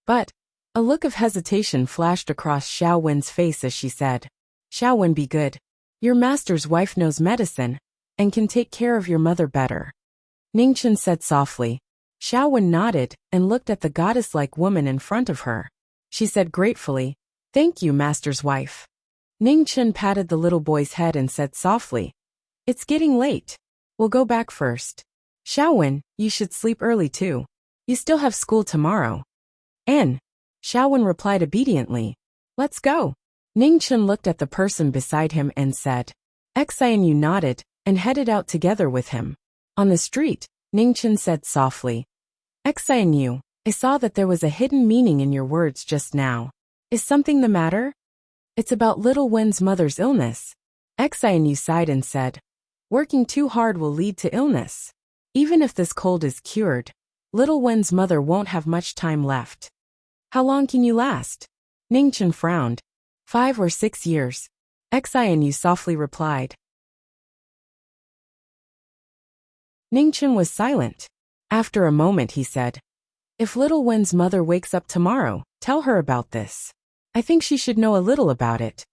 But a look of hesitation flashed across Xiaowen's face as she said, Xiaowen, be good. Your master's wife knows medicine and can take care of your mother better. Ningchen said softly. Xiaowen nodded and looked at the goddess-like woman in front of her. She said gratefully, Thank you, master's wife. Ningchen patted the little boy's head and said softly, It's getting late. We'll go back first. Xiaowen, you should sleep early too. You still have school tomorrow. And Xiaowen replied obediently, Let's go. Ningchen looked at the person beside him and said. Xianyu nodded and headed out together with him. On the street, Ningchen said softly, Xianyu, I saw that there was a hidden meaning in your words just now. Is something the matter? It's about little Wen's mother's illness. Xianyu sighed and said, Working too hard will lead to illness. Even if this cold is cured, little Wen's mother won't have much time left. How long can you last? Ningchen frowned 5 or 6 years. Xianyu softly replied. Ningchen was silent. After a moment he said, "If Little Wen's mother wakes up tomorrow, tell her about this. I think she should know a little about it."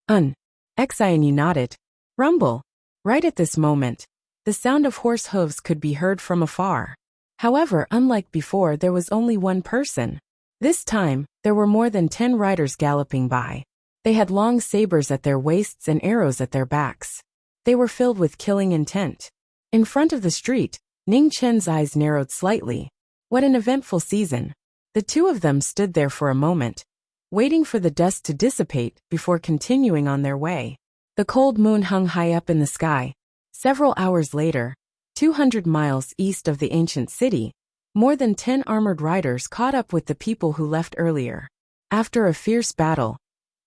Xianyu nodded. Rumble. Right at this moment, the sound of horse hooves could be heard from afar. However, unlike before, there was only one person. This time, there were more than 10 riders galloping by. They had long sabers at their waists and arrows at their backs. They were filled with killing intent. In front of the street, Ning Chen's eyes narrowed slightly. What an eventful season. The two of them stood there for a moment, waiting for the dust to dissipate before continuing on their way. The cold moon hung high up in the sky. Several hours later, 200 miles east of the ancient city, more than 10 armored riders caught up with the people who left earlier. After a fierce battle,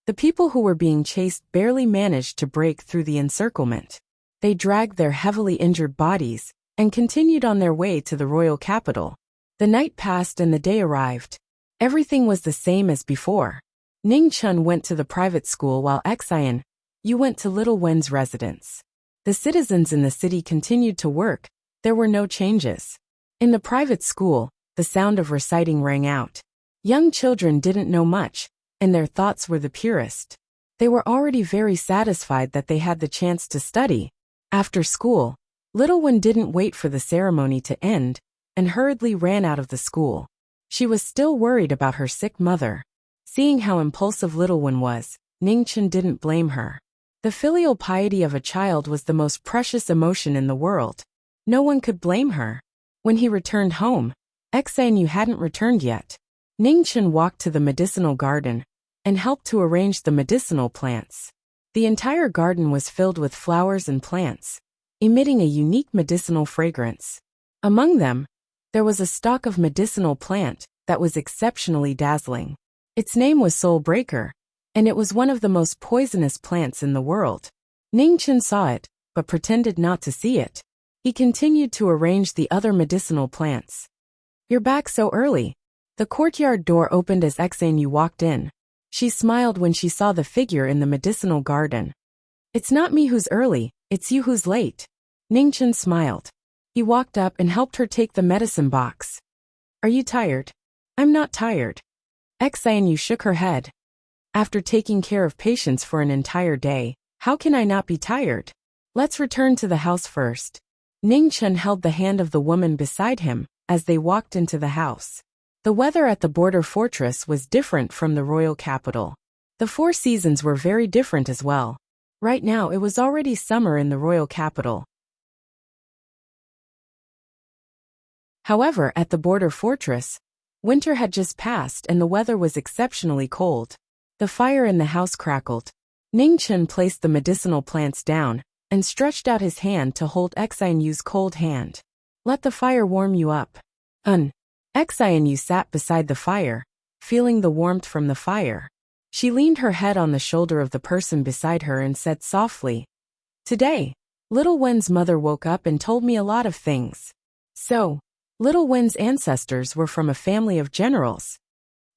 the people who were being chased barely managed to break through the encirclement. They dragged their heavily injured bodies and continued on their way to the royal capital. The night passed and the day arrived. Everything was the same as before. Ning Chun went to the private school while Xian Yu went to Little Wen's residence. The citizens in the city continued to work. There were no changes. In the private school, the sound of reciting rang out. Young children didn't know much, and their thoughts were the purest. They were already very satisfied that they had the chance to study. After school, Little Wen didn't wait for the ceremony to end and hurriedly ran out of the school. She was still worried about her sick mother. Seeing how impulsive Little Wen was, Ningchen didn't blame her. The filial piety of a child was the most precious emotion in the world. No one could blame her. When he returned home, Xianyu hadn't returned yet. Ningchen walked to the medicinal garden and helped to arrange the medicinal plants. The entire garden was filled with flowers and plants, emitting a unique medicinal fragrance. Among them, there was a stalk of medicinal plant that was exceptionally dazzling. Its name was Soul Breaker, and it was one of the most poisonous plants in the world. Ningchen saw it, but pretended not to see it. He continued to arrange the other medicinal plants. "You're back so early." The courtyard door opened as Xianyu walked in. She smiled when she saw the figure in the medicinal garden. "It's not me who's early, it's you who's late." Ningchen smiled. He walked up and helped her take the medicine box. "Are you tired?" "I'm not tired." Xianyu shook her head. "After taking care of patients for an entire day, how can I not be tired? Let's return to the house first." Ningchen held the hand of the woman beside him as they walked into the house. The weather at the border fortress was different from the royal capital. The 4 seasons were very different as well. Right now it was already summer in the royal capital. However, at the border fortress, winter had just passed and the weather was exceptionally cold. The fire in the house crackled. Ningchen placed the medicinal plants down and stretched out his hand to hold Xianyu's cold hand. "Let the fire warm you up." Xianyu sat beside the fire, feeling the warmth from the fire. She leaned her head on the shoulder of the person beside her and said softly, "Today, Little Wen's mother woke up and told me a lot of things. So, Little Wen's ancestors were from a family of generals."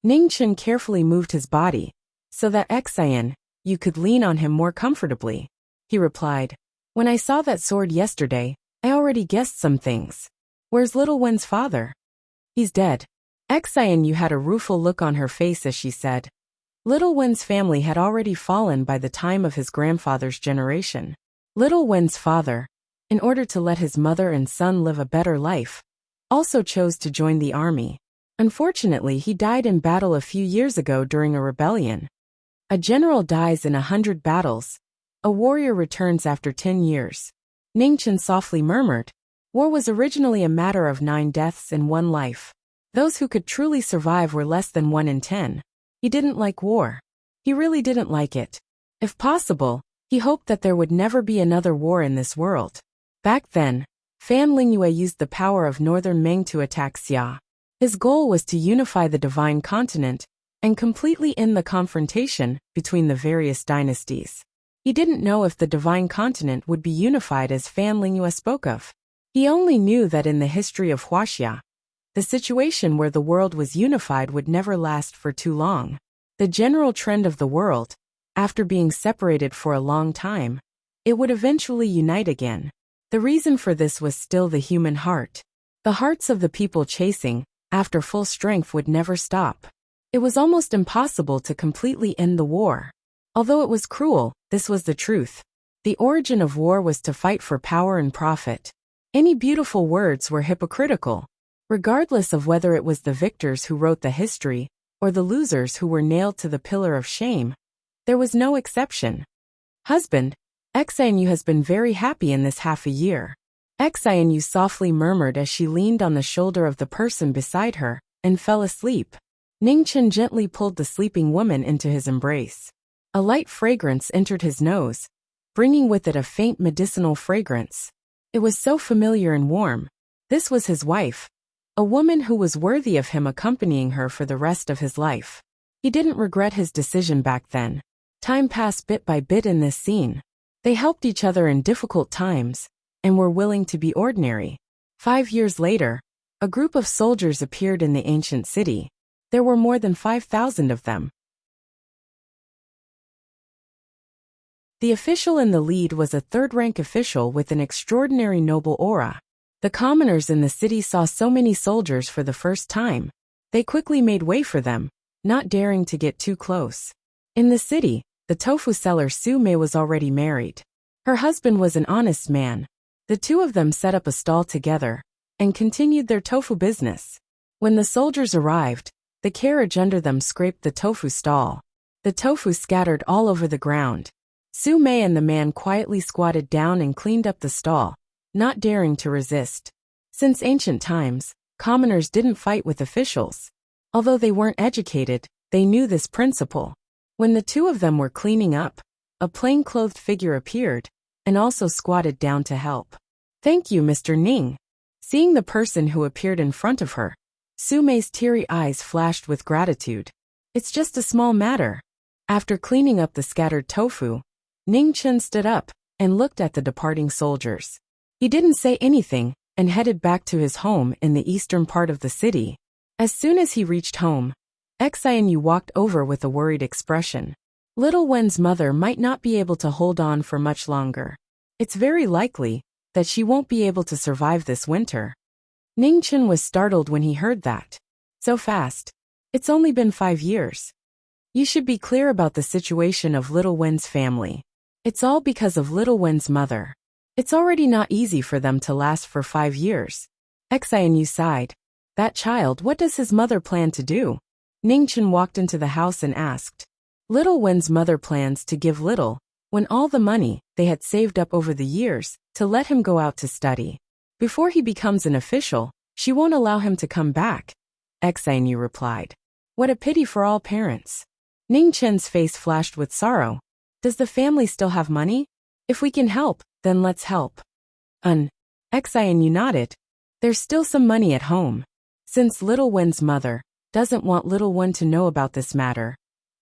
Ningchen carefully moved his body so that Xianyu could lean on him more comfortably. He replied, "When I saw that sword yesterday, I already guessed some things. Where's Little Wen's father?" "He's dead." Xianyu had a rueful look on her face as she said, Little Wen's family had already fallen by the time of his grandfather's generation. Little Wen's father, in order to let his mother and son live a better life, also chose to join the army. Unfortunately, he died in battle a few years ago during a rebellion. A general dies in 100 battles. A warrior returns after 10 years. Ningchen softly murmured, "War was originally a matter of 9 deaths and 1 life. Those who could truly survive were less than 1 in 10. He didn't like war. He really didn't like it. If possible, he hoped that there would never be another war in this world." Back then, Fan Lingyue used the power of northern Ming to attack Xia. His goal was to unify the divine continent and completely end the confrontation between the various dynasties. He didn't know if the divine continent would be unified as Fan Lingyue spoke of. He only knew that in the history of Wuxia, the situation where the world was unified would never last for too long. The general trend of the world after being separated for a long time, it would eventually unite again. The reason for this was still the human heart. The hearts of the people chasing, after full strength, would never stop. It was almost impossible to completely end the war. Although it was cruel, this was the truth. The origin of war was to fight for power and profit. Any beautiful words were hypocritical. Regardless of whether it was the victors who wrote the history, or the losers who were nailed to the pillar of shame, there was no exception. Husband, Xinu has been very happy in this half a year. Xinu softly murmured as she leaned on the shoulder of the person beside her, and fell asleep. Ningchen gently pulled the sleeping woman into his embrace. A light fragrance entered his nose, bringing with it a faint medicinal fragrance. It was so familiar and warm. This was his wife, a woman who was worthy of him accompanying her for the rest of his life. He didn't regret his decision back then. Time passed bit by bit in this scene. They helped each other in difficult times, and were willing to be ordinary. 5 years later, a group of soldiers appeared in the ancient city. There were more than 5,000 of them. The official in the lead was a third-rank official with an extraordinary noble aura. The commoners in the city saw so many soldiers for the first time. They quickly made way for them, not daring to get too close. In the city, the tofu seller Su Mei was already married. Her husband was an honest man. The two of them set up a stall together, and continued their tofu business. When the soldiers arrived, the carriage under them scraped the tofu stall. The tofu scattered all over the ground. Su Mei and the man quietly squatted down and cleaned up the stall, not daring to resist. Since ancient times, commoners didn't fight with officials. Although they weren't educated, they knew this principle. When the two of them were cleaning up, a plain-clothed figure appeared, and also squatted down to help. "Thank you, Mr. Ning." Seeing the person who appeared in front of her, Su Mei's teary eyes flashed with gratitude. "It's just a small matter." After cleaning up the scattered tofu, Ning Chen stood up and looked at the departing soldiers. He didn't say anything and headed back to his home in the eastern part of the city. As soon as he reached home, Xinu walked over with a worried expression. Little Wen's mother might not be able to hold on for much longer. It's very likely that she won't be able to survive this winter. Ning Chen was startled when he heard that. So fast. It's only been 5 years. You should be clear about the situation of Little Wen's family. It's all because of Little Wen's mother. It's already not easy for them to last for 5 years. Xinu sighed. That child, what does his mother plan to do? Ning Chen walked into the house and asked. Little Wen's mother plans to give Little Wen all the money they had saved up over the years to let him go out to study. Before he becomes an official, she won't allow him to come back, Xinu replied. What a pity for all parents. Ning Chen's face flashed with sorrow. Does the family still have money? If we can help, then let's help. Xinu nodded. There's still some money at home. Since Little Wen's mother doesn't want Little Wen to know about this matter,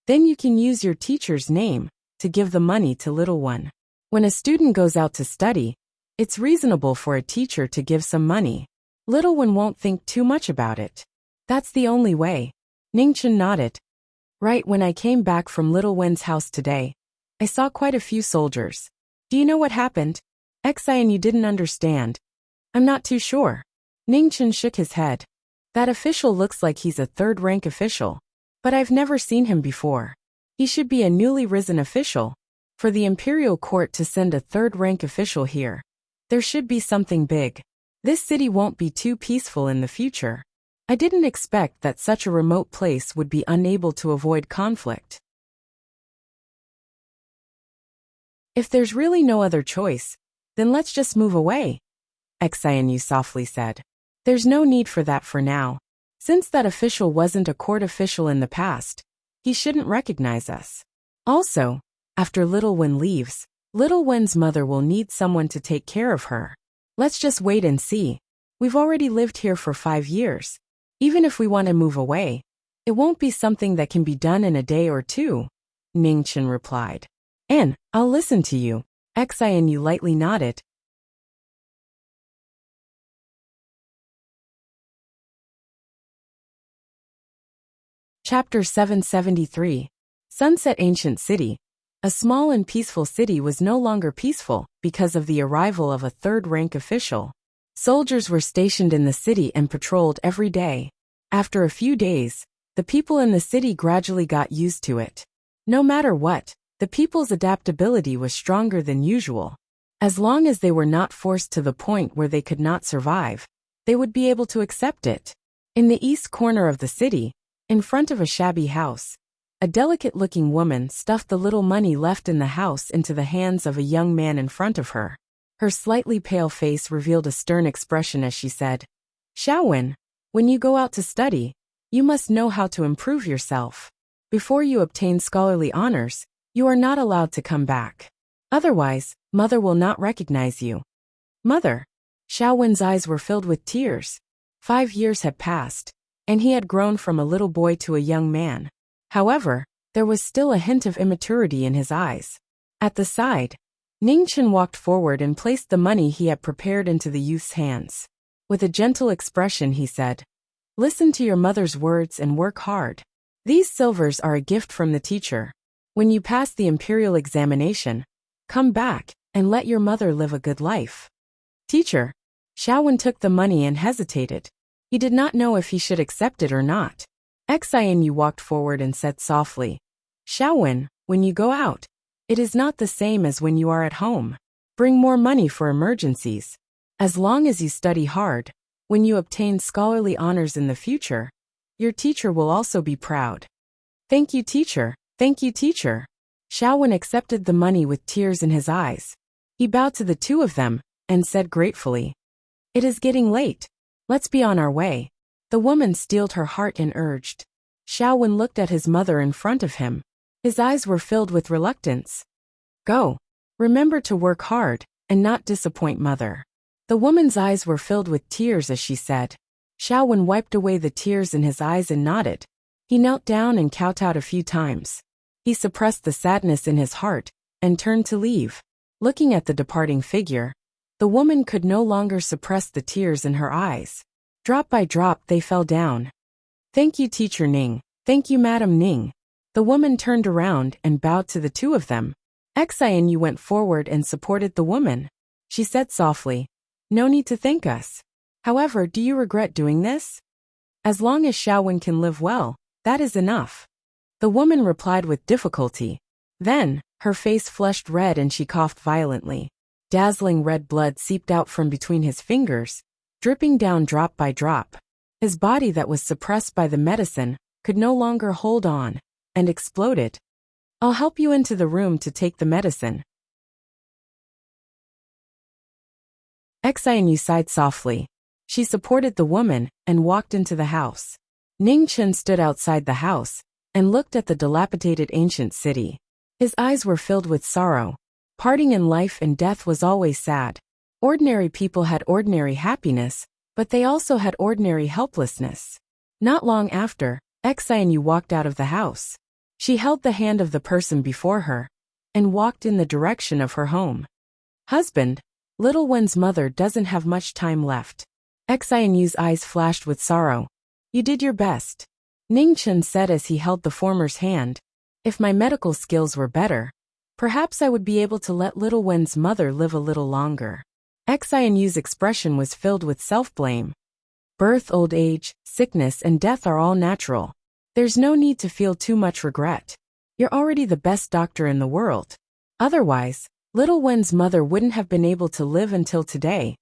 then you can use your teacher's name to give the money to Little Wen. When a student goes out to study, it's reasonable for a teacher to give some money. Little Wen won't think too much about it. That's the only way. Ning Chen nodded. Right when I came back from Little Wen's house today, I saw quite a few soldiers. Do you know what happened? Xinu didn't understand. I'm not too sure. Ning Chen shook his head. That official looks like he's a third-rank official, but I've never seen him before. He should be a newly risen official. For the imperial court to send a third-rank official here, there should be something big. This city won't be too peaceful in the future. I didn't expect that such a remote place would be unable to avoid conflict. If there's really no other choice, then let's just move away, Xinu softly said. There's no need for that for now. Since that official wasn't a court official in the past, he shouldn't recognize us. Also, after Little Wen leaves, Little Wen's mother will need someone to take care of her. Let's just wait and see. We've already lived here for 5 years. Even if we want to move away, it won't be something that can be done in a day or two, Ning Chen replied. And I'll listen to you. Xinu lightly nodded. Chapter 773. Sunset Ancient City. A small and peaceful city was no longer peaceful because of the arrival of a third-rank official. Soldiers were stationed in the city and patrolled every day. After a few days, the people in the city gradually got used to it. No matter what, the people's adaptability was stronger than usual. As long as they were not forced to the point where they could not survive, they would be able to accept it. In the east corner of the city, in front of a shabby house, a delicate-looking woman stuffed the little money left in the house into the hands of a young man in front of her. Her slightly pale face revealed a stern expression as she said, "Xiaowen, when you go out to study, you must know how to improve yourself. Before you obtain scholarly honors, you are not allowed to come back. Otherwise, Mother will not recognize you." Mother? Xiaowen's eyes were filled with tears. 5 years had passed, and he had grown from a little boy to a young man. However, there was still a hint of immaturity in his eyes. At the side, Ningchen walked forward and placed the money he had prepared into the youth's hands. With a gentle expression he said, "Listen to your mother's words and work hard. These silvers are a gift from the teacher. When you pass the imperial examination, come back and let your mother live a good life." "Teacher." Xiaowen took the money and hesitated. He did not know if he should accept it or not. Xianyu walked forward and said softly, "Xiaowen, when you go out, it is not the same as when you are at home. Bring more money for emergencies. As long as you study hard, when you obtain scholarly honors in the future, your teacher will also be proud." "Thank you, teacher. Thank you, teacher." Xiaowen accepted the money with tears in his eyes. He bowed to the two of them and said gratefully, "It is getting late. Let's be on our way." The woman steeled her heart and urged. Xiaowen looked at his mother in front of him. His eyes were filled with reluctance. "Go. Remember to work hard and not disappoint Mother." The woman's eyes were filled with tears as she said. Xiaowen wiped away the tears in his eyes and nodded. He knelt down and kowtowed a few times. He suppressed the sadness in his heart and turned to leave. Looking at the departing figure, the woman could no longer suppress the tears in her eyes. Drop by drop they fell down. "Thank you, Teacher Ning. Thank you, Madam Ning." The woman turned around and bowed to the two of them. Xianyu went forward and supported the woman. She said softly, "No need to thank us. However, do you regret doing this? As long as Xiaowen can live well, that is enough." The woman replied with difficulty. Then, her face flushed red and she coughed violently. Dazzling red blood seeped out from between his fingers, dripping down drop by drop. His body that was suppressed by the medicine could no longer hold on, and exploded. "I'll help you into the room to take the medicine." Xianyu sighed softly. She supported the woman and walked into the house. Ningchen stood outside the house and looked at the dilapidated ancient city. His eyes were filled with sorrow. Parting in life and death was always sad. Ordinary people had ordinary happiness, but they also had ordinary helplessness. Not long after, Xianyu walked out of the house. She held the hand of the person before her and walked in the direction of her home. "Husband, little one's mother doesn't have much time left." Xianyu's eyes flashed with sorrow. "You did your best," Ningchen said as he held the former's hand. "If my medical skills were better, perhaps I would be able to let little one's mother live a little longer." Xianyu's expression was filled with self-blame. Birth, old age, sickness, and death are all natural. There's no need to feel too much regret. You're already the best doctor in the world. Otherwise, little Wen's mother wouldn't have been able to live until today.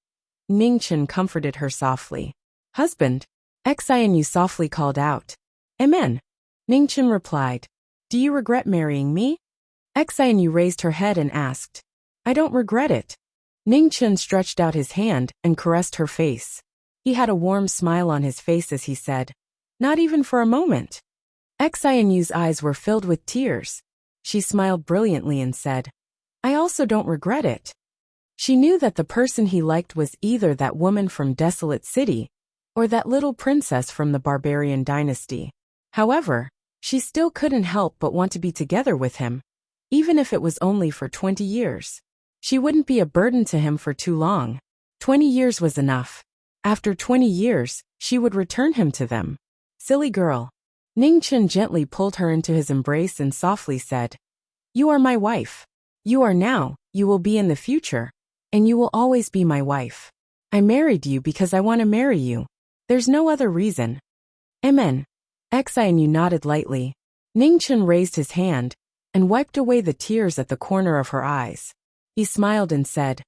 Ningchen comforted her softly. "Husband," Xianyu softly called out. "Amen." Ningchen replied. "Do you regret marrying me?" Xianyu raised her head and asked. "I don't regret it." Ningchen stretched out his hand and caressed her face. He had a warm smile on his face as he said, "Not even for a moment." Xianyu's eyes were filled with tears. She smiled brilliantly and said, "I also don't regret it." She knew that the person he liked was either that woman from Desolate City or that little princess from the barbarian dynasty. However, she still couldn't help but want to be together with him, even if it was only for 20 years. She wouldn't be a burden to him for too long. 20 years was enough. After 20 years, she would return him to them. "Silly girl." Ningchen gently pulled her into his embrace and softly said, You are my wife. You are now, you will be in the future, and you will always be my wife. I married you because I want to marry you. There's no other reason. Amen. Xianyu nodded lightly. Ningchen raised his hand and wiped away the tears at the corner of her eyes. He smiled and said,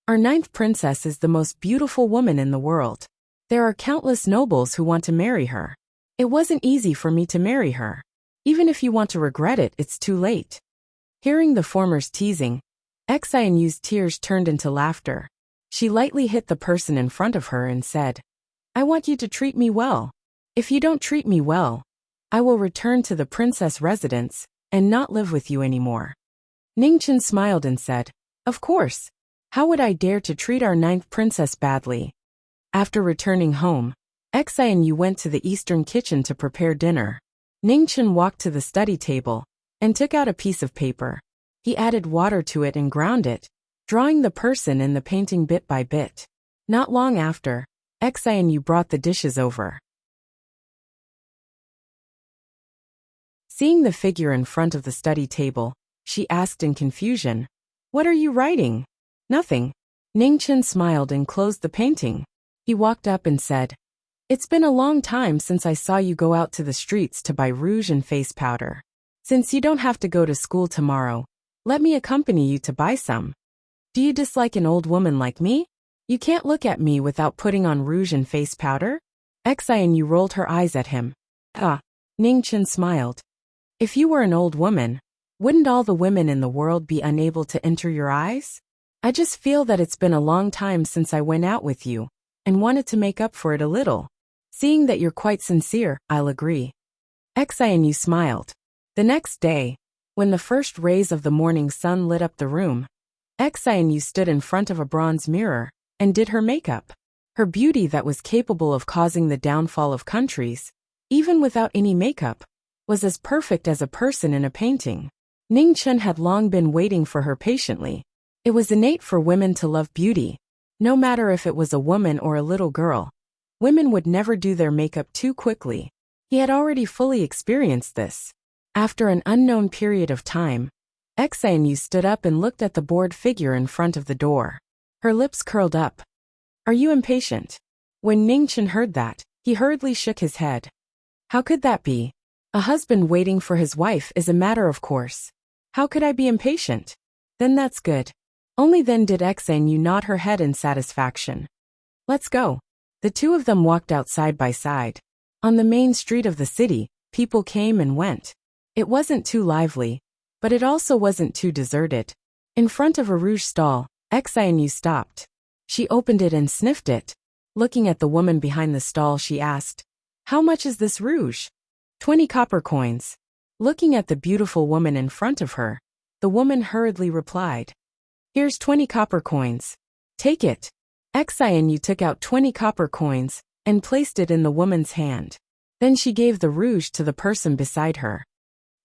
Our 9th princess is the most beautiful woman in the world. There are countless nobles who want to marry her. It wasn't easy for me to marry her. Even if you want to regret it, it's too late. Hearing the former's teasing, Xianyu's tears turned into laughter. She lightly hit the person in front of her and said, I want you to treat me well. If you don't treat me well, I will return to the princess residence and not live with you anymore. Ningchen smiled and said, Of course. How would I dare to treat our 9th princess badly? After returning home, Xianyu went to the eastern kitchen to prepare dinner. Ningchen walked to the study table and took out a piece of paper. He added water to it and ground it, drawing the person in the painting bit by bit. Not long after, Xianyu brought the dishes over. Seeing the figure in front of the study table, she asked in confusion, What are you writing? Nothing. Ningchen smiled and closed the painting. He walked up and said, It's been a long time since I saw you go out to the streets to buy rouge and face powder. Since you don't have to go to school tomorrow, let me accompany you to buy some. Do you dislike an old woman like me? You can't look at me without putting on rouge and face powder? Xianyu rolled her eyes at him. Ningchen smiled. If you were an old woman, wouldn't all the women in the world be unable to enter your eyes? I just feel that it's been a long time since I went out with you, and wanted to make up for it a little. Seeing that you're quite sincere, I'll agree. Xianyu smiled. The next day, when the first rays of the morning sun lit up the room, Xianyu stood in front of a bronze mirror and did her makeup. Her beauty that was capable of causing the downfall of countries, even without any makeup, was as perfect as a person in a painting. Ningchen had long been waiting for her patiently. It was innate for women to love beauty. No matter if it was a woman or a little girl, women would never do their makeup too quickly. He had already fully experienced this. After an unknown period of time, Xianyu stood up and looked at the bored figure in front of the door. Her lips curled up. Are you impatient? When Ningchen heard that, he hurriedly shook his head. How could that be? A husband waiting for his wife is a matter of course. How could I be impatient? Then that's good. Only then did Xianyu nod her head in satisfaction. Let's go. The two of them walked out side by side. On the main street of the city, people came and went. It wasn't too lively, but it also wasn't too deserted. In front of a rouge stall, Xianyu stopped. She opened it and sniffed it. Looking at the woman behind the stall, she asked, How much is this rouge? 20 copper coins. Looking at the beautiful woman in front of her, the woman hurriedly replied, Here's 20 copper coins. Take it. Xianyu took out 20 copper coins and placed it in the woman's hand. Then she gave the rouge to the person beside her.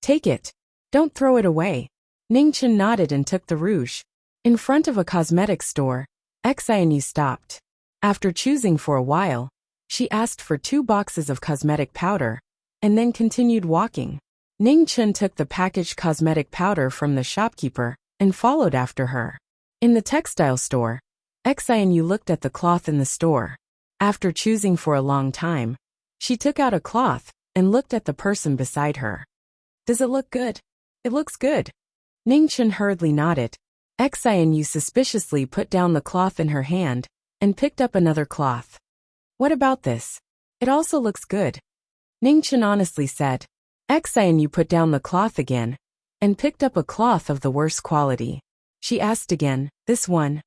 Take it. Don't throw it away. Ningchen nodded and took the rouge. In front of a cosmetics store, Xianyu stopped. After choosing for a while, she asked for 2 boxes of cosmetic powder, and then continued walking. Ningchen took the packaged cosmetic powder from the shopkeeper and followed after her. In the textile store, Xianyu looked at the cloth in the store. After choosing for a long time, she took out a cloth and looked at the person beside her. Does it look good? It looks good. Ningchen hurriedly nodded. Xianyu suspiciously put down the cloth in her hand and picked up another cloth. What about this? It also looks good. Ningchen honestly said. Xianyu put down the cloth again and picked up a cloth of the worst quality. She asked again, This one?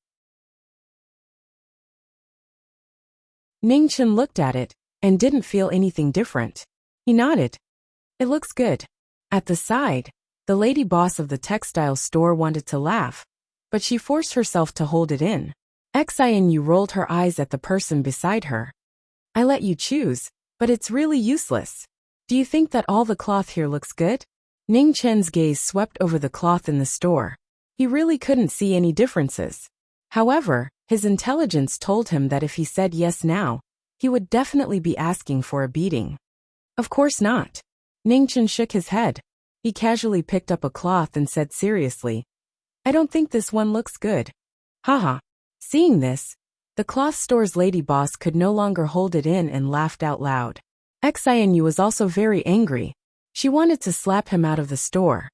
Ningchen looked at it and didn't feel anything different. He nodded. It looks good. At the side, the lady boss of the textile store wanted to laugh, but she forced herself to hold it in. Xianyu rolled her eyes at the person beside her. I let you choose, but it's really useless. Do you think that all the cloth here looks good? Ningchen's gaze swept over the cloth in the store. He really couldn't see any differences. However, his intelligence told him that if he said yes now, he would definitely be asking for a beating. Of course not. Ningchen shook his head. He casually picked up a cloth and said seriously, I don't think this one looks good. Haha. Seeing this, the cloth store's lady boss could no longer hold it in and laughed out loud. Xianyu was also very angry. She wanted to slap him out of the store.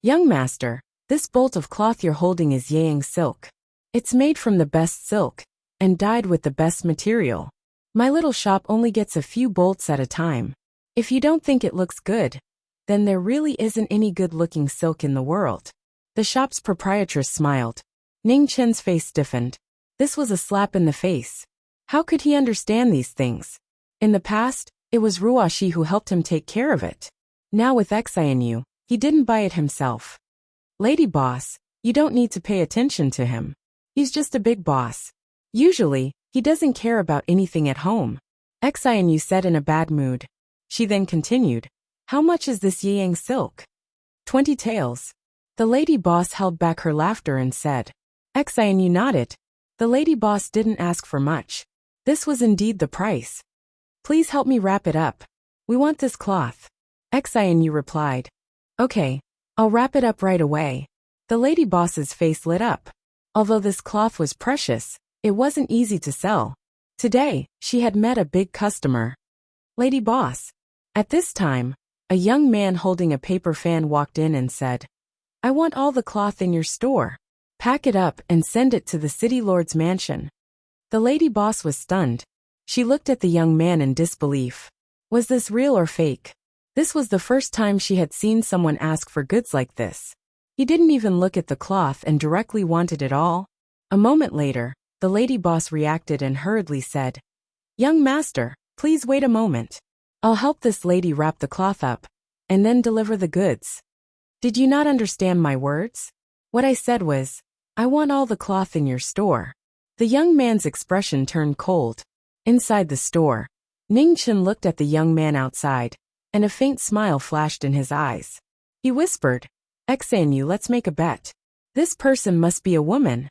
Young master, this bolt of cloth you're holding is Yang silk. It's made from the best silk, and dyed with the best material. My little shop only gets a few bolts at a time. If you don't think it looks good, then there really isn't any good-looking silk in the world. The shop's proprietress smiled. Ning Chen's face stiffened. This was a slap in the face. How could he understand these things? In the past, it was Ruashi who helped him take care of it. Now with Xianyu, he didn't buy it himself. Lady boss, you don't need to pay attention to him. He's just a big boss. Usually, he doesn't care about anything at home. Xianyu said in a bad mood. She then continued, how much is this Yang silk? 20 taels. The lady boss held back her laughter and said. Xianyu nodded. The lady boss didn't ask for much. This was indeed the price. Please help me wrap it up. We want this cloth. Xianyu replied. Okay, I'll wrap it up right away. The lady boss's face lit up. Although this cloth was precious, it wasn't easy to sell. Today, she had met a big customer. Lady boss. At this time, a young man holding a paper fan walked in and said, I want all the cloth in your store. Pack it up and send it to the city lord's mansion. The lady boss was stunned. She looked at the young man in disbelief. Was this real or fake? This was the first time she had seen someone ask for goods like this. He didn't even look at the cloth and directly wanted it all. A moment later, the lady boss reacted and hurriedly said, Young master, please wait a moment. I'll help this lady wrap the cloth up, and then deliver the goods. Did you not understand my words? What I said was, I want all the cloth in your store. The young man's expression turned cold. Inside the store, Ning Chen looked at the young man outside, and a faint smile flashed in his eyes. He whispered, Xianyu, let's make a bet. This person must be a woman.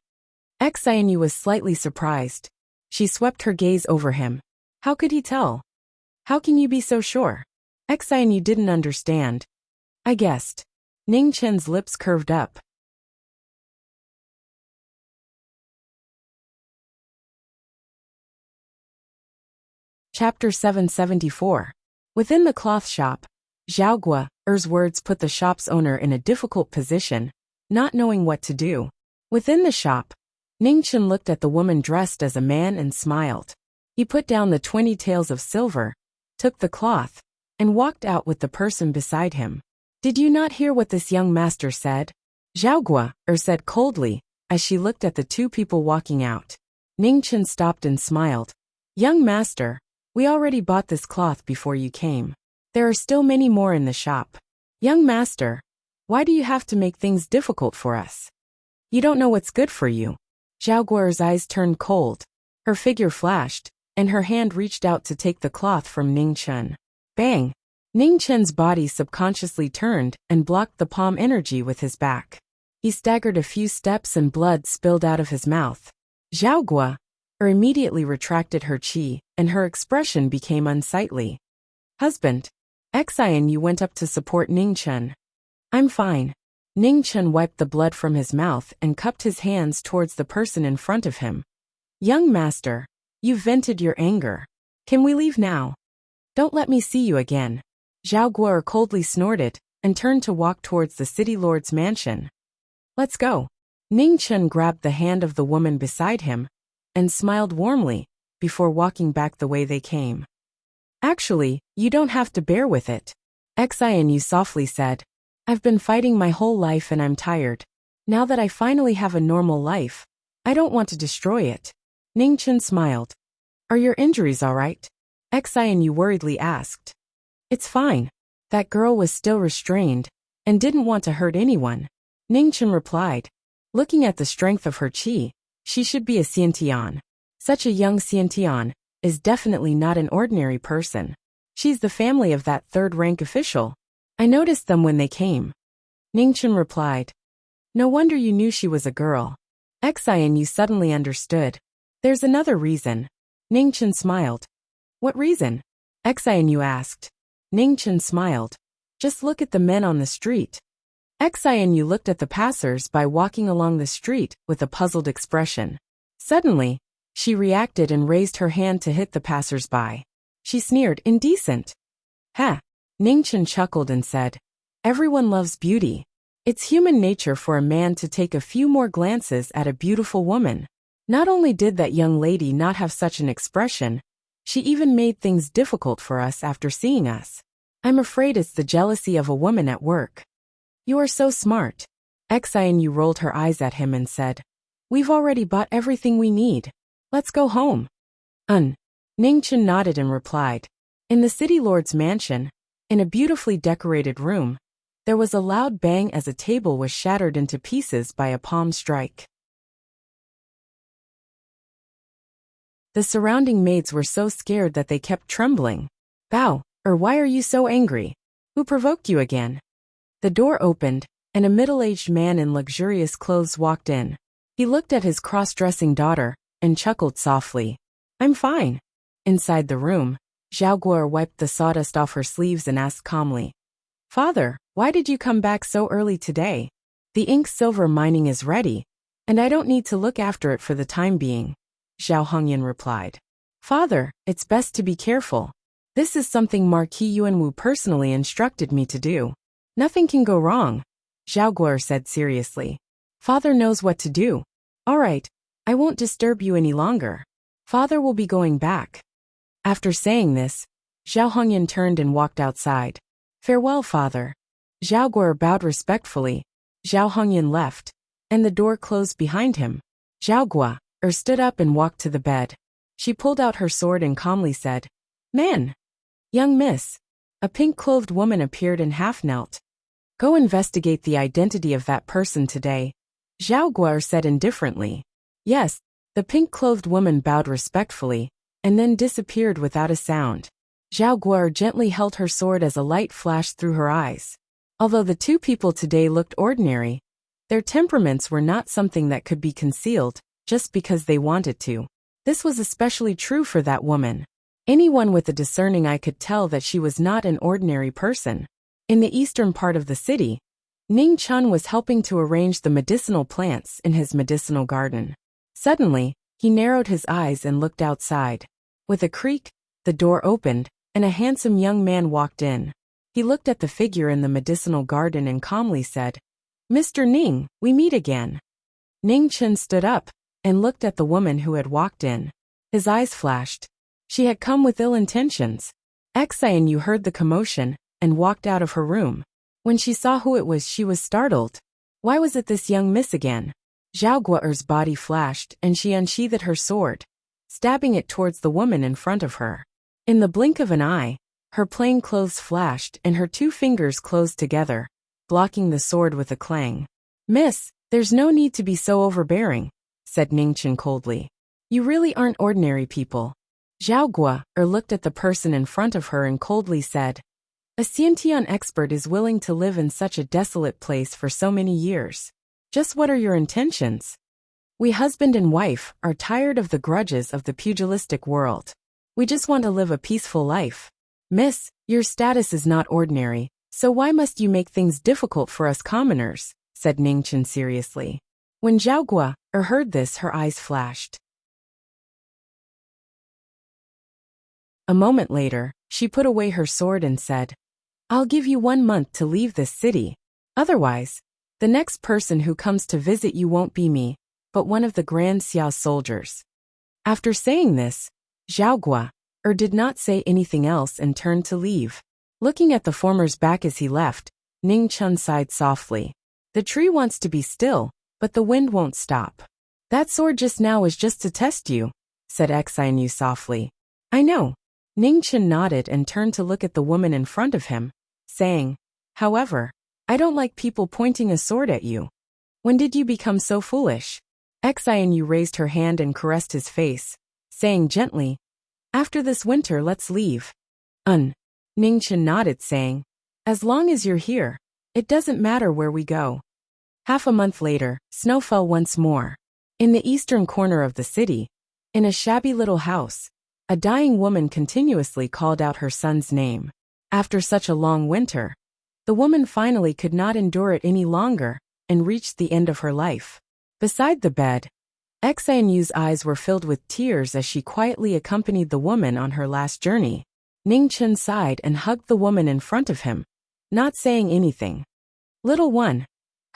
Xianyu was slightly surprised. She swept her gaze over him. How could he tell? How can you be so sure? Xianyu didn't understand. I guessed. Ning Chen's lips curved up. Chapter 774. Within the cloth shop, Zhao Guo's words put the shop's owner in a difficult position, not knowing what to do. Within the shop, Ning Chen looked at the woman dressed as a man and smiled. He put down the 20 taels of silver, took the cloth, and walked out with the person beside him. Did you not hear what this young master said? Zhao Guo said coldly, as she looked at the two people walking out. Ning Chen stopped and smiled. Young master, we already bought this cloth before you came. There are still many more in the shop. Young master, why do you have to make things difficult for us? You don't know what's good for you. Zhao Guo's eyes turned cold. Her figure flashed, and her hand reached out to take the cloth from Ning Chen. Bang! Ning Chen's body subconsciously turned and blocked the palm energy with his back. He staggered a few steps and blood spilled out of his mouth. Zhao Guo immediately retracted her chi, and her expression became unsightly. Husband. Xianyu went up to support Ning Chen. I'm fine. Ning Chen wiped the blood from his mouth and cupped his hands towards the person in front of him. Young master, you've vented your anger. Can we leave now? Don't let me see you again. Zhao Guo coldly snorted and turned to walk towards the city lord's mansion. Let's go. Ning Chen grabbed the hand of the woman beside him and smiled warmly before walking back the way they came. Actually, you don't have to bear with it. Xianyu softly said. I've been fighting my whole life and I'm tired. Now that I finally have a normal life, I don't want to destroy it. Ning Chen smiled. Are your injuries all right? Xianyu worriedly asked. It's fine. That girl was still restrained and didn't want to hurt anyone. Ning Chen replied. Looking at the strength of her chi, she should be a Xiantian. Such a young Xiantian is definitely not an ordinary person. She's the family of that third-rank official. I noticed them when they came. Ning Chen replied. No wonder you knew she was a girl. Xianyu suddenly understood. There's another reason. Ning Chen smiled. What reason? Xianyu asked. Ning Chen smiled. Just look at the men on the street. Xianyu looked at the passers-by walking along the street with a puzzled expression. Suddenly, she reacted and raised her hand to hit the passers-by. She sneered, indecent. Ha! Ningchen chuckled and said, everyone loves beauty. It's human nature for a man to take a few more glances at a beautiful woman. Not only did that young lady not have such an expression, she even made things difficult for us after seeing us. I'm afraid it's the jealousy of a woman at work. You are so smart. Xianyu rolled her eyes at him and said, we've already bought everything we need. Let's go home. Ningchen nodded and replied. In the city lord's mansion, in a beautifully decorated room, there was a loud bang as a table was shattered into pieces by a palm strike. The surrounding maids were so scared that they kept trembling. Bow, or why are you so angry? Who provoked you again? The door opened, and a middle-aged man in luxurious clothes walked in. He looked at his cross-dressing daughter, and chuckled softly. I'm fine. Inside the room, Zhao Guo wiped the sawdust off her sleeves and asked calmly, Father, why did you come back so early today? The ink silver mining is ready, and I don't need to look after it for the time being, Zhao Hongyan replied. Father, it's best to be careful. This is something Marquis Yuanwu personally instructed me to do. Nothing can go wrong, Zhao Guo said seriously. Father knows what to do. All right, I won't disturb you any longer. Father will be going back. After saying this, Zhao Hongyan turned and walked outside. Farewell, father. Zhao Guo bowed respectfully. Zhao Hongyan left, and the door closed behind him. Zhao Guo stood up and walked to the bed. She pulled out her sword and calmly said, Man! Young miss. A pink-clothed woman appeared and half-knelt. Go investigate the identity of that person today, Zhao Guo said indifferently. Yes, the pink-clothed woman bowed respectfully, and then disappeared without a sound. Zhao Guo gently held her sword as a light flashed through her eyes. Although the two people today looked ordinary, their temperaments were not something that could be concealed, just because they wanted to. This was especially true for that woman. Anyone with a discerning eye could tell that she was not an ordinary person. In the eastern part of the city, Ning Chun was helping to arrange the medicinal plants in his medicinal garden. Suddenly, he narrowed his eyes and looked outside. With a creak, the door opened, and a handsome young man walked in. He looked at the figure in the medicinal garden and calmly said, Mr. Ning, we meet again. Ning Chun stood up and looked at the woman who had walked in. His eyes flashed. She had come with ill intentions. Xianyu heard the commotion and walked out of her room. When she saw who it was, she was startled. Why was it this young miss again? Zhao Guo's body flashed and she unsheathed her sword, stabbing it towards the woman in front of her. In the blink of an eye, her plain clothes flashed and her two fingers closed together, blocking the sword with a clang. Miss, there's no need to be so overbearing, said Ningchen coldly. You really aren't ordinary people. Zhao Guo looked at the person in front of her and coldly said, A Xiantian expert is willing to live in such a desolate place for so many years. Just what are your intentions? We husband and wife are tired of the grudges of the pugilistic world. We just want to live a peaceful life. Miss, your status is not ordinary, so why must you make things difficult for us commoners? Said Ningchen seriously. When Zhao Guo heard this, her eyes flashed. A moment later, she put away her sword and said, I'll give you 1 month to leave this city. Otherwise, the next person who comes to visit you won't be me, but one of the Grand Xiao soldiers. After saying this, Zhao Guo did not say anything else and turned to leave. Looking at the former's back as he left, Ning Chun sighed softly. The tree wants to be still, but the wind won't stop. That sword just now was just to test you, said Xianyu softly. I know. Ning Chun nodded and turned to look at the woman in front of him, saying, However, I don't like people pointing a sword at you. When did you become so foolish? Xianyu raised her hand and caressed his face, saying gently, After this winter let's leave. Ningchen nodded saying, As long as you're here, it doesn't matter where we go. Half a month later, snow fell once more. In the eastern corner of the city, in a shabby little house, a dying woman continuously called out her son's name. After such a long winter, The woman finally could not endure it any longer and reached the end of her life. Beside the bed, Xianyu's eyes were filled with tears as she quietly accompanied the woman on her last journey. Ningchen sighed and hugged the woman in front of him, not saying anything. "Little one."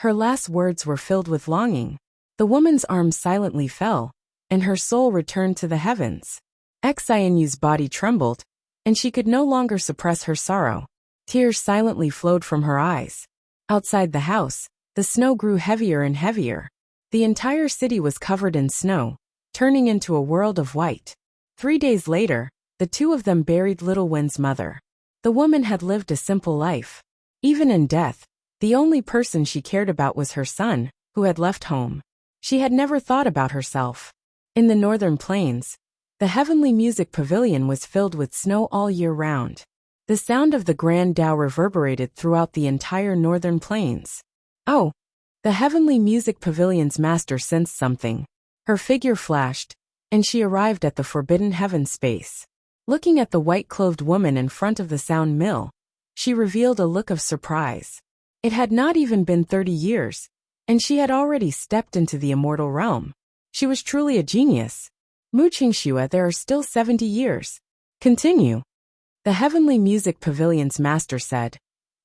Her last words were filled with longing. The woman's arms silently fell, and her soul returned to the heavens. Xianyu's body trembled, and she could no longer suppress her sorrow. Tears silently flowed from her eyes. Outside the house, the snow grew heavier and heavier. The entire city was covered in snow, turning into a world of white. 3 days later, the two of them buried little Wen's mother. The woman had lived a simple life. Even in death, the only person she cared about was her son, who had left home. She had never thought about herself. In the northern plains, the heavenly music pavilion was filled with snow all year round. The sound of the grand Tao reverberated throughout the entire northern plains. Oh! The heavenly music pavilion's master sensed something. Her figure flashed, and she arrived at the forbidden heaven space. Looking at the white-clothed woman in front of the sound mill, she revealed a look of surprise. It had not even been 30 years, and she had already stepped into the immortal realm. She was truly a genius. Mu Qingxue, there are still 70 years. Continue. The heavenly music pavilion's master said,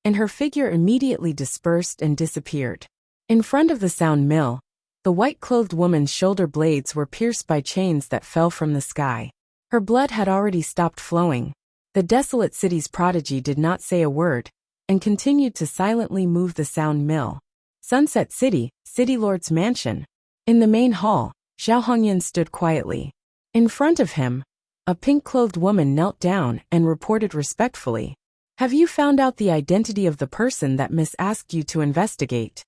and her figure immediately dispersed and disappeared. In front of the sound mill, the white-clothed woman's shoulder blades were pierced by chains that fell from the sky. Her blood had already stopped flowing. The desolate city's prodigy did not say a word, and continued to silently move the sound mill. Sunset City, City Lord's mansion. In the main hall, Zhao Hongyan stood quietly. In front of him, a pink-clothed woman knelt down and reported respectfully, "Have you found out the identity of the person that Miss asked you to investigate?"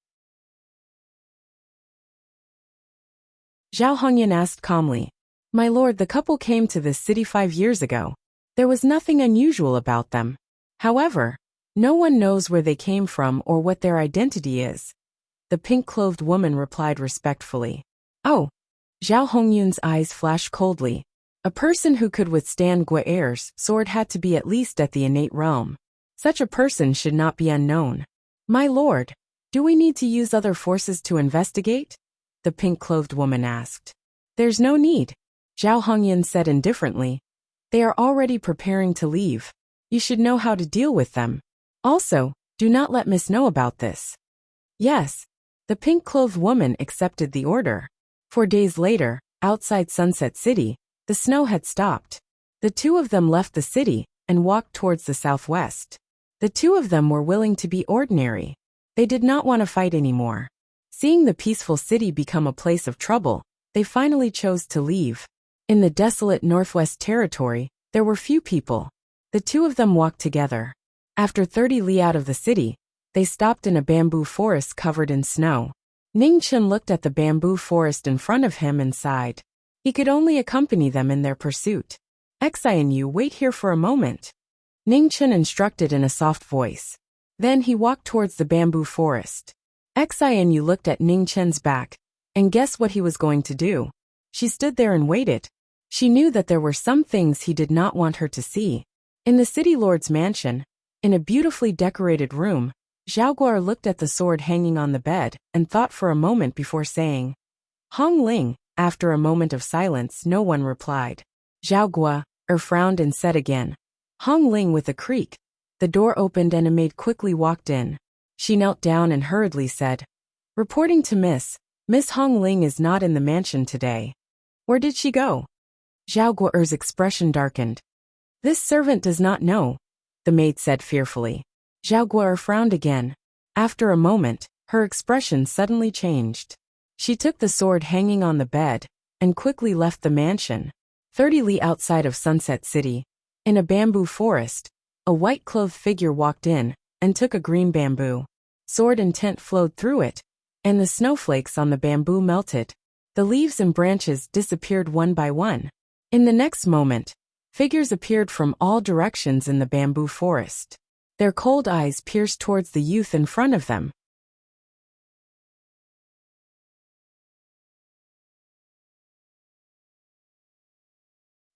Zhao Hongyan asked calmly. "My lord, the couple came to this city 5 years ago. There was nothing unusual about them. However, no one knows where they came from or what their identity is." The pink-clothed woman replied respectfully. "Oh!" Zhao Hongyan's eyes flashed coldly. A person who could withstand Guerre's sword had to be at least at the innate realm. Such a person should not be unknown. "My lord, do we need to use other forces to investigate?" the pink-clothed woman asked. "There's no need," Zhao Hongyan said indifferently. "They are already preparing to leave. You should know how to deal with them. Also, do not let Miss know about this." "Yes." The pink-clothed woman accepted the order. 4 days later, outside Sunset City, the snow had stopped. The two of them left the city and walked towards the southwest. The two of them were willing to be ordinary. They did not want to fight anymore. Seeing the peaceful city become a place of trouble, they finally chose to leave. In the desolate Northwest Territory, there were few people. The two of them walked together. After 30 li out of the city, they stopped in a bamboo forest covered in snow. Ningchen looked at the bamboo forest in front of him and sighed. He could only accompany them in their pursuit. "Xianyu, wait here for a moment," Ningchen instructed in a soft voice. Then he walked towards the bamboo forest. Xianyu looked at Ningchen's back, and guessed what he was going to do. She stood there and waited. She knew that there were some things he did not want her to see. In the city lord's mansion, in a beautifully decorated room, Zhao Guo looked at the sword hanging on the bed and thought for a moment before saying, "Hong Ling." After a moment of silence, no one replied. Zhao Guo frowned and said again, "Hong Ling," with a creak. The door opened and a maid quickly walked in. She knelt down and hurriedly said, "Reporting to Miss Hong Ling is not in the mansion today." "Where did she go?" Zhao Guo's expression darkened. "This servant does not know," the maid said fearfully. Zhao Guo frowned again. After a moment, her expression suddenly changed. She took the sword hanging on the bed and quickly left the mansion. 30 li outside of Sunset City, in a bamboo forest, a white-clothed figure walked in and took a green bamboo. Sword and tent flowed through it, and the snowflakes on the bamboo melted. The leaves and branches disappeared one by one. In the next moment, figures appeared from all directions in the bamboo forest. Their cold eyes pierced towards the youth in front of them.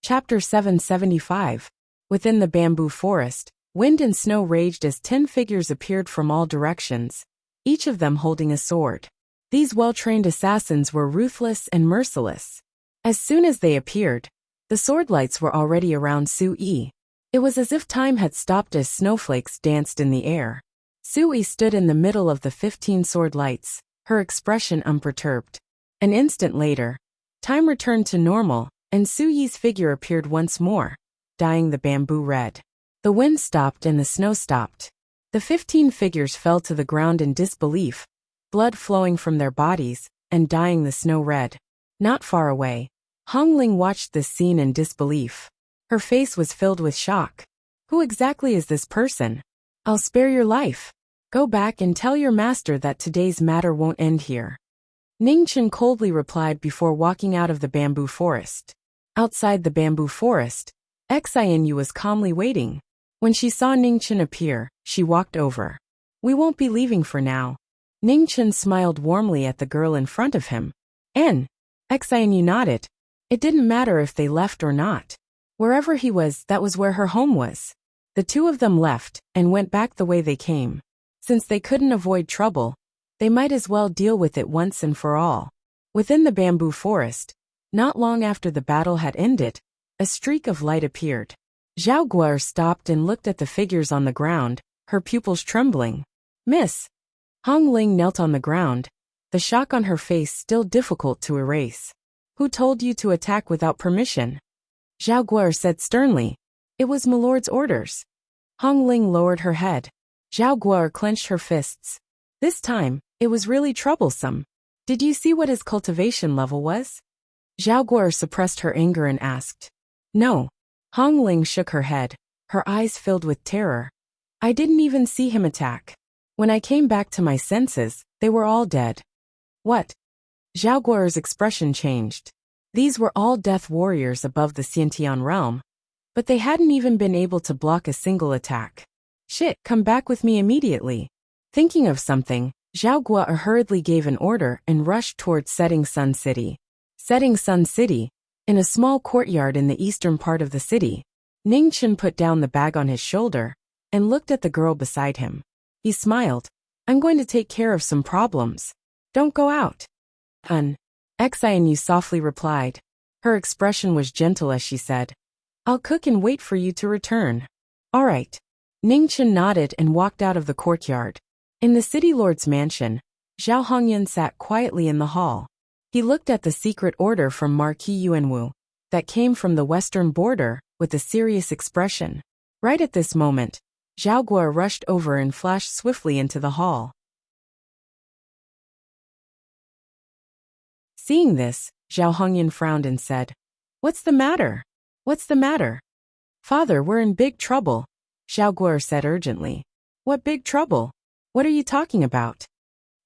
Chapter 775. Within the bamboo forest, Wind and snow raged as 10 figures appeared from all directions, each of them holding a sword. These well-trained assassins were ruthless and merciless. As soon as they appeared, the sword lights were already around Sui. It was as if time had stopped as snowflakes danced in the air. Sui stood in the middle of the 15 sword lights, her expression unperturbed. An instant later, time returned to normal, and Sui's figure appeared once more, dyeing the bamboo red. The wind stopped and the snow stopped. The 15 figures fell to the ground in disbelief, blood flowing from their bodies, and dyeing the snow red. Not far away, Hong Ling watched this scene in disbelief. Her face was filled with shock. Who exactly is this person? I'll spare your life. Go back and tell your master that today's matter won't end here. Ning Chen coldly replied before walking out of the bamboo forest. Outside the bamboo forest, Xianyu was calmly waiting. When she saw Ning Chen appear, she walked over. We won't be leaving for now. Ning Chen smiled warmly at the girl in front of him. Xianyu nodded. It didn't matter if they left or not. Wherever he was, that was where her home was. The two of them left and went back the way they came. Since they couldn't avoid trouble, they might as well deal with it once and for all. Within the bamboo forest, not long after the battle had ended, a streak of light appeared. Zhao Guo stopped and looked at the figures on the ground, her pupils trembling. Miss. Hong Ling knelt on the ground, the shock on her face still difficult to erase. Who told you to attack without permission? Zhao Guo said sternly. It was milord's orders. Hong Ling lowered her head. Zhao Guo clenched her fists. This time, it was really troublesome. Did you see what his cultivation level was? Zhao Guo suppressed her anger and asked. No. Hong Ling shook her head, her eyes filled with terror. I didn't even see him attack. When I came back to my senses, they were all dead. What? Zhao Guo's expression changed. These were all death warriors above the Xiantian realm, but they hadn't even been able to block a single attack. Shit, come back with me immediately. Thinking of something, Zhao Guo hurriedly gave an order and rushed towards Setting Sun City. Setting Sun City, in a small courtyard in the eastern part of the city, Ning Chen put down the bag on his shoulder and looked at the girl beside him. He smiled. I'm going to take care of some problems. Don't go out. Xianyu softly replied. Her expression was gentle as she said, I'll cook and wait for you to return. All right. Ning Chen nodded and walked out of the courtyard. In the city lord's mansion, Zhao Hongyan sat quietly in the hall. He looked at the secret order from Marquis Yuanwu that came from the western border with a serious expression. Right at this moment, Zhao Guo rushed over and flashed swiftly into the hall. Seeing this, Zhao Hongyan frowned and said, What's the matter? What's the matter? Father, we're in big trouble, Zhao Guo said urgently. What big trouble? What are you talking about?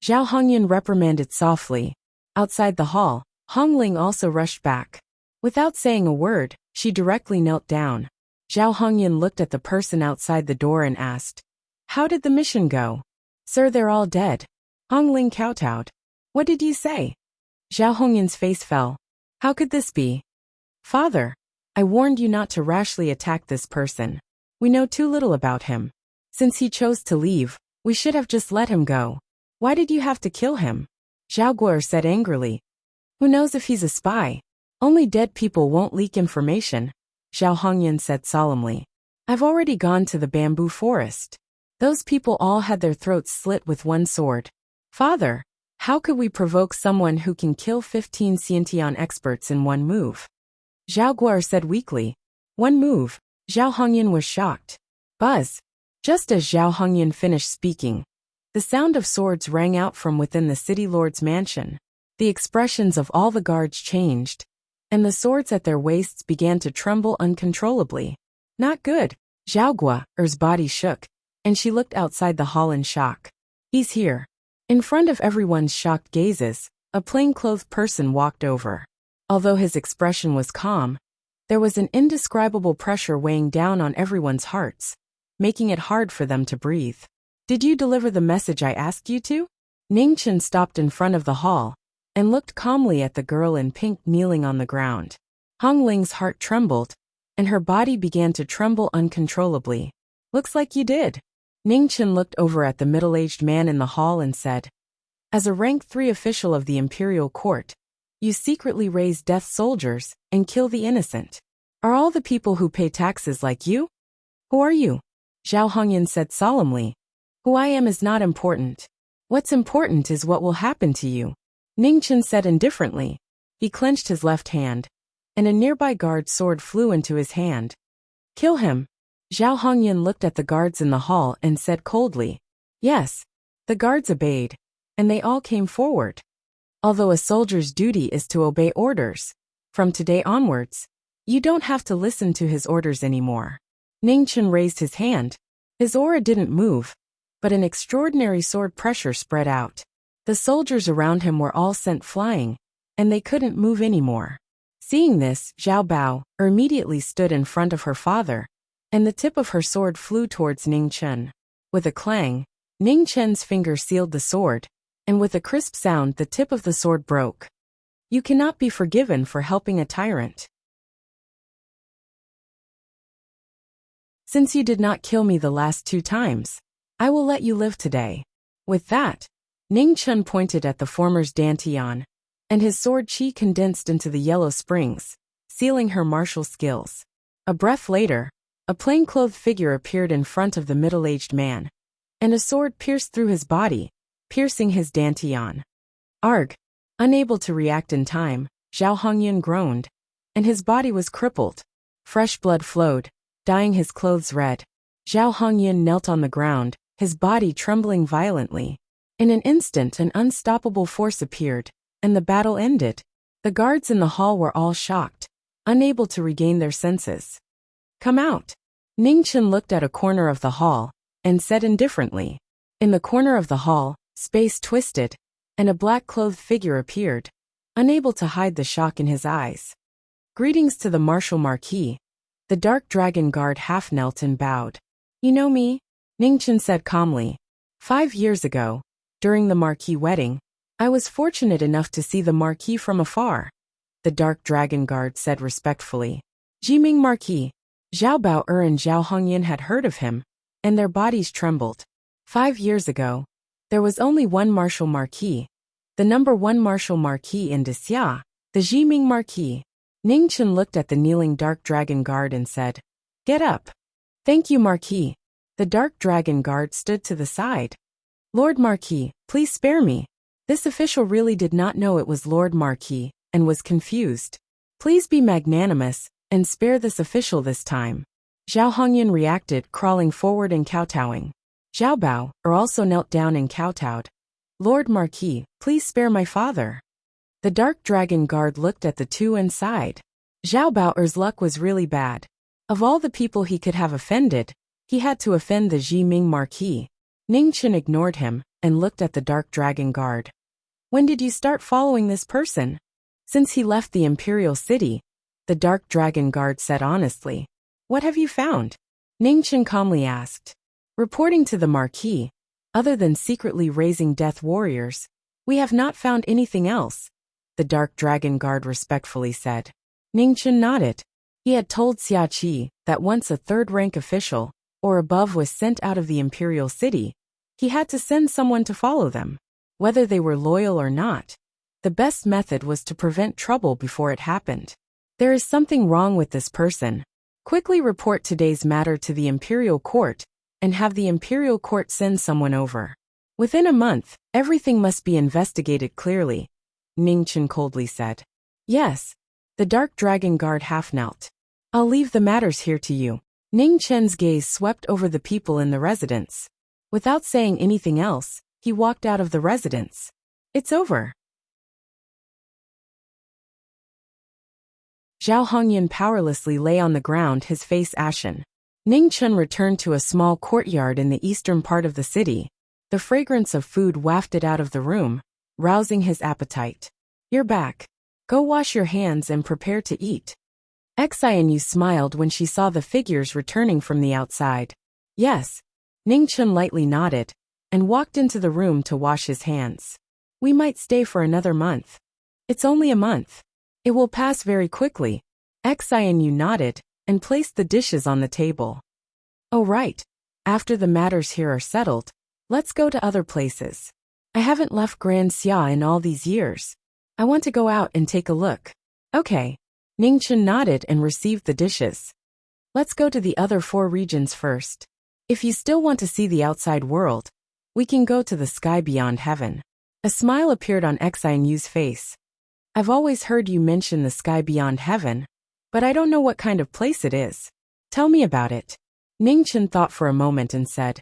Zhao Hongyan reprimanded softly. Outside the hall, Hong Ling also rushed back. Without saying a word, she directly knelt down. Zhao Hongyan looked at the person outside the door and asked, How did the mission go? Sir, they're all dead. Hong Ling kowtowed. What did you say? Zhao Hongyan's face fell. How could this be? Father, I warned you not to rashly attack this person. We know too little about him. Since he chose to leave, we should have just let him go. Why did you have to kill him? Zhao Guo said angrily. Who knows if he's a spy? Only dead people won't leak information, Zhao Hongyan said solemnly. I've already gone to the bamboo forest. Those people all had their throats slit with one sword. Father, how could we provoke someone who can kill 15 Xiantian experts in one move? Zhao Guo said weakly. One move. Zhao Hongyan was shocked. Buzz. Just as Zhao Hongyan finished speaking, the sound of swords rang out from within the city lord's mansion. The expressions of all the guards changed, and the swords at their waists began to tremble uncontrollably. Not good. Zhao Guo's body shook, and she looked outside the hall in shock. He's here. In front of everyone's shocked gazes, a plainclothed person walked over. Although his expression was calm, there was an indescribable pressure weighing down on everyone's hearts, making it hard for them to breathe. Did you deliver the message I asked you to? Ning Chen stopped in front of the hall and looked calmly at the girl in pink kneeling on the ground. Hong Ling's heart trembled, and her body began to tremble uncontrollably. Looks like you did. Ning Chen looked over at the middle-aged man in the hall and said, as a rank 3 official of the imperial court, you secretly raise death soldiers and kill the innocent. Are all the people who pay taxes like you? Who are you? Zhao Hongyan said solemnly. Who I am is not important. What's important is what will happen to you. Ning Chen said indifferently. He clenched his left hand, and a nearby guard's sword flew into his hand. Kill him. Zhao Hongyan looked at the guards in the hall and said coldly. Yes. The guards obeyed, and they all came forward. Although a soldier's duty is to obey orders, from today onwards, you don't have to listen to his orders anymore. Ning Chen raised his hand. His aura didn't move, but an extraordinary sword pressure spread out. The soldiers around him were all sent flying, and they couldn't move anymore. Seeing this, Zhao Bao immediately stood in front of her father, and the tip of her sword flew towards Ning Chen. With a clang, Ning Chen's finger sealed the sword, and with a crisp sound the tip of the sword broke. You cannot be forgiven for helping a tyrant. Since you did not kill me the last 2 times, I will let you live today. With that, Ning Chen pointed at the former's dantian, and his sword chi condensed into the yellow springs, sealing her martial skills. A breath later, a plainclothed figure appeared in front of the middle-aged man, and a sword pierced through his body, piercing his dantian. Arg! Unable to react in time, Zhao Hongyan groaned, and his body was crippled. Fresh blood flowed, dyeing his clothes red. Zhao Hongyan knelt on the ground, his body trembling violently. In an instant an unstoppable force appeared, and the battle ended. The guards in the hall were all shocked, unable to regain their senses. Come out. Ning Chen looked at a corner of the hall, and said indifferently. In the corner of the hall, space twisted, and a black-clothed figure appeared, unable to hide the shock in his eyes. Greetings to the Martial Marquis. The dark dragon guard half knelt and bowed. You know me? Ning Chen said calmly. 5 years ago, during the Marquis wedding, I was fortunate enough to see the Marquis from afar. The dark dragon guard said respectfully. Jiming Marquis. Zhao Bao and Zhao Hongyan had heard of him, and their bodies trembled. 5 years ago, there was only one Martial Marquis, the number 1 Martial Marquis in Wuxia, the Jiming Marquis. Ning Chen looked at the kneeling dark dragon guard and said, Get up. Thank you, Marquis. The dark dragon guard stood to the side. Lord Marquis, please spare me. This official really did not know it was Lord Marquis, and was confused. Please be magnanimous, and spare this official this time. Zhao Hongyan reacted, crawling forward and kowtowing. Zhao Bao also knelt down and kowtowed. Lord Marquis, please spare my father. The dark dragon guard looked at the two and sighed. Zhao Bao's luck was really bad. Of all the people he could have offended, he had to offend the Jiming Marquis. Ning Chen ignored him, and looked at the dark dragon guard. When did you start following this person? Since he left the imperial city, the dark dragon guard said honestly. What have you found? Ning Chen calmly asked. Reporting to the Marquis, other than secretly raising death warriors, we have not found anything else, the dark dragon guard respectfully said. Ning Chen nodded. He had told Xia Qi that once a third-rank official, or above, was sent out of the imperial city, he had to send someone to follow them. Whether they were loyal or not, the best method was to prevent trouble before it happened. There is something wrong with this person. Quickly report today's matter to the imperial court, and have the imperial court send someone over. Within a month, everything must be investigated clearly, Ning Chen coldly said. Yes. The dark dragon guard half knelt. I'll leave the matters here to you. Ning Chen's gaze swept over the people in the residence. Without saying anything else, he walked out of the residence. It's over. Zhao Hongyan powerlessly lay on the ground, his face ashen. Ning Chen returned to a small courtyard in the eastern part of the city. The fragrance of food wafted out of the room, rousing his appetite. You're back. Go wash your hands and prepare to eat. Xianyu smiled when she saw the figures returning from the outside. Yes. Ning Chen lightly nodded, and walked into the room to wash his hands. We might stay for another month. It's only a month. It will pass very quickly. Xianyu nodded, and placed the dishes on the table. Oh right. After the matters here are settled, let's go to other places. I haven't left Grand Xia in all these years. I want to go out and take a look. Okay. Ningchen nodded and received the dishes. Let's go to the other 4 regions first. If you still want to see the outside world, we can go to the sky beyond heaven. A smile appeared on Xianyu's face. I've always heard you mention the sky beyond heaven, but I don't know what kind of place it is. Tell me about it. Ningchen thought for a moment and said,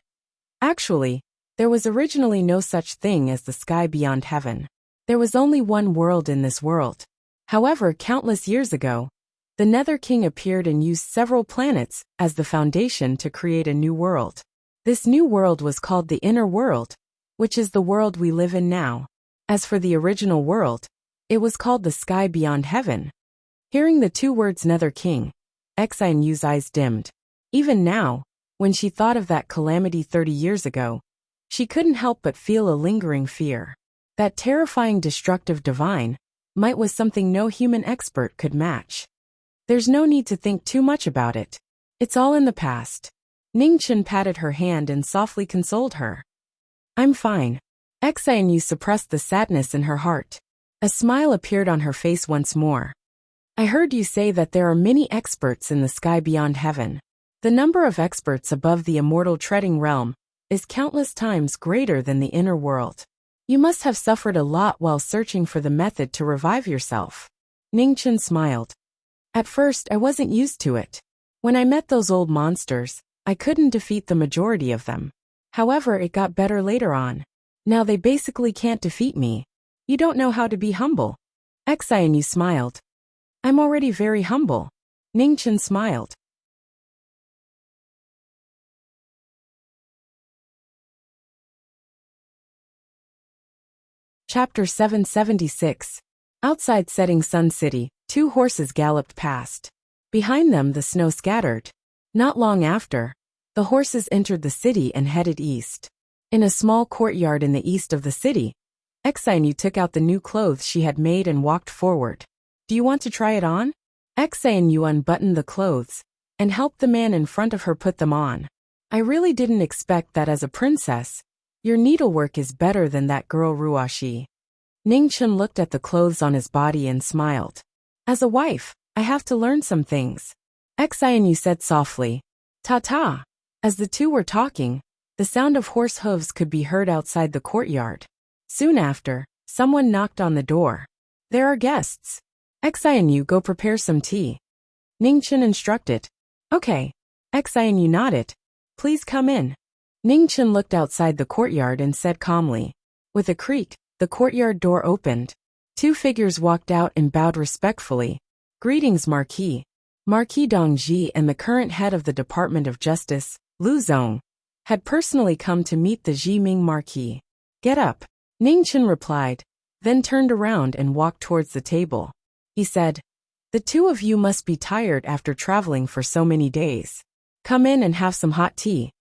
actually, there was originally no such thing as the sky beyond heaven. There was only one world in this world. However, countless years ago, the Nether King appeared and used several planets as the foundation to create a new world. This new world was called the Inner World, which is the world we live in now. As for the original world, it was called the sky beyond heaven. Hearing the 2 words Nether King, Xianyu's eyes dimmed. Even now, when she thought of that calamity 30 years ago, she couldn't help but feel a lingering fear. That terrifying destructive divine might was something no human expert could match. There's no need to think too much about it. It's all in the past. Ningchen patted her hand and softly consoled her. I'm fine. Xianyu suppressed the sadness in her heart. A smile appeared on her face once more. I heard you say that there are many experts in the sky beyond heaven. The number of experts above the immortal treading realm is countless times greater than the inner world. You must have suffered a lot while searching for the method to revive yourself. Ningchen smiled. At first, I wasn't used to it. When I met those old monsters, I couldn't defeat the majority of them. However, it got better later on. Now they basically can't defeat me. You don't know how to be humble. Xianyu smiled. I'm already very humble. Ningchen smiled. Chapter 776. Outside Setting Sun City, 2 horses galloped past. Behind them the snow scattered. Not long after, the horses entered the city and headed east. In a small courtyard in the east of the city, Xianyu took out the new clothes she had made and walked forward. Do you want to try it on? Xianyu unbuttoned the clothes and helped the man in front of her put them on. I really didn't expect that as a princess. Your needlework is better than that girl Ruashi. Ningchen looked at the clothes on his body and smiled. As a wife, I have to learn some things. Xianyu said softly. Ta-ta. As the 2 were talking, the sound of horse hooves could be heard outside the courtyard. Soon after, someone knocked on the door. There are guests. Xianyu, go prepare some tea. Ningchen instructed. Okay. Xianyu nodded. Please come in. Ningchen looked outside the courtyard and said calmly. With a creak, the courtyard door opened. 2 figures walked out and bowed respectfully. Greetings, Marquis. Marquis Dongji and the current head of the Department of Justice, Lu Zong, had personally come to meet the Jiming Marquis. Get up. Ningchen replied, then turned around and walked towards the table. He said, the 2 of you must be tired after traveling for so many days. Come in and have some hot tea.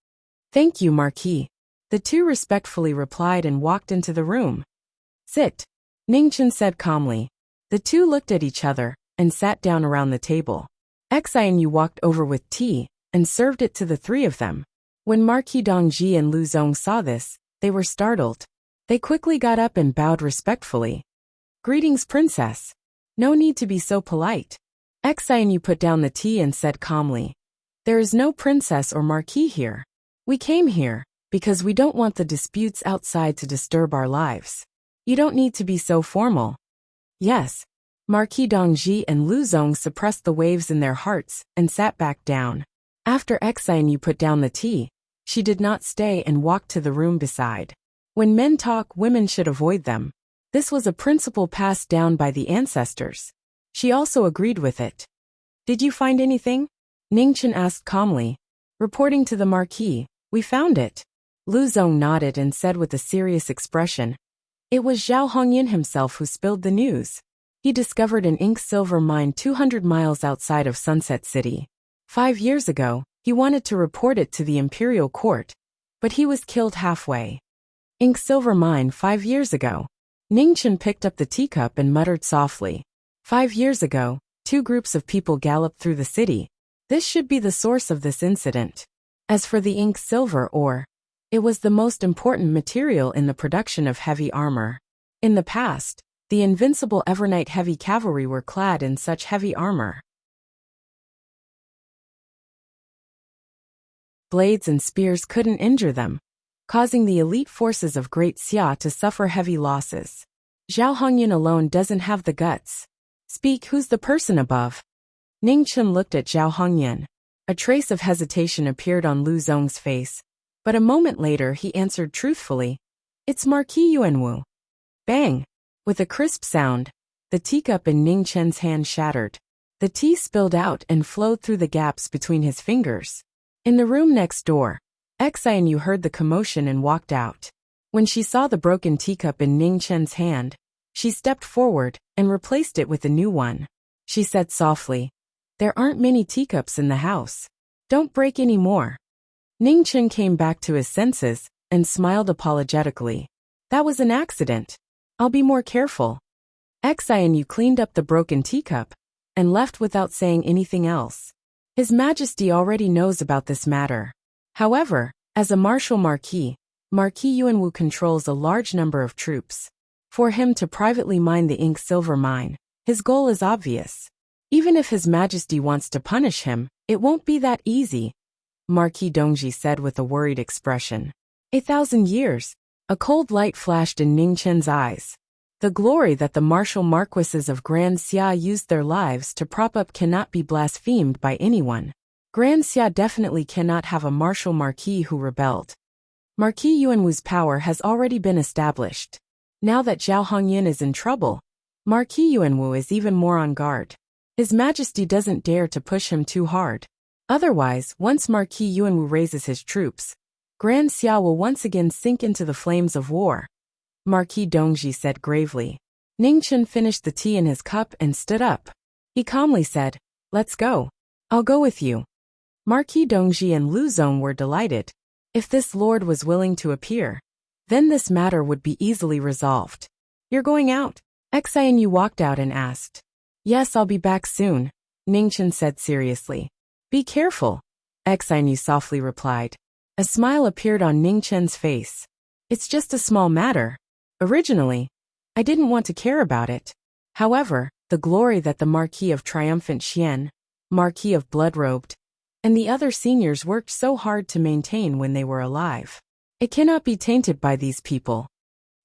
Thank you, Marquis. The 2 respectfully replied and walked into the room. Sit. Ningchen said calmly. The 2 looked at each other and sat down around the table. Xianyu walked over with tea and served it to the 3 of them. When Marquis Dongji and Lu Zong saw this, they were startled. They quickly got up and bowed respectfully. Greetings, Princess. No need to be so polite. Xianyu put down the tea and said calmly. There is no princess or marquis here. We came here because we don't want the disputes outside to disturb our lives. You don't need to be so formal. Yes. Marquis Dongji and Lu Zong suppressed the waves in their hearts and sat back down. After Xianyu put down the tea, she did not stay and walked to the room beside. When men talk, women should avoid them. This was a principle passed down by the ancestors. She also agreed with it. Did you find anything? Ningchen asked calmly. Reporting to the Marquis, we found it. Lu Zong nodded and said with a serious expression. It was Zhao Hongyan himself who spilled the news. He discovered an ink-silver mine 200 miles outside of Sunset City. 5 years ago, he wanted to report it to the imperial court, but he was killed halfway. Ink-silver mine 5 years ago. Ningchen picked up the teacup and muttered softly. 5 years ago, 2 groups of people galloped through the city. This should be the source of this incident. As for the ink silver ore, it was the most important material in the production of heavy armor. In the past, the invincible Evernight heavy cavalry were clad in such heavy armor. Blades and spears couldn't injure them, causing the elite forces of Great Xia to suffer heavy losses. Zhao Hongyan alone doesn't have the guts. Speak, who's the person above? Ning Chen looked at Zhao Hongyan. A trace of hesitation appeared on Lu Zong's face, but a moment later he answered truthfully, "It's Marquis Yuanwu." Bang! With a crisp sound, the teacup in Ning Chen's hand shattered. The tea spilled out and flowed through the gaps between his fingers. In the room next door, Xianyu heard the commotion and walked out. When she saw the broken teacup in Ning Chen's hand, she stepped forward and replaced it with a new one. She said softly, "There aren't many teacups in the house. Don't break any more." Ning Chen came back to his senses and smiled apologetically. "That was an accident. I'll be more careful." Xianyu cleaned up the broken teacup and left without saying anything else. His Majesty already knows about this matter. However, as a martial marquis, Marquis Yuanwu controls a large number of troops. For him to privately mine the ink silver mine, his goal is obvious. Even if His Majesty wants to punish him, it won't be that easy, Marquis Dongji said with a worried expression. 1,000 years. A cold light flashed in Ning Chen's eyes. The glory that the martial marquises of Grand Xia used their lives to prop up cannot be blasphemed by anyone. Grand Xia definitely cannot have a martial marquis who rebelled. Marquis Yuanwu's power has already been established. Now that Zhao Hongyan is in trouble, Marquis Yuanwu is even more on guard. His Majesty doesn't dare to push him too hard. Otherwise, once Marquis Yuanwu raises his troops, Grand Xia will once again sink into the flames of war, Marquis Dongji said gravely. Ning Chen finished the tea in his cup and stood up. He calmly said, "Let's go. I'll go with you." Marquis Dongji and Lu Zong were delighted. If this lord was willing to appear, then this matter would be easily resolved. "You're going out?" Xianyu walked out and asked. "Yes, I'll be back soon," Ning Chen said seriously. "Be careful," Xianyu softly replied. A smile appeared on Ning Chen's face. "It's just a small matter. Originally, I didn't want to care about it. However, the glory that the Marquis of Triumphant Xian, Marquis of Blood-Robed, and the other seniors worked so hard to maintain when they were alive, it cannot be tainted by these people."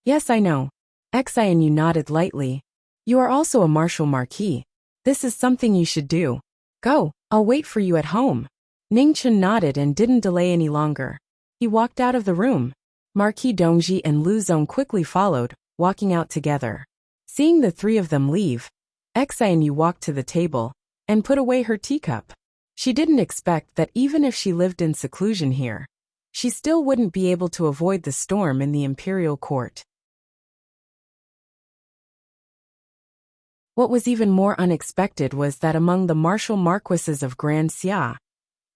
"Yes, I know." Xianyu nodded lightly. "You are also a martial marquis. This is something you should do. Go, I'll wait for you at home." Ning Chen nodded and didn't delay any longer. He walked out of the room. Marquis Dongji and Lu Zong quickly followed, walking out together. Seeing the three of them leave, Xianyu walked to the table and put away her teacup. She didn't expect that even if she lived in seclusion here, she still wouldn't be able to avoid the storm in the imperial court. What was even more unexpected was that among the martial marquises of Grand Xia,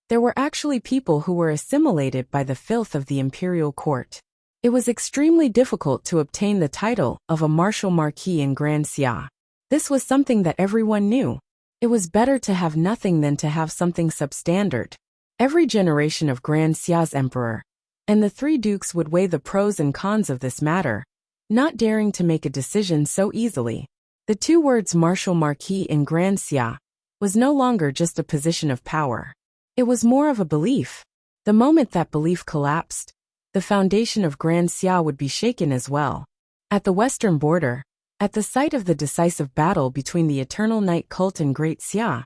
there were actually people who were assimilated by the filth of the imperial court. It was extremely difficult to obtain the title of a martial marquis in Grand Xia. This was something that everyone knew. It was better to have nothing than to have something substandard. Every generation of Grand Xia's emperor, and the three dukes would weigh the pros and cons of this matter, not daring to make a decision so easily. The two words martial marquis in Grand Xia was no longer just a position of power. It was more of a belief. The moment that belief collapsed, the foundation of Grand Xia would be shaken as well. At the western border, at the site of the decisive battle between the Eternal Night Cult and Great Xia,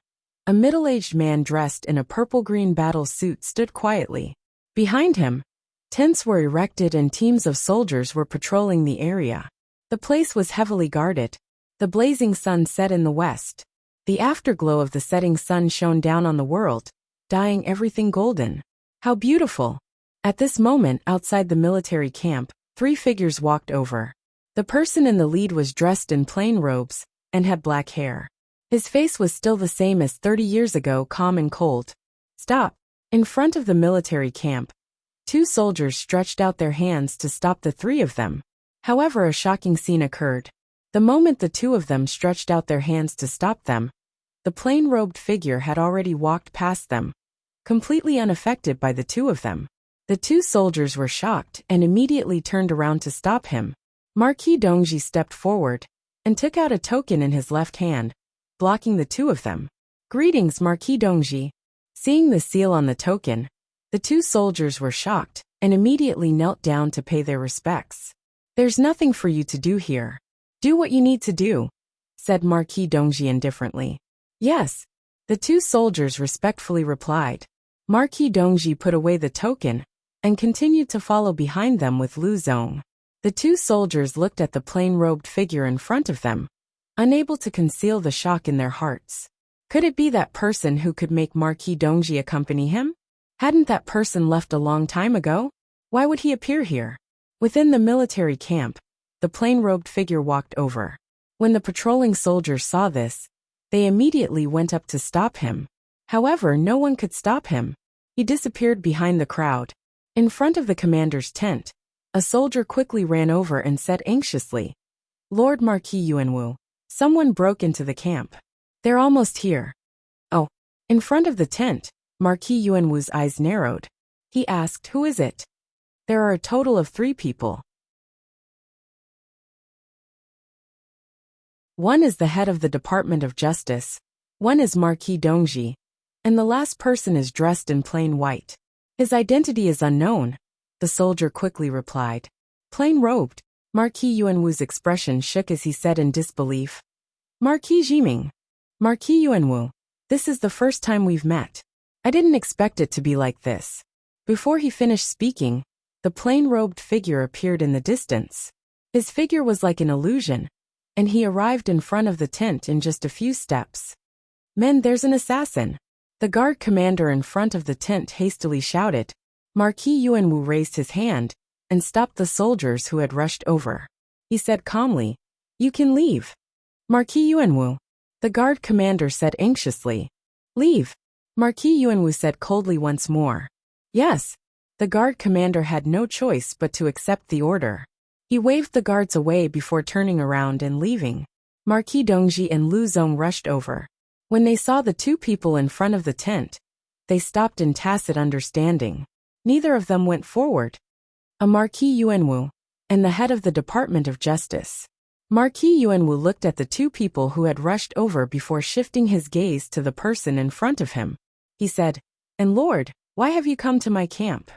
a middle-aged man dressed in a purple-green battle suit stood quietly. Behind him, tents were erected and teams of soldiers were patrolling the area. The place was heavily guarded. The blazing sun set in the west. The afterglow of the setting sun shone down on the world, dyeing everything golden. How beautiful! At this moment, outside the military camp, three figures walked over. The person in the lead was dressed in plain robes and had black hair. His face was still the same as 30 years ago, calm and cold. "Stop!" In front of the military camp, two soldiers stretched out their hands to stop the three of them. However, a shocking scene occurred. The moment the two of them stretched out their hands to stop them, the plain-robed figure had already walked past them, completely unaffected by the two of them. The two soldiers were shocked and immediately turned around to stop him. Marquis Dongji stepped forward and took out a token in his left hand, blocking the two of them. "Greetings, Marquis Dongji." Seeing the seal on the token, the two soldiers were shocked and immediately knelt down to pay their respects. "There's nothing for you to do here. Do what you need to do," said Marquis Dongji indifferently. "Yes," the two soldiers respectfully replied. Marquis Dongji put away the token and continued to follow behind them with Lu Zong. The two soldiers looked at the plain-robed figure in front of them, unable to conceal the shock in their hearts. Could it be that person who could make Marquis Dongji accompany him? Hadn't that person left a long time ago? Why would he appear here? Within the military camp, the plain-robed figure walked over. When the patrolling soldiers saw this, they immediately went up to stop him. However, no one could stop him. He disappeared behind the crowd. In front of the commander's tent, a soldier quickly ran over and said anxiously, "Lord Marquis Yuanwu, someone broke into the camp. They're almost here." "Oh." In front of the tent, Marquis Yuanwu's eyes narrowed. He asked, "Who is it?" "There are a total of 3 people. One is the head of the Department of Justice, one is Marquis Dongji, and the last person is dressed in plain white. His identity is unknown," the soldier quickly replied. "Plain-robed." Marquis Yuanwu's expression shook as he said in disbelief, "Marquis Jiming. Marquis Yuanwu, this is the first time we've met. I didn't expect it to be like this." Before he finished speaking, the plain-robed figure appeared in the distance. His figure was like an illusion, and he arrived in front of the tent in just a few steps. "Men, there's an assassin!" The guard commander in front of the tent hastily shouted. Marquis Yuanwu raised his hand and stopped the soldiers who had rushed over. He said calmly, "You can leave." "Marquis Yuanwu," the guard commander said anxiously. "Leave." Marquis Yuanwu said coldly once more. "Yes." The guard commander had no choice but to accept the order. He waved the guards away before turning around and leaving. Marquis Dongji and Lu Zong rushed over. When they saw the 2 people in front of the tent, they stopped in tacit understanding. Neither of them went forward. A Marquis Yuanwu and the head of the Department of Justice. Marquis Yuanwu looked at the 2 people who had rushed over before shifting his gaze to the person in front of him. He said, "And Lord, why have you come to my camp?"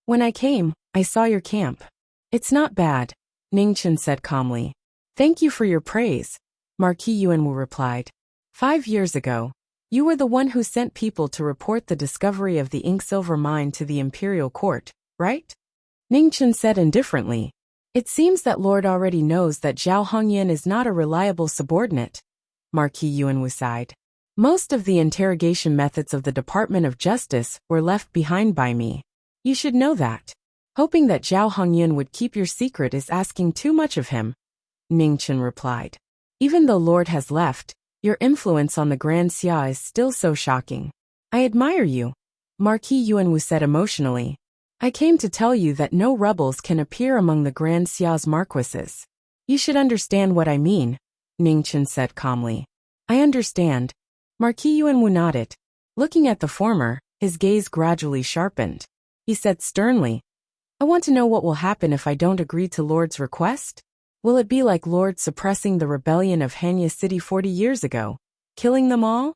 "When I came, I saw your camp. It's not bad," Ningchen said calmly. "Thank you for your praise," Marquis Yuanwu replied. 5 years ago, you were the one who sent people to report the discovery of the Inksilver mine to the imperial court, right?" Ningchen said indifferently. "It seems that Lord already knows that Zhao Hongyan is not a reliable subordinate," Marquis Yuanwu sighed. "Most of the interrogation methods of the Department of Justice were left behind by me. You should know that. Hoping that Zhao Hongyan would keep your secret is asking too much of him," Ningchen replied. "Even though Lord has left, your influence on the Grand Xia is still so shocking. I admire you," Marquis Yuanwu said emotionally. "I came to tell you that no rebels can appear among the Grand Xia's marquises. You should understand what I mean," Ningchen said calmly. "I understand." Marquis Yuanwu nodded. Looking at the former, his gaze gradually sharpened. He said sternly, "I want to know what will happen if I don't agree to Lord's request? Will it be like Lord suppressing the rebellion of Hanya City 40 years ago, killing them all?"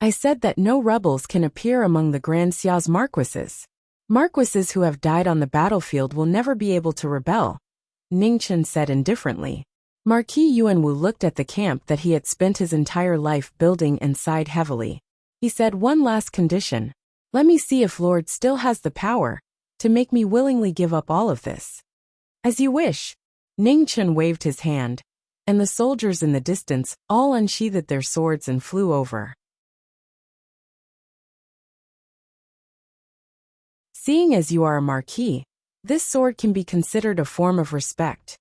"I said that no rebels can appear among the Grand Xia's marquises. Marquises who have died on the battlefield will never be able to rebel," Ningchen said indifferently. Marquis Yuanwu looked at the camp that he had spent his entire life building and sighed heavily. He said, "One last condition. Let me see if Lord still has the power to make me willingly give up all of this." "As you wish." Ningchen waved his hand, and the soldiers in the distance all unsheathed their swords and flew over. "Seeing as you are a marquis, this sword can be considered a form of respect."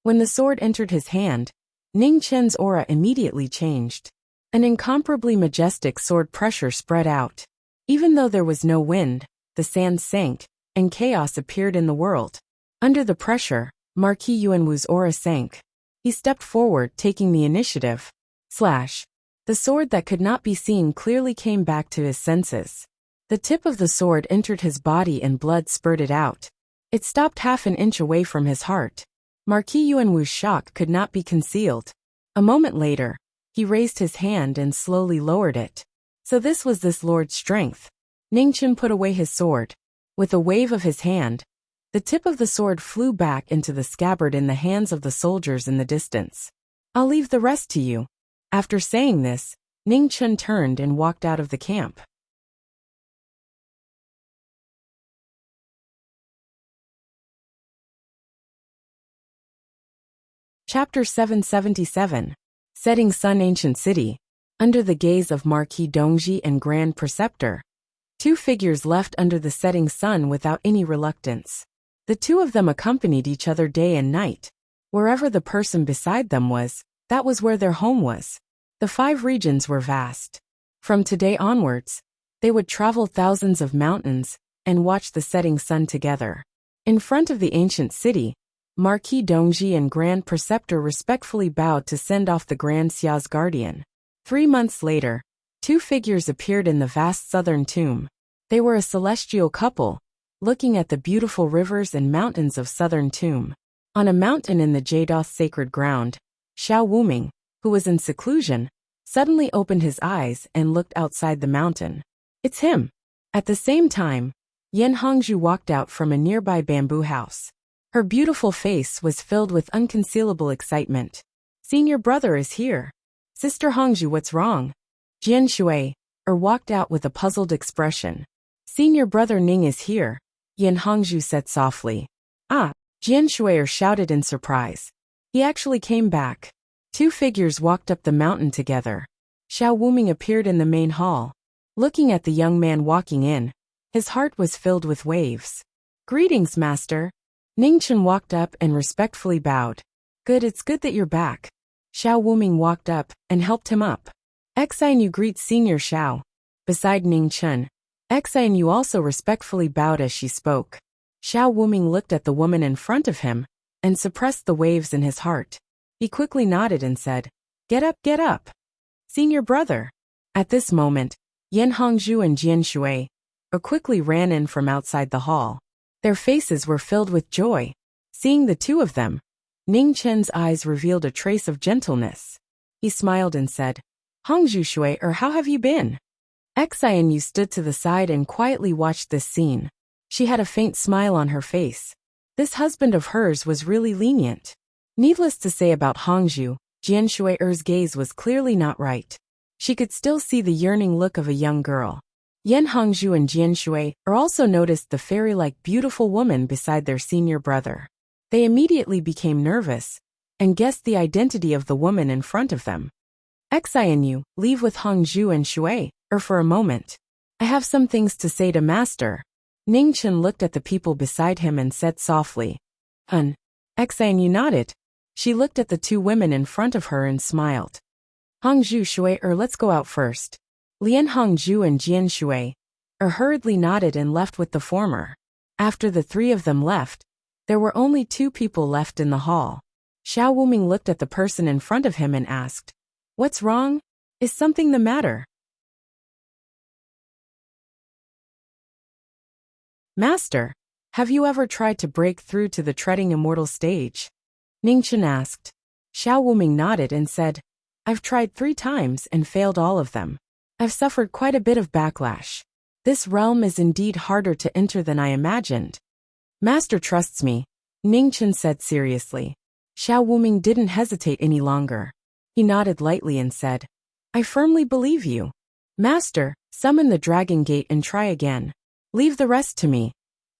When the sword entered his hand, Ningchen's aura immediately changed. An incomparably majestic sword pressure spread out. Even though there was no wind, the sand sank, and chaos appeared in the world. Under the pressure, Marquis Yuanwu's aura sank. He stepped forward, taking the initiative. Slash. The sword that could not be seen clearly came back to his senses. The tip of the sword entered his body and blood spurted out. It stopped half an inch away from his heart. Marquis Yuanwu's shock could not be concealed. A moment later, he raised his hand and slowly lowered it. So this was this lord's strength. Ningchen put away his sword. With a wave of his hand, the tip of the sword flew back into the scabbard in the hands of the soldiers in the distance. I'll leave the rest to you. After saying this, Ningchen turned and walked out of the camp. Chapter 777. Setting Sun Ancient City. Under the gaze of Marquis Dongji and Grand Preceptor, two figures left under the setting sun without any reluctance. The two of them accompanied each other day and night. Wherever the person beside them was, that was where their home was. The 5 regions were vast. From today onwards, they would travel thousands of mountains and watch the setting sun together. In front of the ancient city, Marquis Dongji and Grand Preceptor respectfully bowed to send off the Grand Xia's guardian. 3 months later, 2 figures appeared in the vast southern tomb. They were a celestial couple, looking at the beautiful rivers and mountains of southern tomb. On a mountain in the Jadoth sacred ground, Xiao Wuming, who was in seclusion, suddenly opened his eyes and looked outside the mountain. It's him. At the same time, Yan Hongzhu walked out from a nearby bamboo house. Her beautiful face was filled with unconcealable excitement. Senior brother is here. Sister Hongzhu, what's wrong? Jian Shui walked out with a puzzled expression. Senior brother Ning is here, Yan Hongzhu said softly. Ah, Jian Shui shouted in surprise. He actually came back. 2 figures walked up the mountain together. Xiao Wuming appeared in the main hall. Looking at the young man walking in, his heart was filled with waves. Greetings, master. Ningchen walked up and respectfully bowed. Good, it's good that you're back. Xiao Wuming walked up and helped him up. Xianyu greets Senior Xiao. Beside Ningchen, Xianyu also respectfully bowed as she spoke. Xiao Wuming looked at the woman in front of him and suppressed the waves in his heart. He quickly nodded and said, Get up, get up. Senior brother. At this moment, Yan Hongzhu and Jian Shui quickly ran in from outside the hall. Their faces were filled with joy. Seeing the two of them, Ning Chen's eyes revealed a trace of gentleness. He smiled and said, Hongzhu Shui, how have you been? Xianyu stood to the side and quietly watched this scene. She had a faint smile on her face. This husband of hers was really lenient. Needless to say about Hongzhu, Jian Shui's gaze was clearly not right. She could still see the yearning look of a young girl. Yan Hongzhu and Jian Shui also noticed the fairy-like beautiful woman beside their senior brother. They immediately became nervous and guessed the identity of the woman in front of them. Xianyu, leave with Hongzhu and Shui, for a moment. I have some things to say to master. Ningchen looked at the people beside him and said softly. Xianyu nodded. She looked at the 2 women in front of her and smiled. Hongzhu Shui, let's go out first. Lian Hongzhu and Jian Shui hurriedly nodded and left with the former. After the 3 of them left, there were only 2 people left in the hall. Xiao Wuming looked at the person in front of him and asked, What's wrong? Is something the matter? Master, have you ever tried to break through to the treading immortal stage? Ningchen asked. Xiao Wuming nodded and said, I've tried 3 times and failed all of them. I've suffered quite a bit of backlash. This realm is indeed harder to enter than I imagined. Master trusts me, Ningchen said seriously. Xiao Wuming didn't hesitate any longer. He nodded lightly and said, I firmly believe you. Master, summon the dragon gate and try again. Leave the rest to me,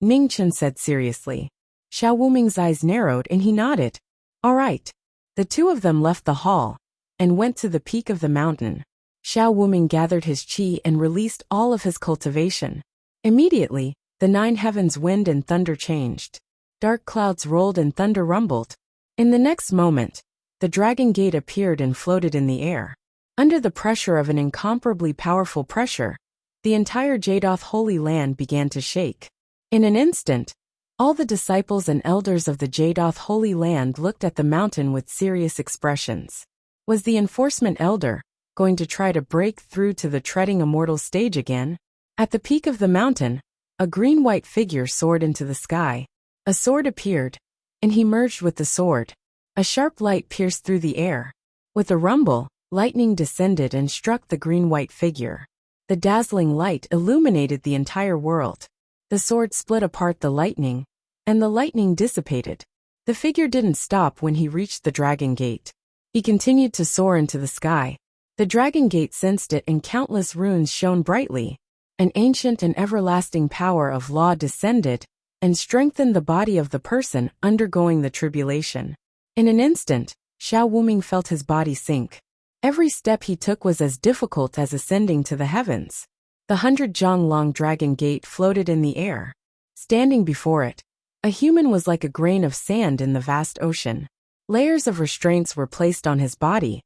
Ningchen said seriously. Xiao Wuming's eyes narrowed and he nodded. All right. The 2 of them left the hall and went to the peak of the mountain. Xiao Wuming gathered his qi and released all of his cultivation. Immediately, the 9 heavens wind and thunder changed. Dark clouds rolled and thunder rumbled. In the next moment, the dragon gate appeared and floated in the air. Under the pressure of an incomparably powerful pressure, the entire Jadoth Holy Land began to shake. In an instant, all the disciples and elders of the Jadoth Holy Land looked at the mountain with serious expressions. Was the enforcement elder going to try to break through to the treading immortal stage again? At the peak of the mountain, a green-white figure soared into the sky. A sword appeared, and he merged with the sword. A sharp light pierced through the air. With a rumble, lightning descended and struck the green-white figure. The dazzling light illuminated the entire world. The sword split apart the lightning, and the lightning dissipated. The figure didn't stop when he reached the Dragon Gate. He continued to soar into the sky. The Dragon Gate sensed it, and countless runes shone brightly. An ancient and everlasting power of law descended and strengthened the body of the person undergoing the tribulation. In an instant, Xiao Wuming felt his body sink. Every step he took was as difficult as ascending to the heavens. The 100-jong-long Dragon Gate floated in the air. Standing before it, a human was like a grain of sand in the vast ocean. Layers of restraints were placed on his body,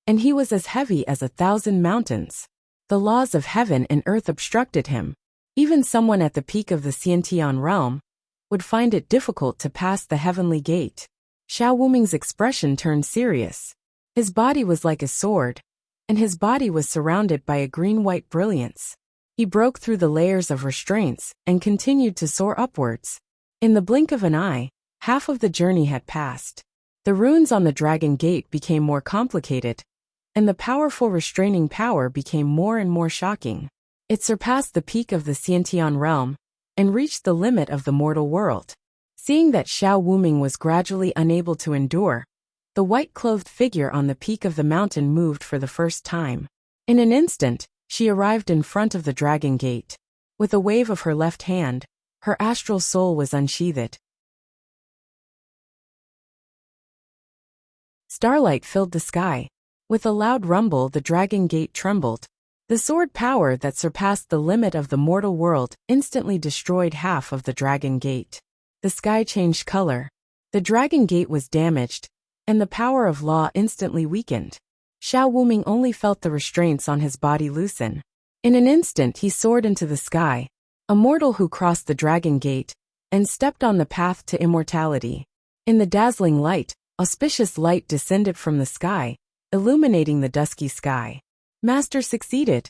and he was as heavy as 1,000 mountains. The laws of heaven and earth obstructed him. Even someone at the peak of the Xiantian realm would find it difficult to pass the heavenly gate. Xiao Wuming's expression turned serious. His body was like a sword, and his body was surrounded by a green-white brilliance. He broke through the layers of restraints and continued to soar upwards. In the blink of an eye, half of the journey had passed. The runes on the Dragon Gate became more complicated, and the powerful restraining power became more and more shocking. It surpassed the peak of the Xiantian realm and reached the limit of the mortal world. Seeing that Xiao Wuming was gradually unable to endure, the white-clothed figure on the peak of the mountain moved for the first time. In an instant, she arrived in front of the Dragon Gate. With a wave of her left hand, her astral soul was unsheathed. Starlight filled the sky. With a loud rumble, the Dragon Gate trembled. The sword power that surpassed the limit of the mortal world instantly destroyed half of the Dragon Gate. The sky changed color. The Dragon Gate was damaged, and the power of law instantly weakened. Xiao Wuming only felt the restraints on his body loosen. In an instant he soared into the sky, a mortal who crossed the Dragon Gate and stepped on the path to immortality. In the dazzling light, auspicious light descended from the sky, illuminating the dusky sky. Master succeeded.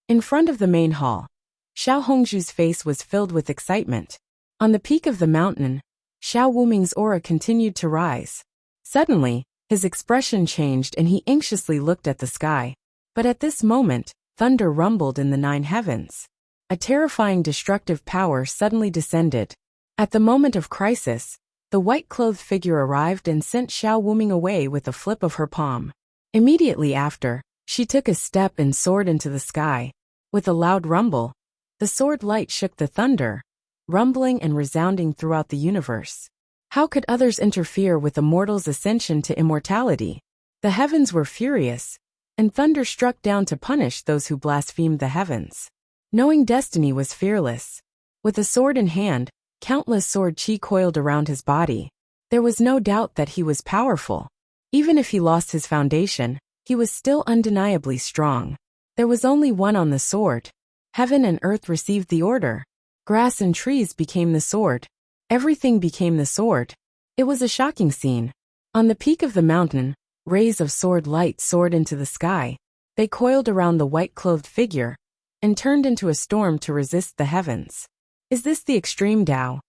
In front of the main hall, Xiao Hongzhu's face was filled with excitement. On the peak of the mountain, Xiao Wuming's aura continued to rise. Suddenly, his expression changed and he anxiously looked at the sky. But at this moment, thunder rumbled in the 9 heavens. A terrifying destructive power suddenly descended. At the moment of crisis, the white-clothed figure arrived and sent Xiao Wuming away with a flip of her palm. Immediately after, she took a step and soared into the sky. With a loud rumble, the sword light shook the thunder, rumbling and resounding throughout the universe. How could others interfere with a mortal's ascension to immortality? The heavens were furious, and thunder struck down to punish those who blasphemed the heavens. Knowing destiny was fearless. With a sword in hand, countless sword chi coiled around his body. There was no doubt that he was powerful. Even if he lost his foundation, he was still undeniably strong. There was only one on the sword. Heaven and earth received the order. Grass and trees became the sword. Everything became the sword. It was a shocking scene. On the peak of the mountain, rays of sword light soared into the sky. They coiled around the white-clothed figure and turned into a storm to resist the heavens. Is this the extreme Tao?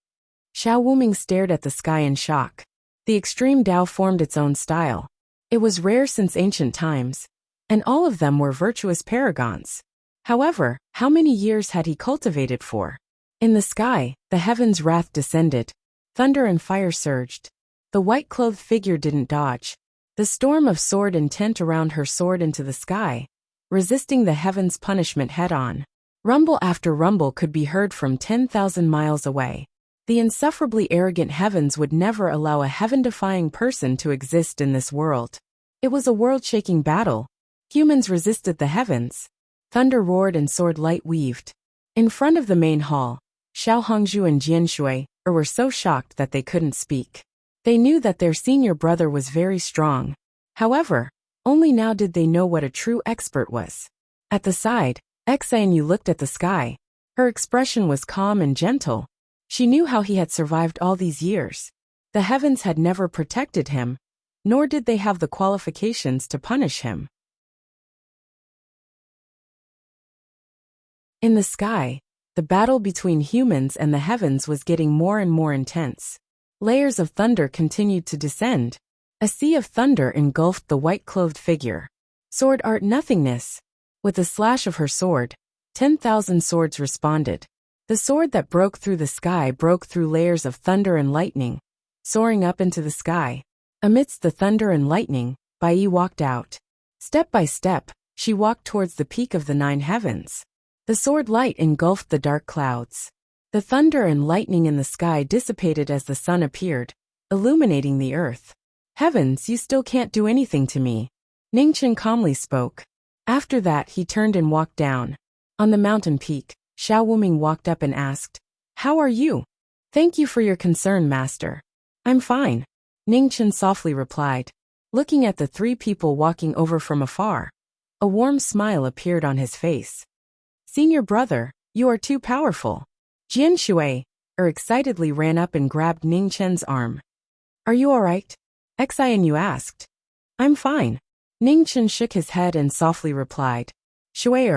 Xiao Wuming stared at the sky in shock. The extreme Tao formed its own style. It was rare since ancient times, and all of them were virtuous paragons. However, how many years had he cultivated for? In the sky, the heavens' wrath descended. Thunder and fire surged. The white-clothed figure didn't dodge. The storm of sword intent around her soared into the sky, resisting the heavens' punishment head-on. Rumble after rumble could be heard from 10,000 miles away. The insufferably arrogant heavens would never allow a heaven-defying person to exist in this world. It was a world-shaking battle. Humans resisted the heavens. Thunder roared and sword light weaved. In front of the main hall, Xiao Hongzhu and Jian Shui were so shocked that they couldn't speak. They knew that their senior brother was very strong. However, only now did they know what a true expert was. At the side, Xanyu looked at the sky. Her expression was calm and gentle. She knew how he had survived all these years. The heavens had never protected him, nor did they have the qualifications to punish him. In the sky, the battle between humans and the heavens was getting more and more intense. Layers of thunder continued to descend. A sea of thunder engulfed the white-clothed figure. Sword art nothingness. With a slash of her sword, 10,000 swords responded. The sword that broke through the sky broke through layers of thunder and lightning, soaring up into the sky. Amidst the thunder and lightning, Bai walked out. Step by step, she walked towards the peak of the 9 heavens. The sword light engulfed the dark clouds. The thunder and lightning in the sky dissipated as the sun appeared, illuminating the earth. Heavens, you still can't do anything to me. Ningchen calmly spoke. After that he turned and walked down. On the mountain peak, Xiao Wuming walked up and asked, "How are you?" "Thank you for your concern, master. I'm fine," Ningchen softly replied. Looking at the 3 people walking over from afar, a warm smile appeared on his face. "Senior brother, you are too powerful." Jian Shui excitedly ran up and grabbed Ningchen's arm. "Are you alright?" Xianyu asked. "I'm fine." Ningchen shook his head and softly replied. "Shui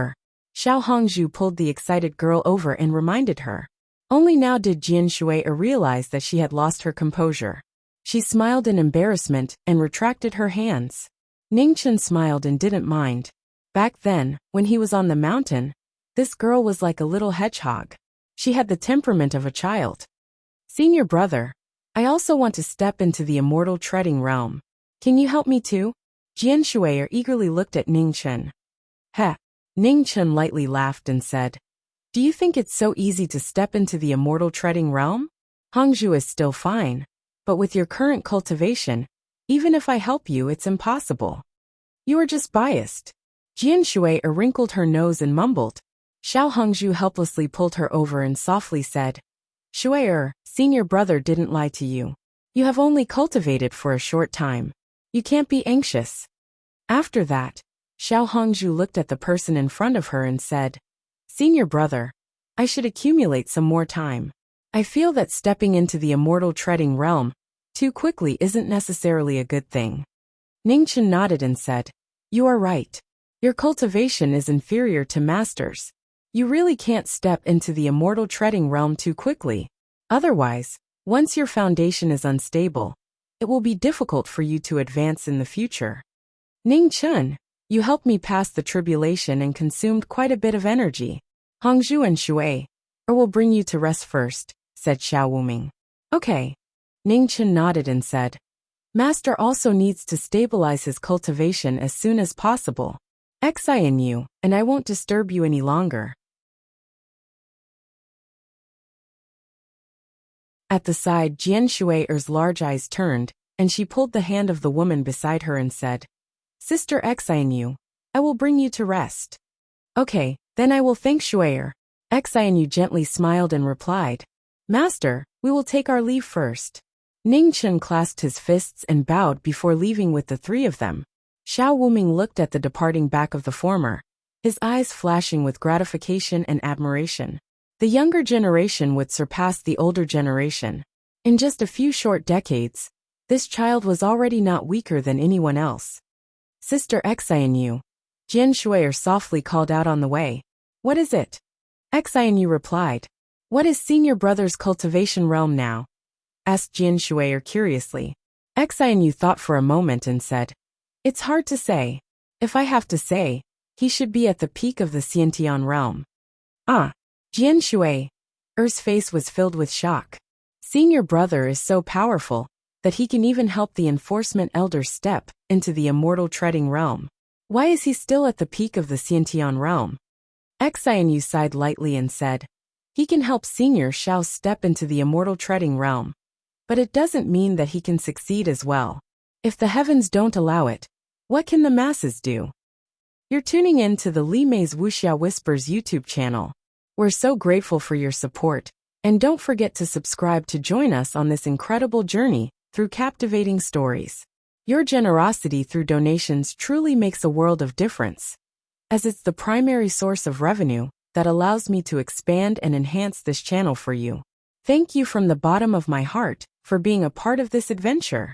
Xiao Hongzhu pulled the excited girl over and reminded her. Only now did Jian Shui realize that she had lost her composure. She smiled in embarrassment and retracted her hands. Ningchen smiled and didn't mind. Back then, when he was on the mountain, this girl was like a little hedgehog. She had the temperament of a child. "Senior brother, I also want to step into the immortal treading realm. Can you help me too?" Jian Shui eagerly looked at Ningchen. "Heh." Ningchen lightly laughed and said, "Do you think it's so easy to step into the immortal treading realm? Hongzhu is still fine, but with your current cultivation, even if I help you, it's impossible. You are just biased." Jian Shui wrinkled her nose and mumbled. Xiao Hongzhu helplessly pulled her over and softly said, "Shui, senior brother didn't lie to you. You have only cultivated for a short time. You can't be anxious." After that, Xiao Hongzhu looked at the person in front of her and said, "Senior brother, I should accumulate some more time. I feel that stepping into the immortal treading realm too quickly isn't necessarily a good thing." Ningchen nodded and said, "You are right. Your cultivation is inferior to masters. You really can't step into the immortal treading realm too quickly. Otherwise, once your foundation is unstable, it will be difficult for you to advance in the future. Ningchen, you helped me pass the tribulation and consumed quite a bit of energy. Hongzhu and Shui will bring you to rest first," said Xiao Wuming. "Okay." Ningchen nodded and said, "Master also needs to stabilize his cultivation as soon as possible. Xianyu, and I won't disturb you any longer." At the side, Jian Shui's large eyes turned, and she pulled the hand of the woman beside her and said, "Sister Xianyu, I will bring you to rest." "Okay, then I will thank Shui." Xianyu gently smiled and replied, "Master, we will take our leave first." Ningchen clasped his fists and bowed before leaving with the 3 of them. Xiao Wuming looked at the departing back of the former, his eyes flashing with gratification and admiration. The younger generation would surpass the older generation. In just a few short decades, this child was already not weaker than anyone else. "Sister Xianyu," Jian Shui softly called out on the way. "What is it?" Xianyu replied, "What is senior brother's cultivation realm now?" asked Jian Shui curiously. Xianyu thought for a moment and said, "It's hard to say. If I have to say, he should be at the peak of the Xiantian realm." "Ah." Jian Shui's face was filled with shock. Senior brother is so powerful that he can even help the enforcement elders step into the immortal treading realm. Why is he still at the peak of the Xiantian realm? Xianyu sighed lightly and said, "He can help Senior Xiao step into the immortal treading realm, but it doesn't mean that he can succeed as well. If the heavens don't allow it, what can the masses do?" You're tuning in to the Li Mei's Wuxia Whispers YouTube channel. We're so grateful for your support, and don't forget to subscribe to join us on this incredible journey through captivating stories. Your generosity through donations truly makes a world of difference, as it's the primary source of revenue that allows me to expand and enhance this channel for you. Thank you from the bottom of my heart for being a part of this adventure.